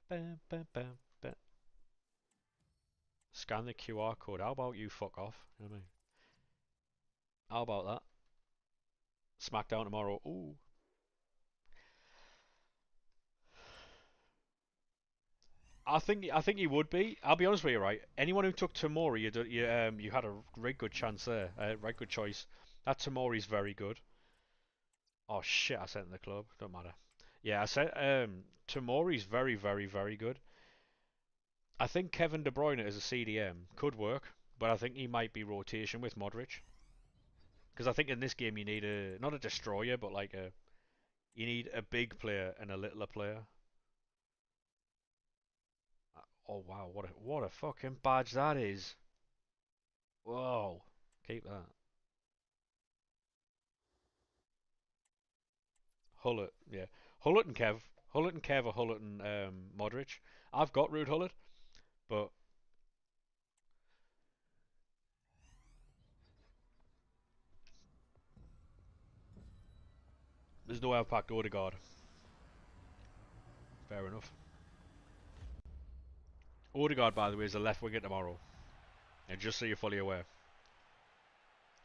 Bam, bam, bam, bam. Scan the QR code. How about you fuck off? You know what I mean? How about that? Smackdown tomorrow. Ooh. I think he would be. I'll be honest with you, right? Anyone who took Tamori, you had a right good chance there, right good choice. That Tamori's very good. Oh shit, I sent in the club. Don't matter. Yeah, I said Tamori's very, very, very good. I think Kevin De Bruyne as a CDM could work, but I think he might be rotation with Modric. Because I think in this game you need a not a destroyer, but like a you need a big player and a littler player. Oh wow, what a fucking badge that is! Whoa, keep that. Hullet, yeah, Hullet and Kev, Hullet and Kev or Hullet and Modric. I've got Rude Hullet, but there's no outpacked Odegaard. Fair enough. Odegaard, by the way, is the left winger tomorrow, and just so you're fully aware.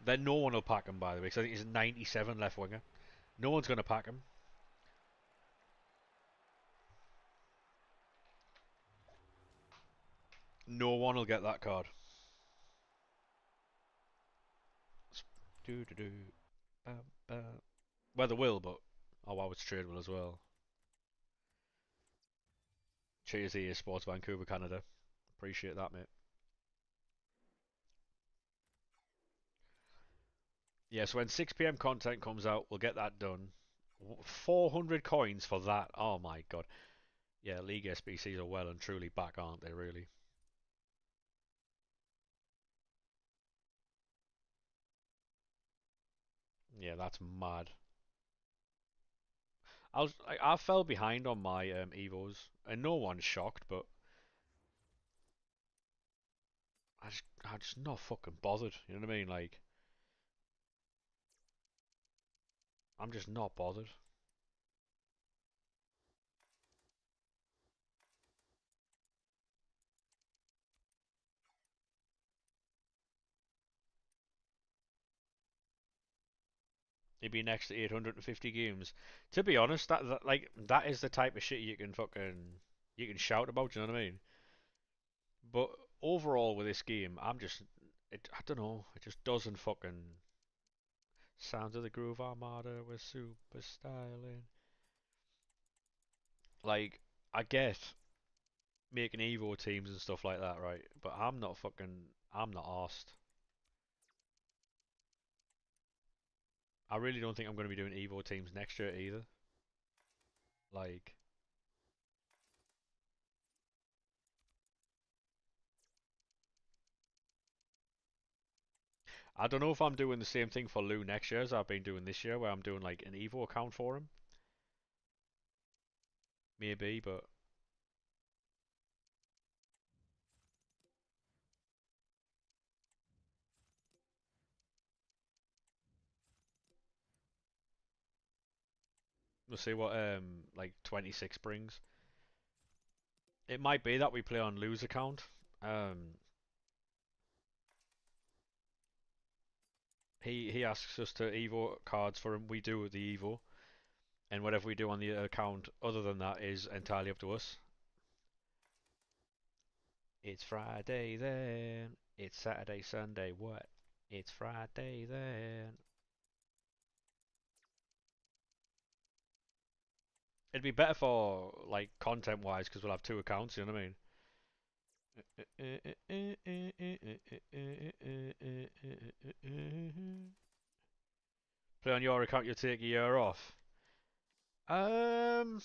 Then no one will pack him, by the way, because I think he's a 97 left winger. No one's going to pack him. No one will get that card. Do do do. Bam, bam. Well, they will, but oh wow, it's tradable as well. Cheers, EA Sports Vancouver, Canada. Appreciate that, mate. Yeah, so when 6 p.m. content comes out, we'll get that done. 400 coins for that. Oh my god. Yeah, League SBCs are well and truly back, aren't they, really? Yeah, that's mad. I fell behind on my Evos, and no one's shocked, but I'm just not fucking bothered. You know what I mean? Like, I'm just not bothered. He'd be next to 850 games. To be honest, that is the type of shit you can shout about. You know what I mean? But overall with this game, I don't know. It just doesn't fucking sound of the Groove Armada with super styling. Like I get making Evo teams and stuff like that, right? But I'm not arsed. I really don't think I'm going to be doing Evo teams next year either. Like, I don't know if I'm doing the same thing for Lou next year as I've been doing this year, where I'm doing like an Evo account for him. Maybe, but we'll see what like 26 brings. It might be that we play on Lou's account. Um, he asks us to Evo cards for him. We do the Evo, and whatever we do on the account other than that is entirely up to us. It's Friday then. It's Saturday, Sunday. What? It's Friday then. It'd be better for like content wise because we'll have two accounts. You know what I mean? Play on your account, you'll take a year off. Um,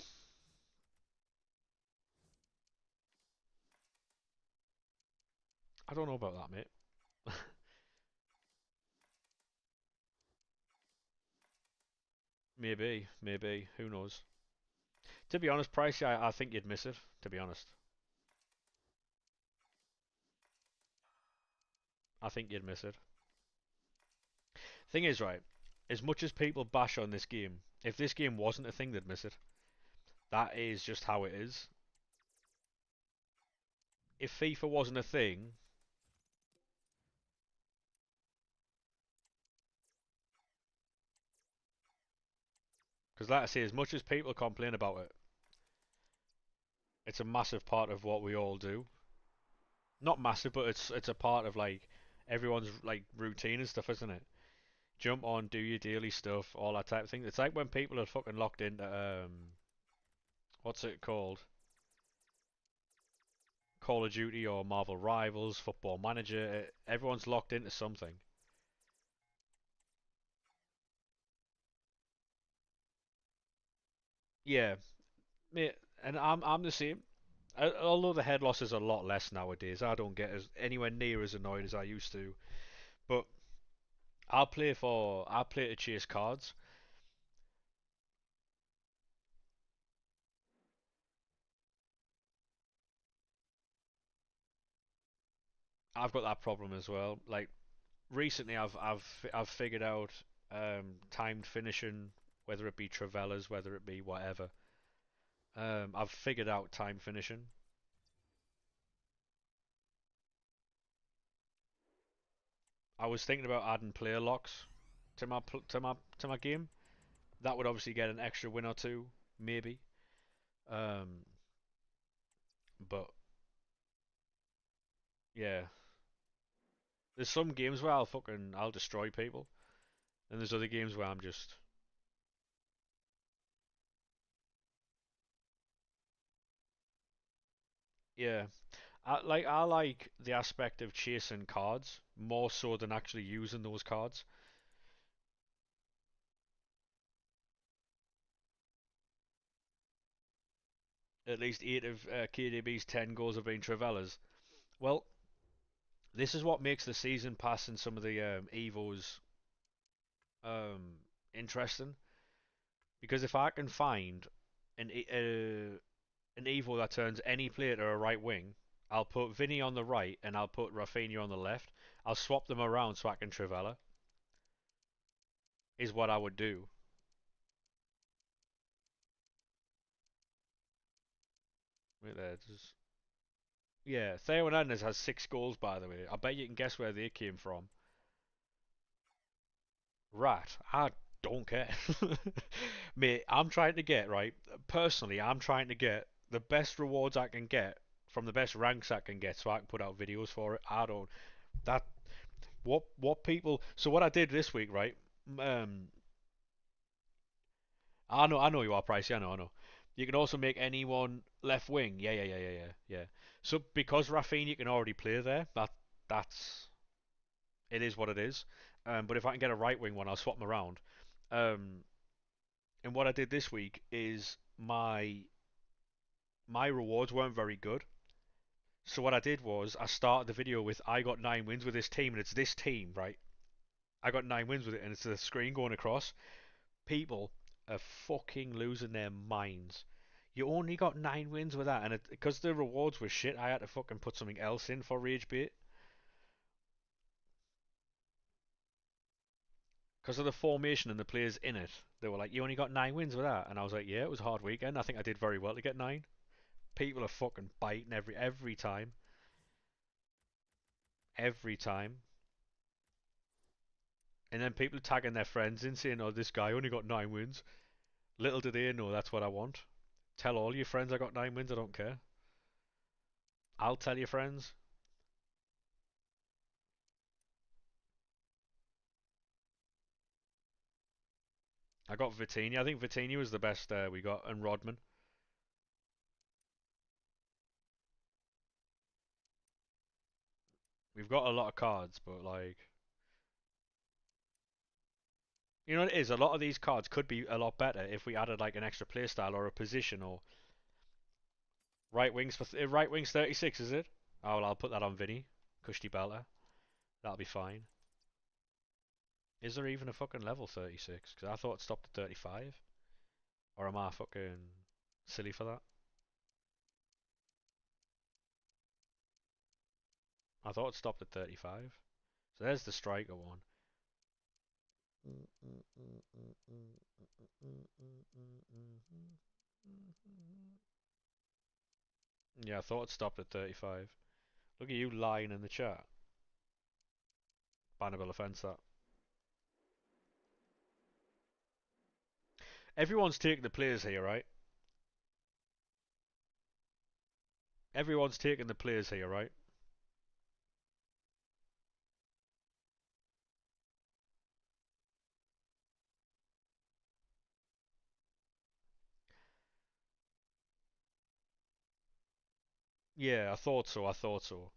I don't know about that, mate. Maybe, maybe. Who knows? To be honest, Pricey, I think you'd miss it. To be honest, I think you'd miss it. Thing is, right, as much as people bash on this game, if this game wasn't a thing, they'd miss it. That is just how it is. If FIFA wasn't a thing, because like I say, as much as people complain about it, It's a massive part of what we all do. Not massive, but it's a part of like everyone's like routine and stuff, isn't it? Jump on, do your daily stuff, all that type of thing. It's like when people are fucking locked into what's it called? Call of Duty or Marvel Rivals, Football Manager. Everyone's locked into something. Yeah, mate, and I'm the same. Although the head loss is a lot less nowadays, I don't get as anywhere near as annoyed as I used to. But I play to chase cards. I've got that problem as well. Like recently, I've figured out timed finishing, whether it be Travellas, whether it be whatever. I've figured out time finishing. I was thinking about adding player locks to my game. That would obviously get an extra win or two, maybe. Um, but yeah, there's some games where I'll destroy people, and there's other games where I'm just yeah. I like the aspect of chasing cards more so than actually using those cards. At least 8 of KDB's 10 goals have been Travellas. Well, this is what makes the season pass in some of the Evos interesting. Because if I can find an an Evo that turns any player to a right wing, I'll put Vinny on the right and I'll put Rafinha on the left. I'll swap them around so I can Trivela, is what I would do. Wait there, just... Yeah, Theo Hernandez has 6 goals, by the way. I bet you can guess where they came from. Rat, I don't care. Mate, I'm trying to get, right? Personally, I'm trying to get the best rewards I can get from the best ranks I can get so I can put out videos for it. I don't. That what people. So what I did this week, right? Um, I know you are pricey. I know. You can also make anyone left wing. Yeah. So because Rafinha can already play there, that's it is what it is. But if I can get a right wing one, I'll swap them around. Um, and what I did this week is my rewards weren't very good. So what I did was I started the video with I got 9 wins with this team, and it's this team, right? I got 9 wins with it, and it's the screen going across. People are fucking losing their minds. You only got 9 wins with that, and because the rewards were shit, I had to fucking put something else in for rage bait. Because of the formation and the players in it, they were like, "You only got 9 wins with that," and I was like, "Yeah, it was a hard weekend. I think I did very well to get 9." People are fucking biting every time, every time, and then people tagging their friends in saying, "Oh, this guy only got 9 wins." Little do they know that's what I want. Tell all your friends I got 9 wins. I don't care. I'll tell your friends. I got Vitinha. I think Vitinha was the best we got, and Rodman. We've got a lot of cards, but like, you know what it is? A lot of these cards could be a lot better if we added like an extra playstyle or a position or right wings 36, is it? Oh, well, I'll put that on Vinny. Kushti Belter. That'll be fine. Is there even a fucking level 36? Because I thought it stopped at 35. Or am I fucking silly for that? I thought it stopped at 35. So there's the striker one. Yeah, I thought it stopped at 35. Look at you lying in the chat. Bannable offence that. Everyone's taking the players here, right? Everyone's taking the players here, right? Yeah, I thought so. I thought so.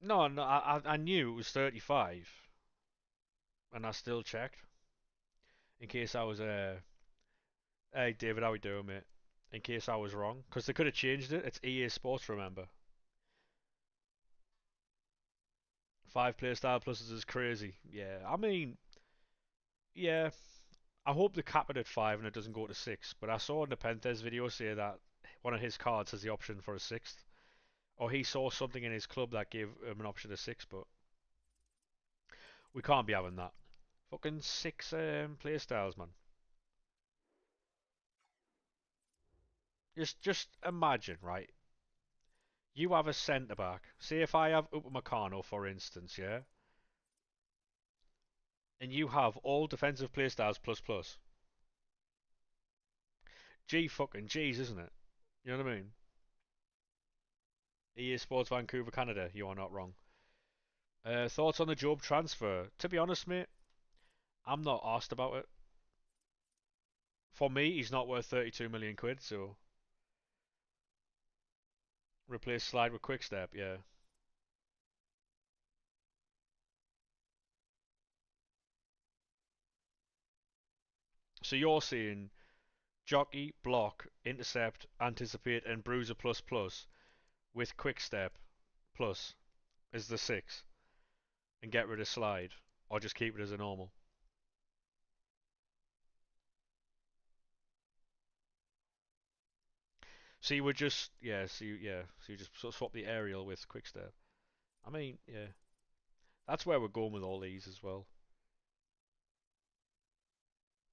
No, no, I knew it was 35, and I still checked in case I was Hey David, how we doing, mate? In case I was wrong, because they could have changed it. It's EA Sports, remember? 5 player style pluses is crazy. Yeah, I mean, yeah. I hope they cap it at 5 and it doesn't go to 6. But I saw in the Penthes video say that one of his cards has the option for a sixth, or he saw something in his club that gave him an option to 6. But we can't be having that. Fucking 6 player styles, man. Just imagine, right? You have a centre back. Say if I have Upamecano, for instance, yeah, and you have all defensive playstyles plus plus. G fucking G's, isn't it? You know what I mean? EA Sports Vancouver, Canada. You are not wrong. Thoughts on the Job transfer? To be honest, mate, I'm not asked about it. For me, he's not worth 32 million quid. So replace Slide with Quickstep. Yeah. So you're saying jockey, block, intercept, anticipate, and bruiser plus plus with Quickstep plus is the 6, and get rid of Slide, or just keep it as a normal. So you would just so you just sort of swap the aerial with Quickstep. I mean, yeah, that's where we're going with all these as well.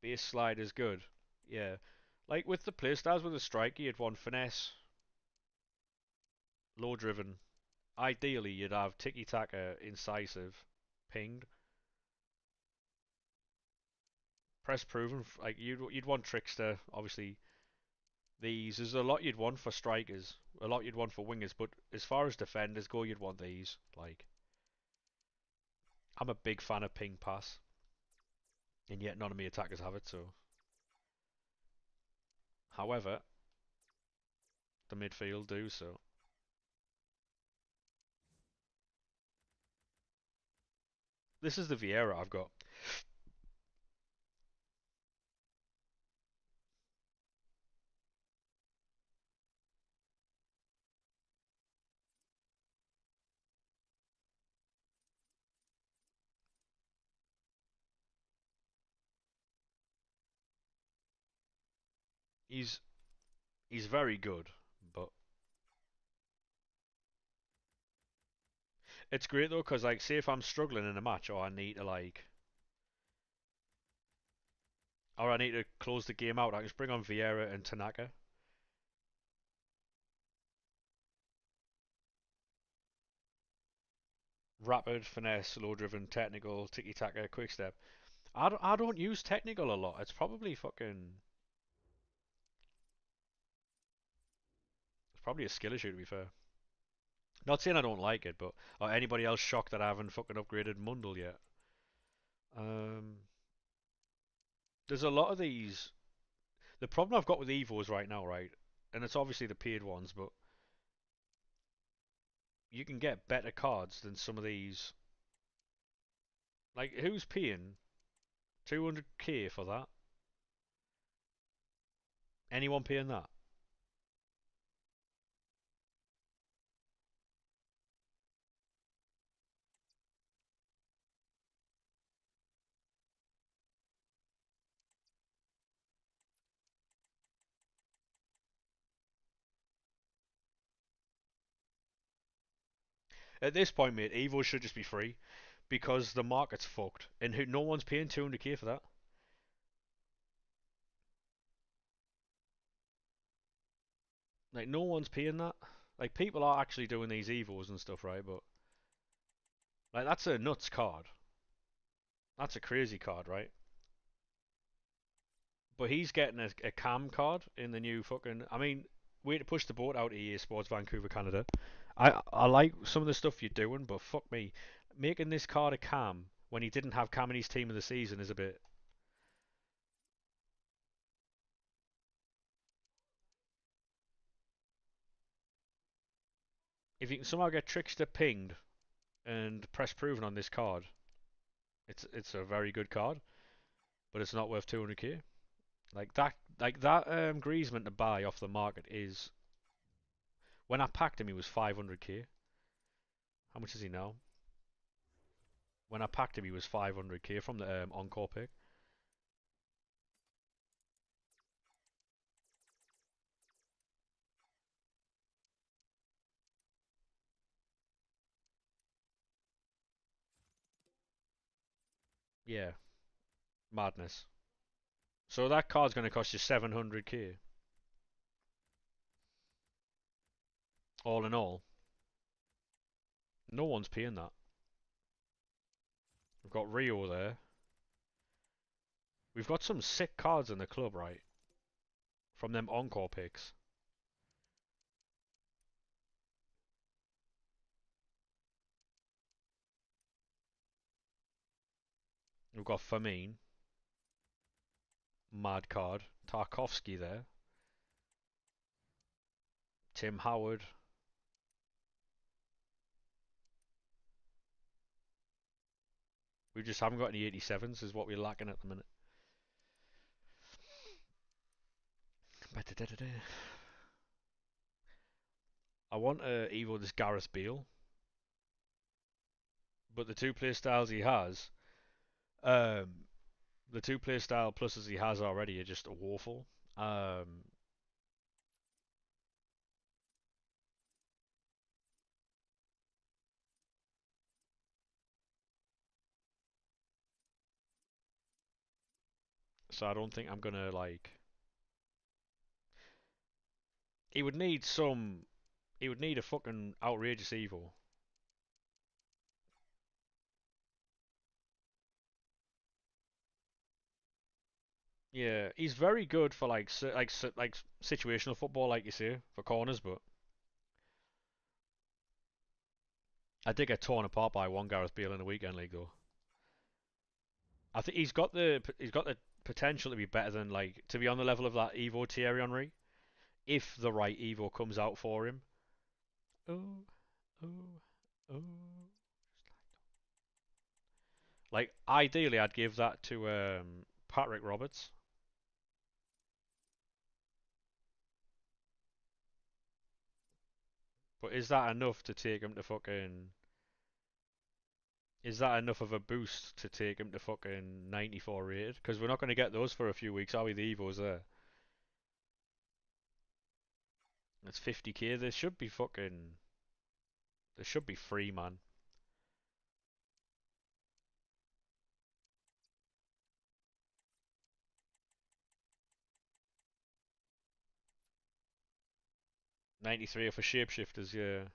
Base slide is good. Yeah, like with the playstyles with the striker, you'd want finesse, low driven. Ideally, you'd have tiki taka, incisive, pinged, press proven. Like you'd want trickster. Obviously, these there's a lot you'd want for strikers, a lot you'd want for wingers. But as far as defenders go, you'd want these. Like I'm a big fan of ping pass, and yet none of my attackers have it. So, however, the midfield do so. This is the Vieira I've got. He's he's very good, but it's great though, cause like, say if I'm struggling in a match, or I need to or I need to close the game out, I can just bring on Vieira and Tanaka. Rapid, finesse, low driven, technical, tiki taka, quick step. I don't use technical a lot. It's probably it's probably a skill issue to be fair. Not saying I don't like it, but or anybody else shocked that I haven't fucking upgraded Mundle yet. Um, there's a lot of these. The problem I've got with Evos right now, right, and it's obviously the paid ones, but you can get better cards than some of these. Like, who's paying 200k for that? Anyone paying that? At this point, mate, Evos should just be free because the market's fucked, and no one's paying 200k for that. Like, no one's paying that. Like, people are actually doing these Evos and stuff, right? But like, that's a nuts card. That's a crazy card, right? But he's getting a cam card in the new fucking. I mean, way to push the boat out of EA Sports Vancouver, Canada. I like some of the stuff you're doing, but fuck me, making this card a cam when he didn't have cam in his team of the season is a bit. If you can somehow get Trickster pinged and press proven on this card, it's a very good card, but it's not worth 200k. Like that Griezmann to buy off the market is. When I packed him, he was 500k. How much is he now? When I packed him, he was 500k from the Encore pick. Yeah, madness. So that card's going to cost you 700k, all in all. No one's paying that. We've got Rio there. We've got some sick cards in the club, right? From them Encore picks. We've got Famine, mad card. Tarkovsky there. Tim Howard. We just haven't got any 87s, is what we're lacking at the minute. I want to Evo this Gareth Bale, but the two play styles he has, um, the two play style pluses he has already are just awful. Um, so I don't think I'm gonna like. He would need some. He would need a fucking outrageous Evo. Yeah, he's very good for like situational football, like you say, for corners. But I did get torn apart by one Gareth Bale in the weekend league though. I think he's got the potential to be better than like to be on the level of that Evo Thierry Henry if the right Evo comes out for him. Oh, oh, oh. Like ideally, I'd give that to Patrick Roberts. But is that enough to take him to fucking? Is that enough of a boost to take him to fucking 94 rated? Because we're not going to get those for a few weeks, are we? The Evos there. It's 50k. They should be fucking. They should be free, man. 93 are for shapeshifters, yeah.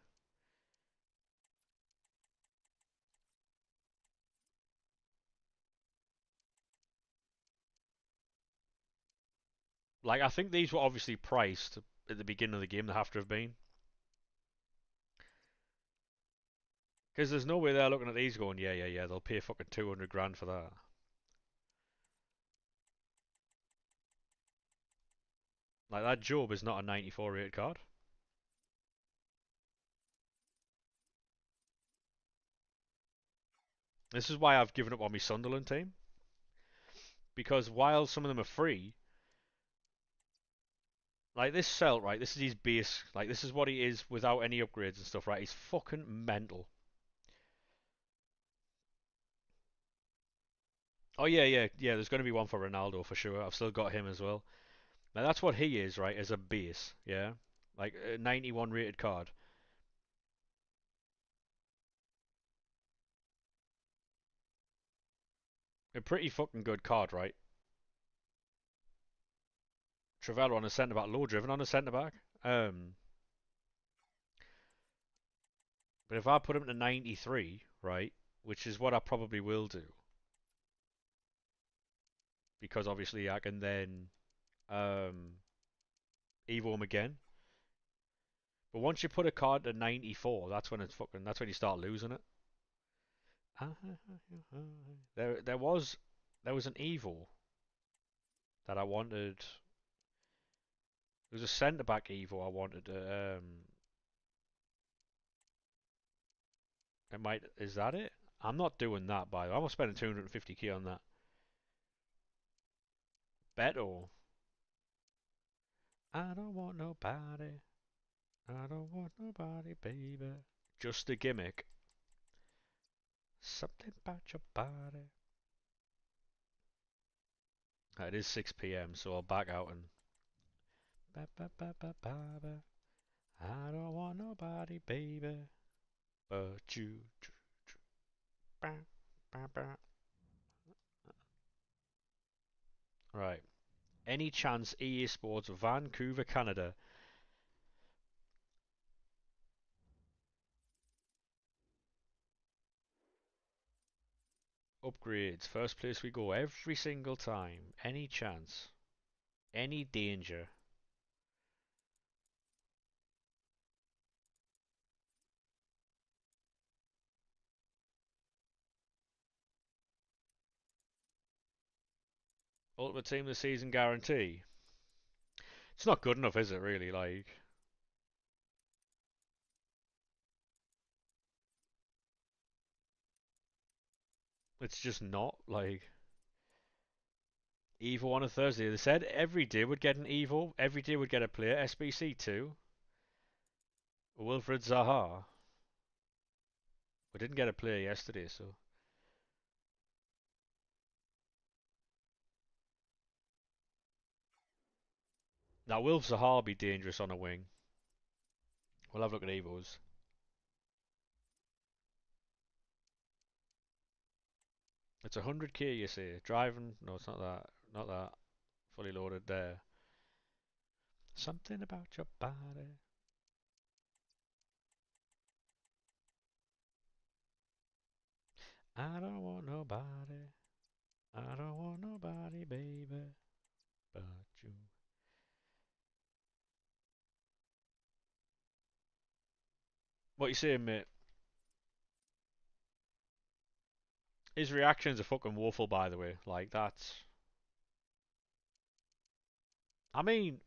Like I think these were obviously priced at the beginning of the game. They have to have been. Because there's no way they're looking at these going, yeah, yeah, yeah. They'll pay fucking 200 grand for that. Like that Job is not a 94 rated card. This is why I've given up on my Sunderland team. Because while some of them are free, like this Celt, right? This is his base. Like this is what he is without any upgrades and stuff, right? He's fucking mental. Oh yeah, yeah, yeah. There's going to be one for Ronaldo for sure. I've still got him as well. Now that's what he is, right? As a base, yeah. Like a 91 rated card. A pretty fucking good card, right? Trevella on a centre back, low driven on a centre back. But if I put him to 93, right, which is what I probably will do, because obviously I can then um, evo him again. But once you put a card to 94, that's when you start losing it. There was an evo that I wanted. There was a centre back evo I wanted. It might is that it? I'm not doing that by the way. I'm not spending 250k on that. Beto. I don't want nobody. I don't want nobody, baby. Just a gimmick. Something about your body. It is 6 p.m., so I'll back out and. Ba, ba, ba, ba, ba, ba. I don't want nobody, baby, but you. Ba, ba, ba. Right. Any chance EA Sports Vancouver, Canada upgrades? First place we go every single time. Any chance? Any danger? Ultimate Team of the Season guarantee? It's not good enough, is it, really? Like, it's just not. Like, Evo on a Thursday. They said every day would get an Evo, every day would get a player. SBC 2. Wilfred Zaha. We didn't get a player yesterday, so. Now, will Zaha be dangerous on a wing? We'll have a look at Evos. It's 100k, you say. Driving? No, it's not that. Not that. Fully loaded there. Something about your body. I don't want nobody. I don't want nobody, baby, but you. What you saying, mate? His reactions are fucking woeful, by the way. Like, that's. I mean,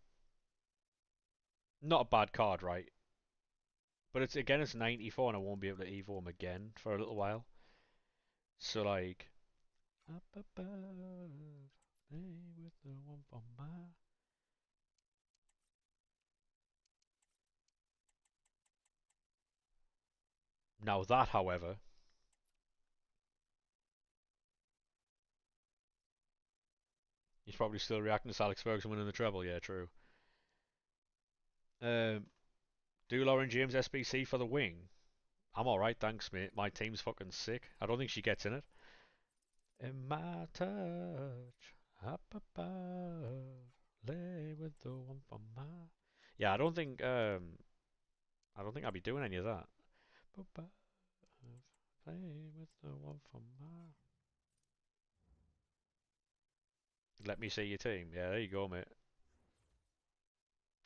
not a bad card, right? But it's 94 and I won't be able to evo him again for a little while. So, like. Up above, play with the one for my. Now, that, however. He's probably still reacting to Alex Ferguson winning the treble. Yeah, true. Um, do Lauren James SBC for the wing? I'm alright, thanks, mate. My team's fucking sick. I don't think she gets in it. In my touch, up above, lay with the one for my. Yeah, I don't think I'll be doing any of that. Above, play with the one for my. Let me see your team. Yeah, there you go, mate.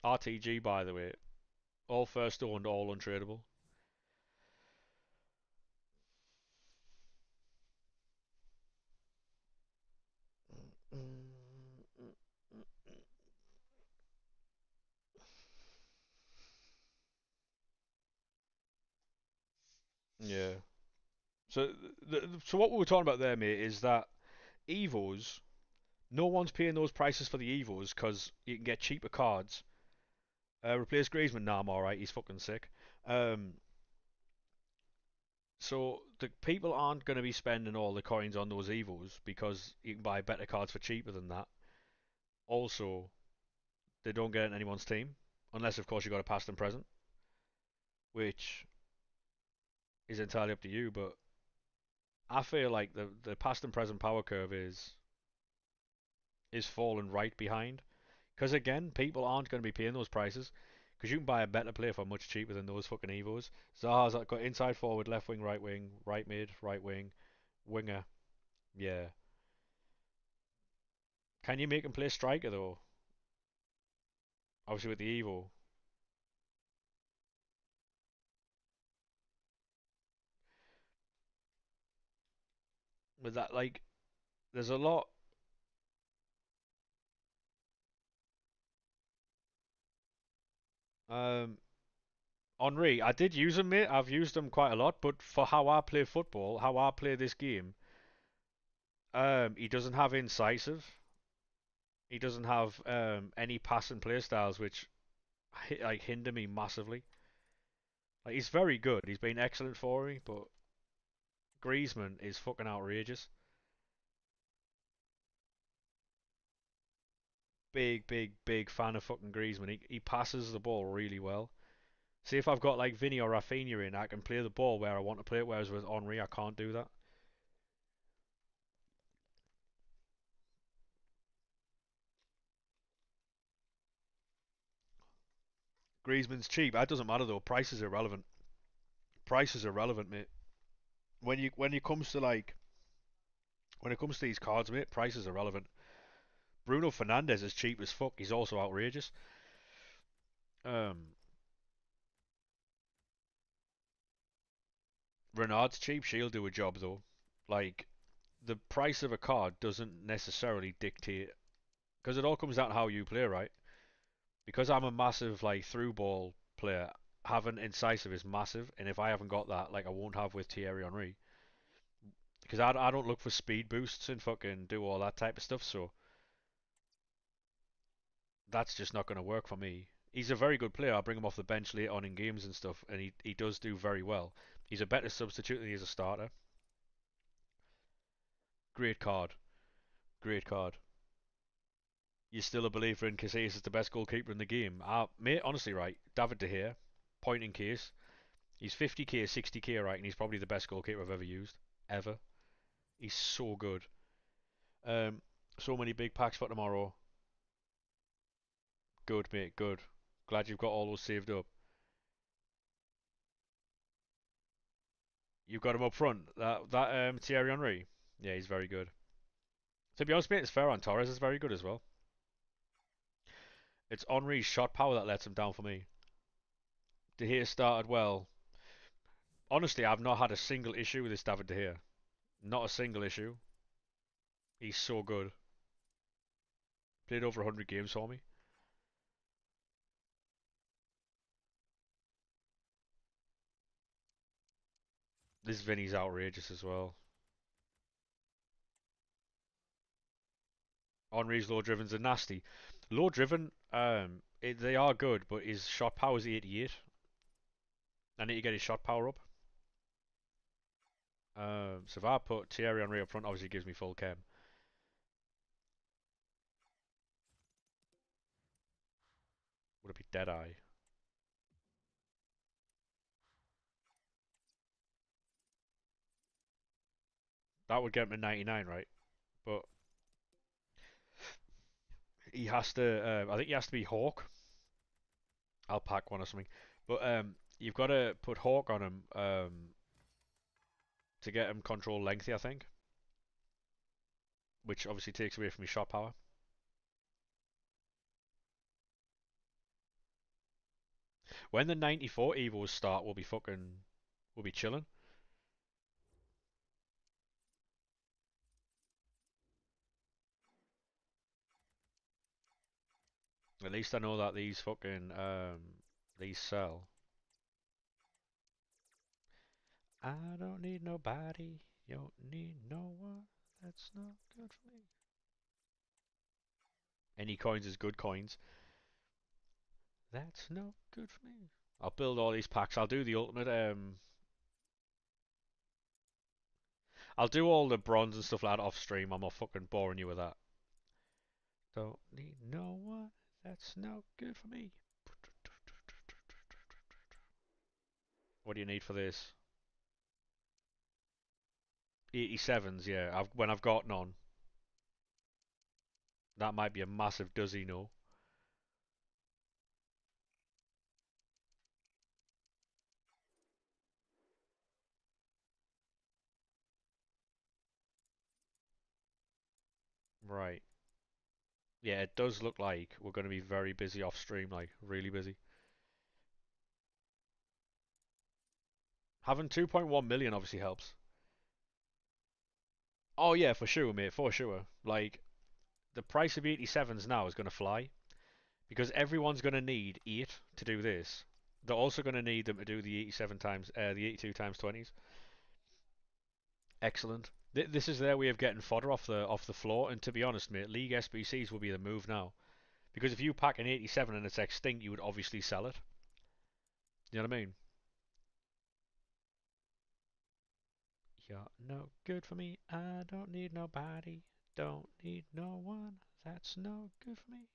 RTG, by the way, all first owned, all untradeable. Yeah. So what we were talking about there, mate, is that Evos, no one's paying those prices for the Evos because you can get cheaper cards. Replace Griezmann? Nah, I'm alright. He's fucking sick. Um, so the people aren't going to be spending all the coins on those Evos because you can buy better cards for cheaper than that. Also, they don't get in anyone's team unless, of course, you got a past and present, which is entirely up to you. But I feel like the past and present power curve is falling right behind. Because again, people aren't going to be paying those prices. Because you can buy a better player for much cheaper than those fucking Evos. Zaha's got inside forward, left wing, right mid, right wing, winger. Yeah. Can you make him play striker though? Obviously with the Evo. With that, like, there's a lot. Um, Henri, I did use him, mate. I've used him quite a lot, but for how I play football, how I play this game, he doesn't have incisive. He doesn't have any passing play styles, which like hinder me massively. Like he's very good. He's been excellent for me, but Griezmann is fucking outrageous. Big, big, big fan of fucking Griezmann. He passes the ball really well. See if I've got like Vinny or Rafinha in, I can play the ball where I want to play it. Whereas with Henri, I can't do that. Griezmann's cheap. That doesn't matter though. Price is irrelevant. Price is irrelevant, mate. When it comes to like when it comes to these cards, mate, price is irrelevant. Bruno Fernandes is cheap as fuck. He's also outrageous. Um, Renard's cheap. She'll do a job though. Like the price of a card doesn't necessarily dictate because it all comes down to how you play, right? Because I'm a massive like through ball player, having incisive is massive, and if I haven't got that, like I won't have with Thierry Henry, because I don't look for speed boosts and fucking do all that type of stuff, so that's just not going to work for me. He's a very good player. I bring him off the bench late on in games and stuff, and he does do very well. He's a better substitute than he is a starter. Great card, great card. You're still a believer in Casillas is the best goalkeeper in the game. Mate, honestly, right, David De Gea, point in case. He's 50k, 60k, right, and he's probably the best goalkeeper I've ever used. Ever. He's so good. Um, so many big packs for tomorrow. Good, mate, good. Glad you've got all those saved up. You've got him up front. That Thierry Henry. Yeah, he's very good. To be honest, mate, it's Ferran Torres is very good as well. It's Henry's shot power that lets him down for me. De Gea started well. Honestly, I've not had a single issue with this David De Gea. Not a single issue. He's so good. Played over 100 games for me. This Vinny's outrageous as well. Henry's low drivens are nasty. Low driven, they are good, but his shot power is 88. I need to get his shot power up. So if I put Thierry Henry up front, obviously gives me full chem. Would it be Deadeye? That would get him to 99, right? But he has to. I think he has to be Hawk. I'll pack one or something. But you've got to put Hawk on him to get him control lengthy, I think. Which obviously takes away from his shot power. When the 94 Evos start, we'll be chilling. At least I know that these sell. I don't need nobody. You don't need no one. That's not good for me. Any coins is good coins. That's no good for me. I'll build all these packs. I'll do the ultimate. I'll do all the bronze and stuff like that off stream. I'm not fucking boring you with that. Don't need no one. That's no good for me. What do you need for this? 87s, yeah. When I've got none, that might be a massive does he know. Right. Yeah, it does look like we're going to be very busy off stream, like really busy. Having 2.1 million obviously helps. Oh yeah, for sure, mate, for sure. Like the price of 87s now is going to fly because everyone's going to need 8 to do this. They're also going to need them to do the 87 times, the 82 times 20s. Excellent. This is their way of getting fodder off the floor. And to be honest, mate, League SBCs will be the move now. Because if you pack an 87 and it's extinct, you would obviously sell it. You know what I mean? You're no good for me. I don't need nobody. Don't need no one. That's no good for me.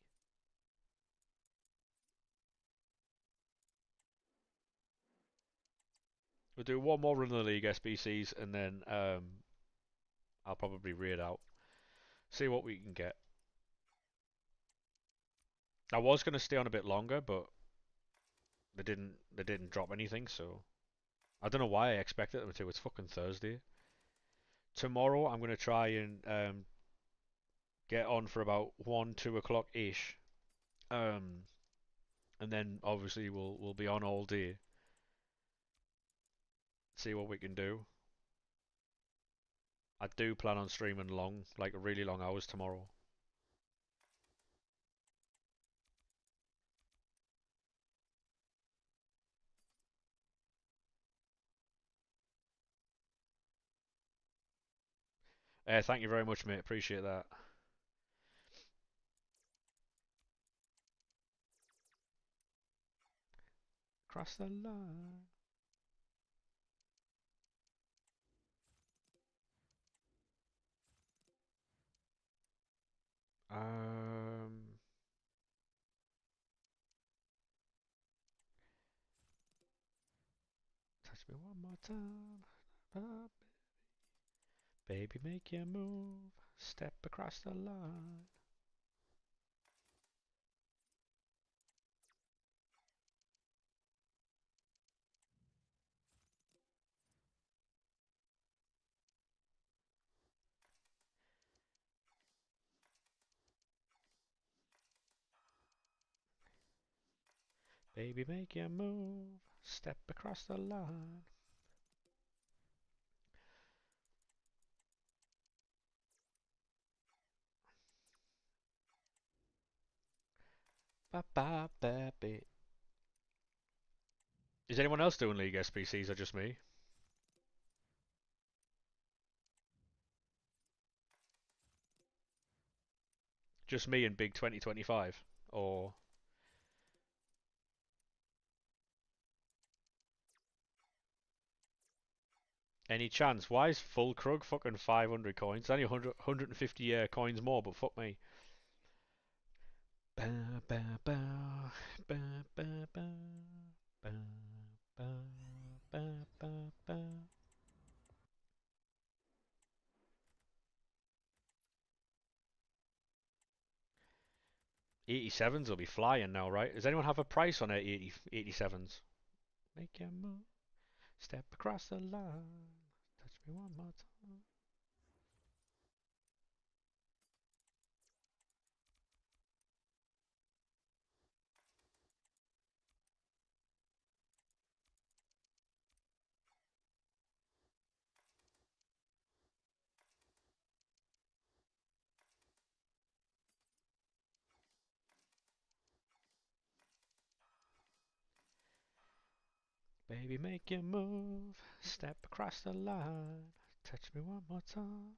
We'll do one more run of the League SBCs and then I'll probably read out. See what we can get. I was gonna stay on a bit longer, but they didn't drop anything, so I don't know why I expected them to. It's fucking Thursday. Tomorrow I'm gonna try and get on for about 1, 2 o'clock ish. Um, and then obviously we'll be on all day. See what we can do. I do plan on streaming long, like really long hours tomorrow. Thank you very much, mate. Appreciate that. Cross the line. Um, touch me one more time. Baby, make your move. Step across the line. Baby, make your move. Step across the line. Ba ba baby. Is anyone else doing League SPCs or just me? Just me and Big 2025? Or any chance? Why is Full Krug fucking 500 coins? It's only 150 coins more, but fuck me. Ba, ba, ba, ba, ba, ba, ba, ba, ba, ba, ba. 87s will be flying now, right? Does anyone have a price on their 87s? Make your move. Step across the line. Touch me one more time. Baby, make your move. Step across the line. Touch me one more time.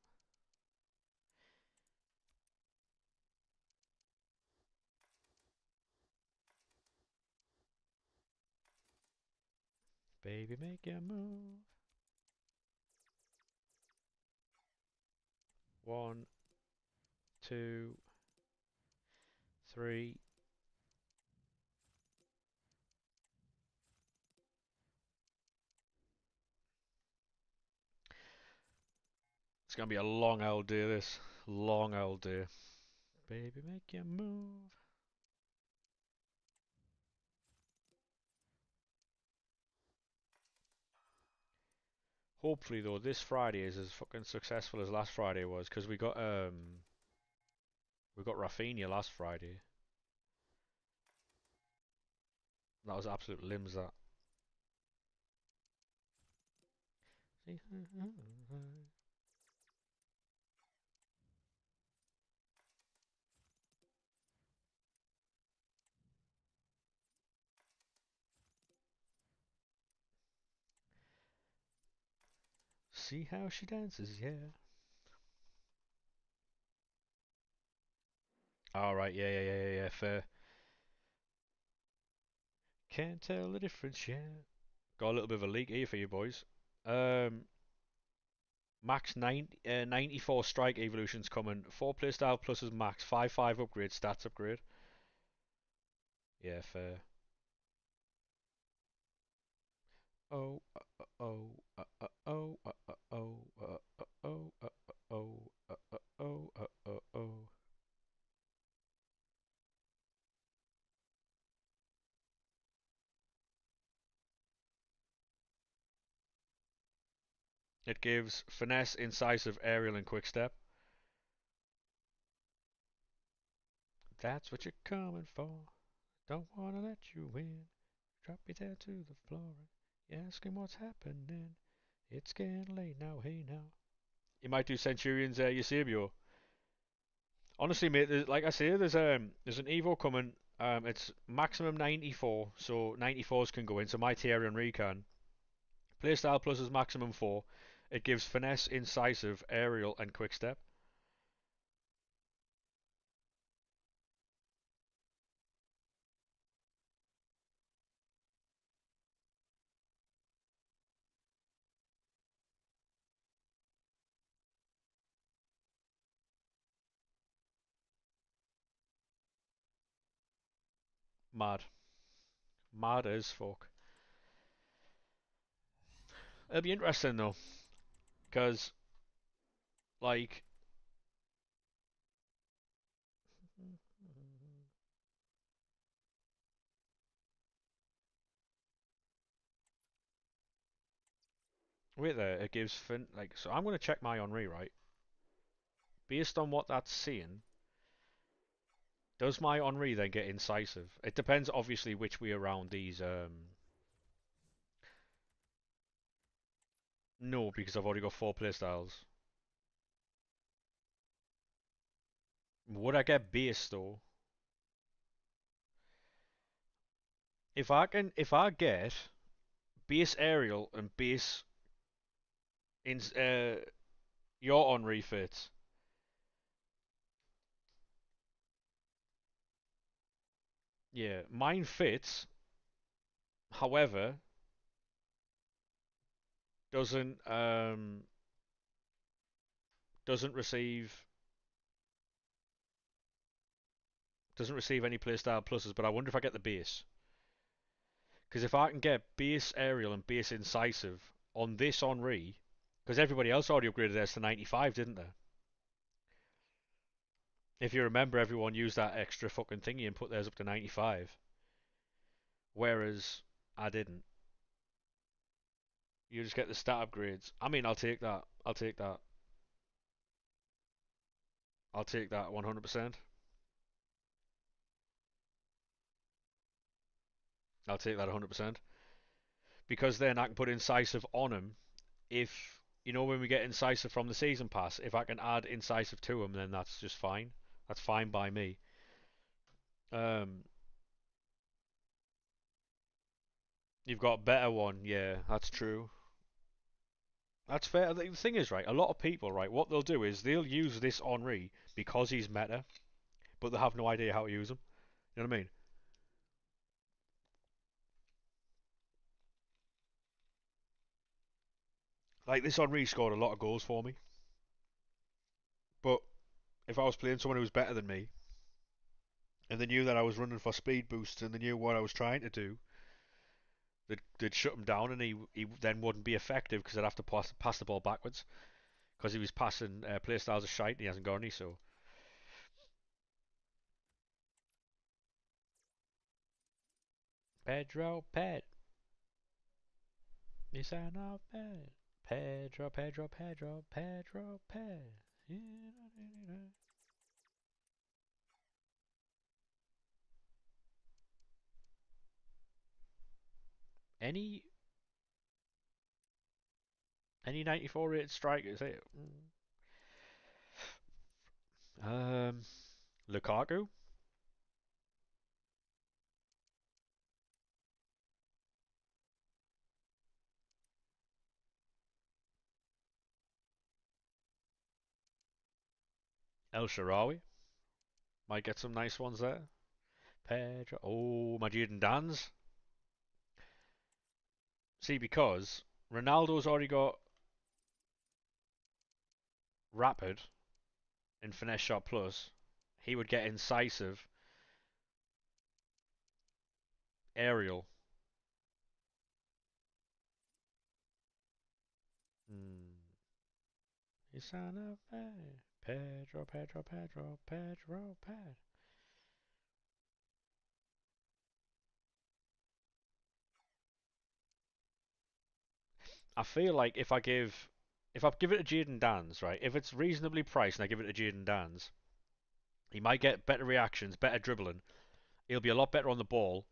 Baby, make your move. 1, 2, 3. It's gonna be a long old day, this. Long old day. Baby, make your move. Hopefully, though, this Friday is as fucking successful as last Friday was, because we got We got Rafinha last Friday. That was absolute limbs, that. See how she dances, yeah. Alright, yeah, fair. Can't tell the difference yet. Got a little bit of a leak here for you boys. Um, Max 94 strike evolutions coming. 4 playstyle pluses max. 5/5 upgrade, stats upgrade. Yeah, fair. Oh, oh, oh, oh, oh, oh, oh. It gives finesse, incisive, aerial, and quick step. That's what you're coming for. Don't wanna let you in. Drop you down to the floor. You asking what's happening. It's getting late now, hey now. You might do Centurion's Eusebio. Honestly, mate, like I say, there's an Evo coming. It's maximum 94, so 94s can go in. So my Thierry Henry can. Playstyle plus is maximum 4. It gives finesse, incisive, aerial, and quick step. Mad, mad as fuck. It'll be interesting though, because like, wait there, it gives like. So I'm gonna check my Henri, right? Based on what that's saying, does my Henri then get incisive? It depends, obviously, which way around these. No, because I've already got 4 playstyles. Would I get base though? If I get base aerial and base in your Henri fits. Yeah, mine fits. However, doesn't doesn't receive doesn't receive any playstyle pluses. But I wonder if I get the base. Because if I can get base aerial and base incisive on this Henri, because everybody else already upgraded theirs to 95, didn't they? If you remember, everyone used that extra fucking thingy and put theirs up to 95. Whereas I didn't. You just get the stat upgrades. I mean, I'll take that. I'll take that. I'll take that 100%. I'll take that 100%. Because then I can put incisive on him. If, you know, when we get incisive from the season pass, if I can add incisive to him, then that's just fine. That's fine by me. Um, you've got a better one. Yeah, that's true. That's fair. The thing is, right, a lot of people, right, what they'll do is they'll use this Henri because he's meta, but they have no idea how to use him. You know what I mean? Like, this Henri scored a lot of goals for me, but if I was playing someone who was better than me, and they knew that I was running for speed boosts and they knew what I was trying to do, they'd shut him down and he then wouldn't be effective because I'd have to pass the ball backwards because he was passing playstyles of shite and he hasn't got any, so. Pedro Pet. You sound off bad. Pedro Pet. Any 94 rated strikers here? Um, Lukaku, El Shaarawy might get some nice ones there. Pedro, oh, Majid and Dan's. See, because Ronaldo's already got rapid in finesse shot plus, he would get incisive, aerial. Hmm. You son of a Pedro, Pedro, Pedro, Pedro, Pedro. I feel like if I give it to Jaden Dan's, right, if it's reasonably priced and I give it to Jaden Dan's, he might get better reactions, better dribbling. He'll be a lot better on the ball,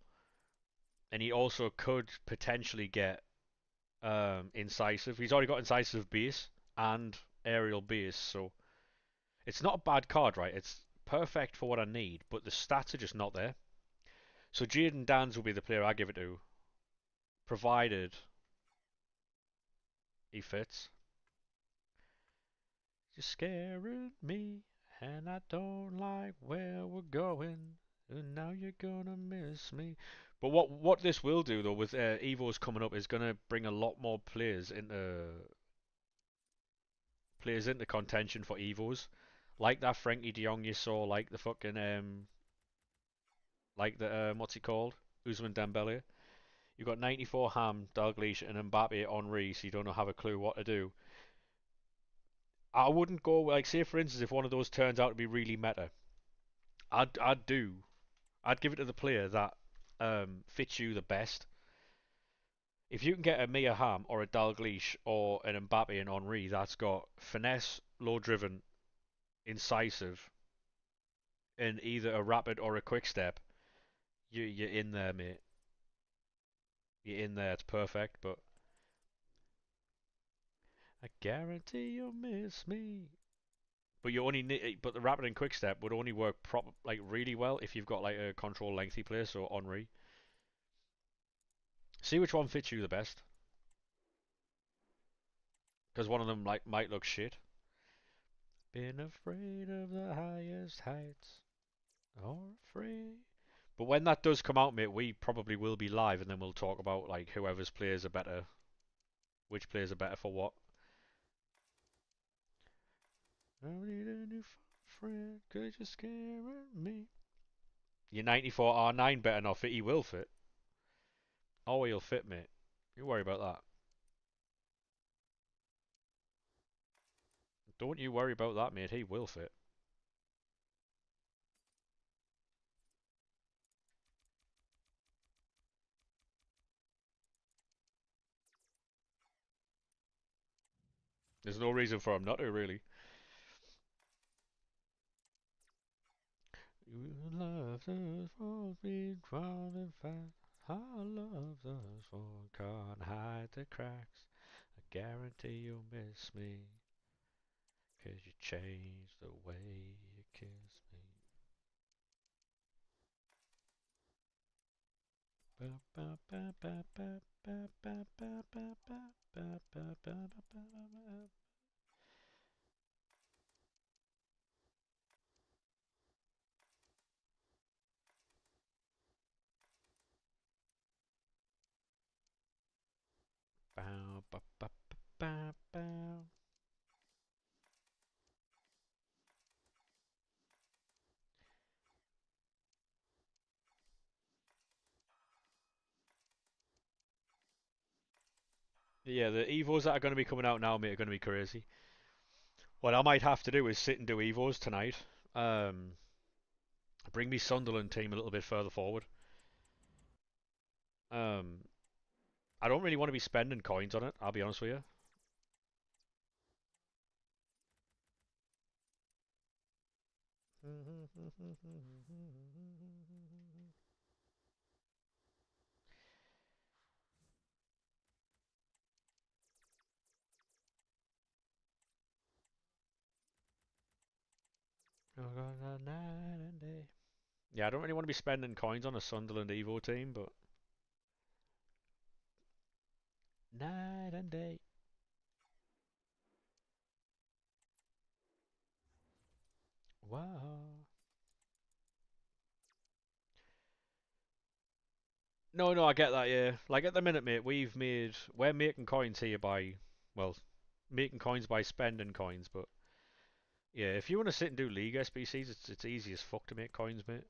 and he also could potentially get incisive. He's already got incisive base and aerial base, so it's not a bad card, right? It's perfect for what I need, but the stats are just not there. So Jaden Dan's will be the player I give it to, provided he fits. You're scaring me, and I don't like where we're going. And now you're gonna miss me. But what this will do though, with Evo's coming up, is gonna bring a lot more players into contention for Evos, like that Frankie De Jong you saw, like the fucking like the what's he called, Usman Dembele. You've got 94 Ham, Dalglish, and Mbappe Henri, so you don't have a clue what to do. I wouldn't go like, say for instance, if one of those turns out to be really meta, I'd give it to the player that fits you the best. If you can get a Mia Hamm or a Dalglish or an Mbappe and Henri that's got finesse, low driven, incisive, in either a rapid or a quick step, you're in there, mate. You're in there. It's perfect. But I guarantee you'll miss me. But you only need, but the rapid and quick step would only work like really well if you've got like a control lengthy player, so Henri. See which one fits you the best, because one of them like might look shit. Been afraid of the highest heights, or afraid. But when that does come out, mate, we probably will be live, and then we'll talk about like whoever's players are better, which players are better for what. I need a new friend, 'cause you're scaring me. Your 94 R9 better not fit. He will fit. Oh, he'll fit, mate. You worry about that. Don't you worry about that, mate. He will fit. There's no reason for him not to, really. You love us for being drowning fast. Our love us for can't hide the cracks. I guarantee you'll miss me, 'cause you changed the way you kiss me. Ba, ba, ba, ba, ba, ba, ba, ba, ba, ba, ba, ba, ba, ba. Bow, ba, ba, ba, ba, bow. Yeah, the Evos that are going to be coming out now, mate, are going to be crazy. What I might have to do is sit and do Evos tonight. Um, Bring me Sunderland team a little bit further forward. Um, I don't really want to be spending coins on it, I'll be honest with you. Night and day. Yeah, I don't really want to be spending coins on a Sunderland Evo team, but night and day. Wow. No, no, I get that. Yeah, like at the minute, mate, we're making coins here by, well, making coins by spending coins. But yeah, if you want to sit and do League SBCs, it's easy as fuck to make coins, mate.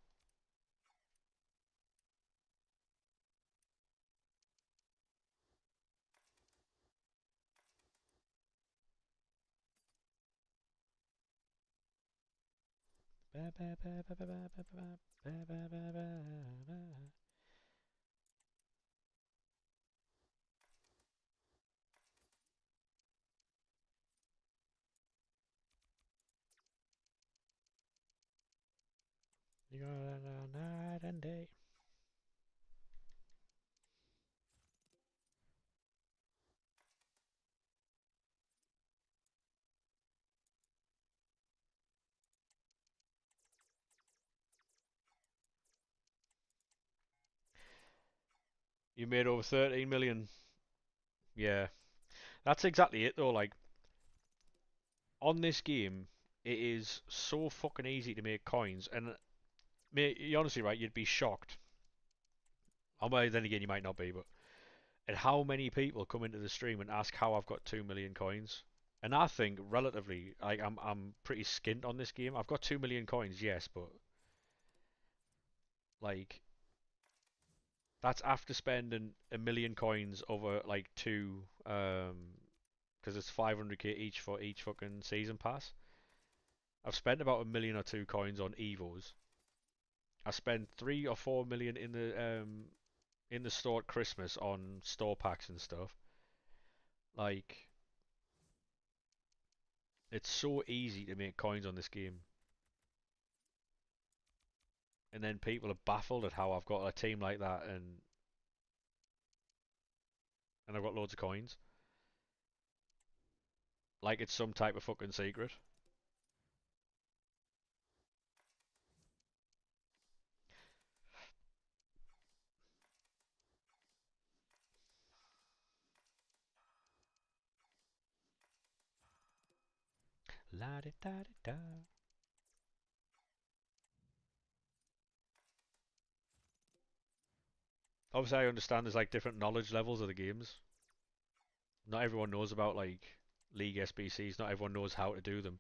You got a night and day. You made over 13 million. Yeah, that's exactly it though. Like on this game, it is so fucking easy to make coins, and mate, you honestly right, you'd be shocked. Or well, then again, you might not be, but at how many people come into the stream and ask how I've got 2 million coins. And I think relatively, like I'm pretty skint on this game. I've got 2 million coins, yes, but like that's after spending 1 million coins over like two, because it's 500k each for each fucking season pass. I've spent about 1 million or two coins on Evos. I spent 3 or 4 million in the store at Christmas on store packs and stuff. Like it's so easy to make coins on this game. And then people are baffled at how I've got a team like that and I've got loads of coins. Like it's some type of fucking secret. La di da di da. Obviously, I understand there's like different knowledge levels of the games. Not everyone knows about like League SBCs. Not everyone knows how to do them.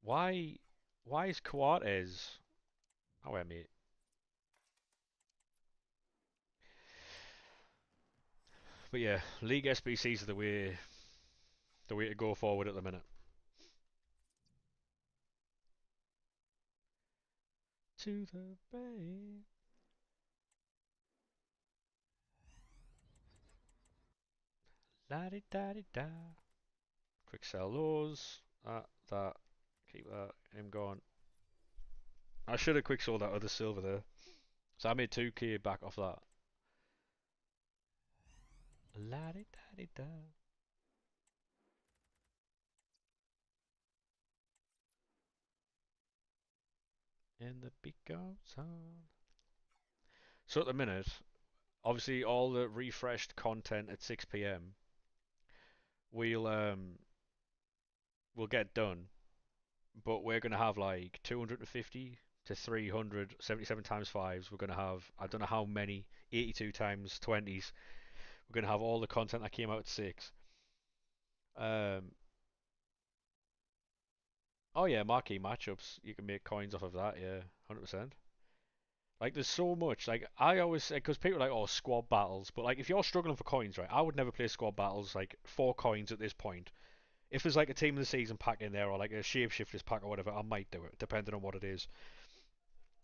Why? Why is Coates? Oh wait, mate. But yeah, League SBCs are the way to go forward at the minute. To the bay. La di da di da. Quick sell those. That. Keep that. Him going. I should have quick sold that other silver there. So I made 2k back off that. La di da di da. And the beat goes on. So at the minute, obviously all the refreshed content at 6 p.m. we'll we'll get done, but we're gonna have like 250 to 300 77 times fives. We're gonna have I don't know how many 82 times 20s. We're gonna have all the content that came out at 6. Um, oh yeah, marquee matchups. You can make coins off of that. Yeah, 100%. Like there's so much. Like I always say, because people are like, oh, squad battles. But like if you're struggling for coins, right? I would never play squad battles like 4 coins at this point. If there's like a team of the season pack in there or like a shapeshifters pack or whatever, I might do it, depending on what it is.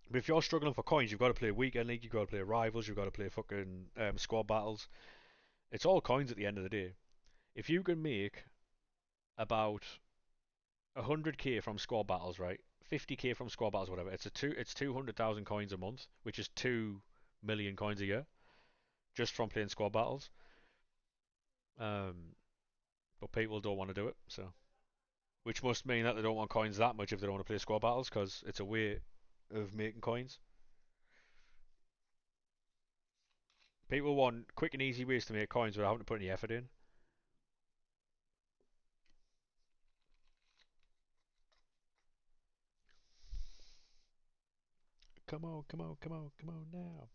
But if you're struggling for coins, you've got to play weekend league, you've got to play rivals, you've got to play fucking squad battles. It's all coins at the end of the day. If you can make about 100k from squad battles, right? 50k from squad battles, whatever. It's 200,000 coins a month, which is 2 million coins a year just from playing squad battles. Um, but people don't want to do it, so which must mean that they don't want coins that much if they don't want to play squad battles because it's a way of making coins. People want quick and easy ways to make coins without having to put any effort in. Come on, come on, come on, come on now.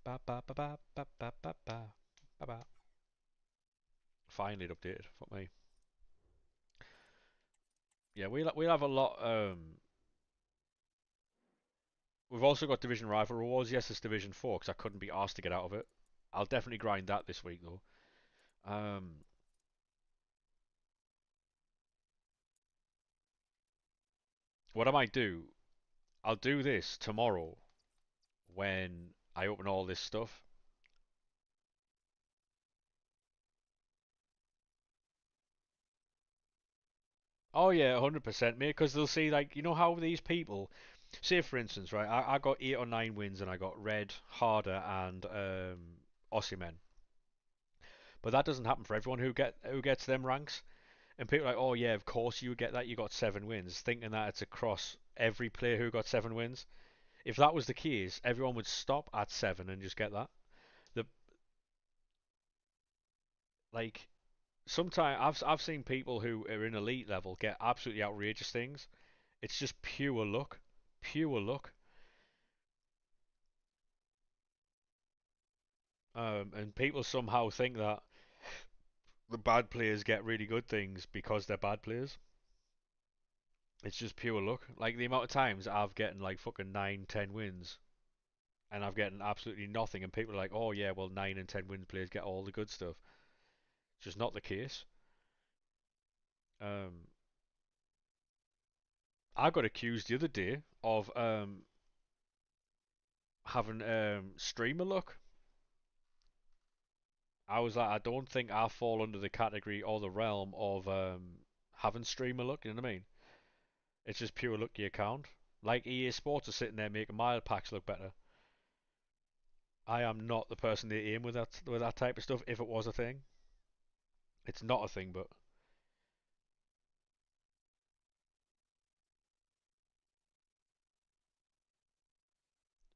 Ba ba ba ba ba ba ba ba ba ba. Finally it updated. Fuck me. Yeah, we'll have a lot. We've also got Division Rival rewards. Yes, it's Division 4 because I couldn't be asked to get out of it. I'll definitely grind that this week though. Um, what I might do, I'll do this tomorrow when I open all this stuff. Oh yeah, 100%, mate. Because they'll see like you know how these people, say for instance, right? I got 8 or 9 wins and I got Red, Harder, and Ossiman. But that doesn't happen for everyone who gets them ranks. And people are like, oh yeah, of course you would get that. You got 7 wins, thinking that it's across every player who got 7 wins. If that was the case, everyone would stop at 7 and just get that. The like sometimes I've seen people who are in elite level get absolutely outrageous things. It's just pure luck, pure luck. And people somehow think that the bad players get really good things because they're bad players. It's just pure luck. Like the amount of times I've getting like fucking 9, 10 wins, and I've getting absolutely nothing, and people are like, "Oh yeah, well 9 and 10 wins players get all the good stuff." It's just not the case. Um, I got accused the other day of having streamer luck. I was like, I don't think I fall under the category or the realm of having streamer luck. You know what I mean? It's just pure luck you count. Like EA Sports are sitting there making my packs look better. I am not the person they aim with that type of stuff. If it was a thing, it's not a thing. But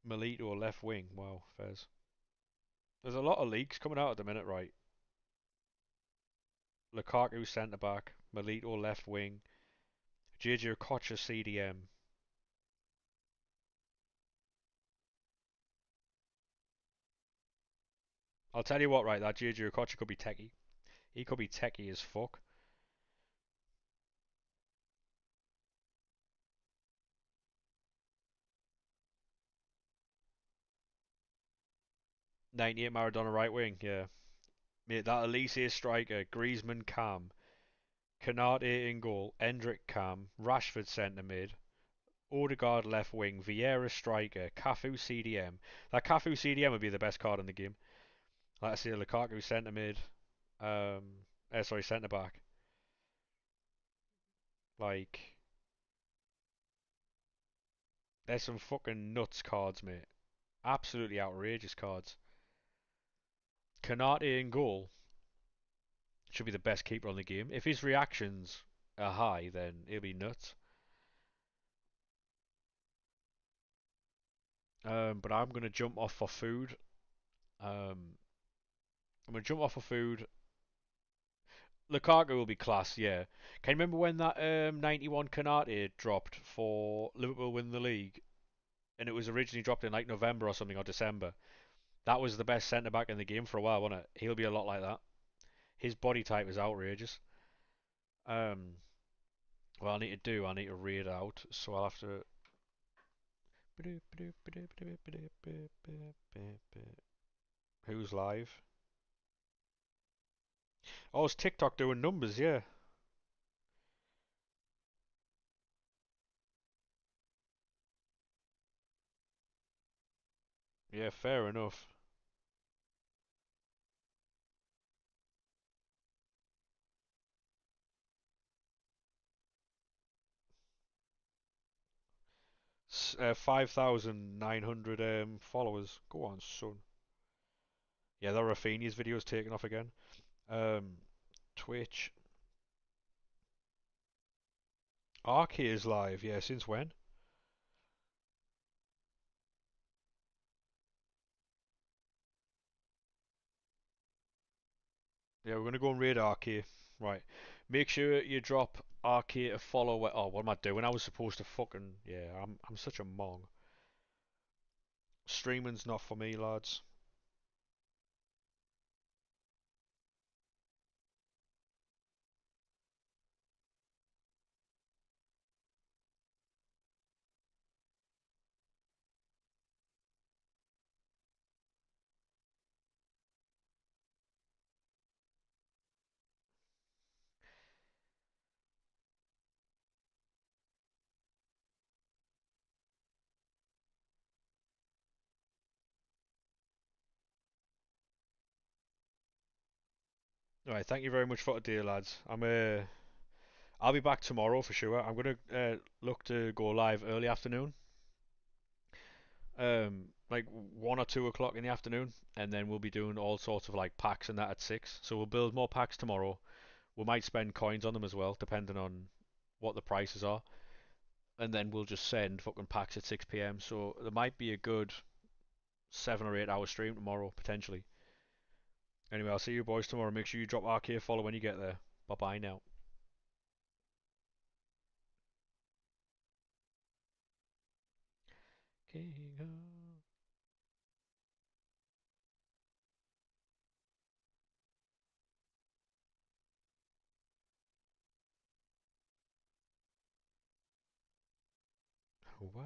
Melito left wing. Wow, Fez. There's a lot of leaks coming out at the minute, right? Lukaku centre back, Melito left wing, JJ Okocha CDM. I'll tell you what, right? That JJ Okocha could be techie. He could be techie as fuck. 98 Maradona right wing, yeah. Mate, that Elise striker, Griezmann Cam, Canate in goal, Endrick Cam, Rashford centre mid, Odegaard left wing, Vieira striker, Cafu CDM. That Cafu CDM would be the best card in the game. Like I say, Lukaku centre mid, sorry, centre back. Like, there's some fucking nuts cards, mate. Absolutely outrageous cards. Canate in goal should be the best keeper on the game. If his reactions are high, then he'll be nuts. But I'm gonna jump off for food. Um, I'm gonna jump off for food. Lukaku will be class, yeah. Can you remember when that 91 Canate dropped for Liverpool win the league? And it was originally dropped in like November or something or December. That was the best centre back in the game for a while, wasn't it? He'll be a lot like that. His body type is outrageous. Um, what I need to do, I need to read out, so I'll have to. Who's live? Oh, it's TikTok doing numbers, yeah. Yeah, fair enough. 5,900 followers. Go on, son. Yeah, that Rafinha's video's taken off again. Um, Twitch. Ark is live, yeah, since when? Yeah, we're gonna go and raid Arcade. Right. Make sure you drop Arcade a follow. Oh, what am I doing? I was supposed to fucking yeah. I'm such a mong. Streaming's not for me, lads. Right. Thank you very much for today, lads. I'll be back tomorrow for sure. I'm gonna look to go live early afternoon. Like 1 or 2 o'clock in the afternoon, and then we'll be doing all sorts of like packs and that at 6. So we'll build more packs tomorrow. We might spend coins on them as well, depending on what the prices are. And then we'll just send fucking packs at 6 p.m. So there might be a good 7 or 8 hour stream tomorrow, potentially. Anyway, I'll see you boys tomorrow. Make sure you drop RK a follow when you get there. Bye bye now. King of- Why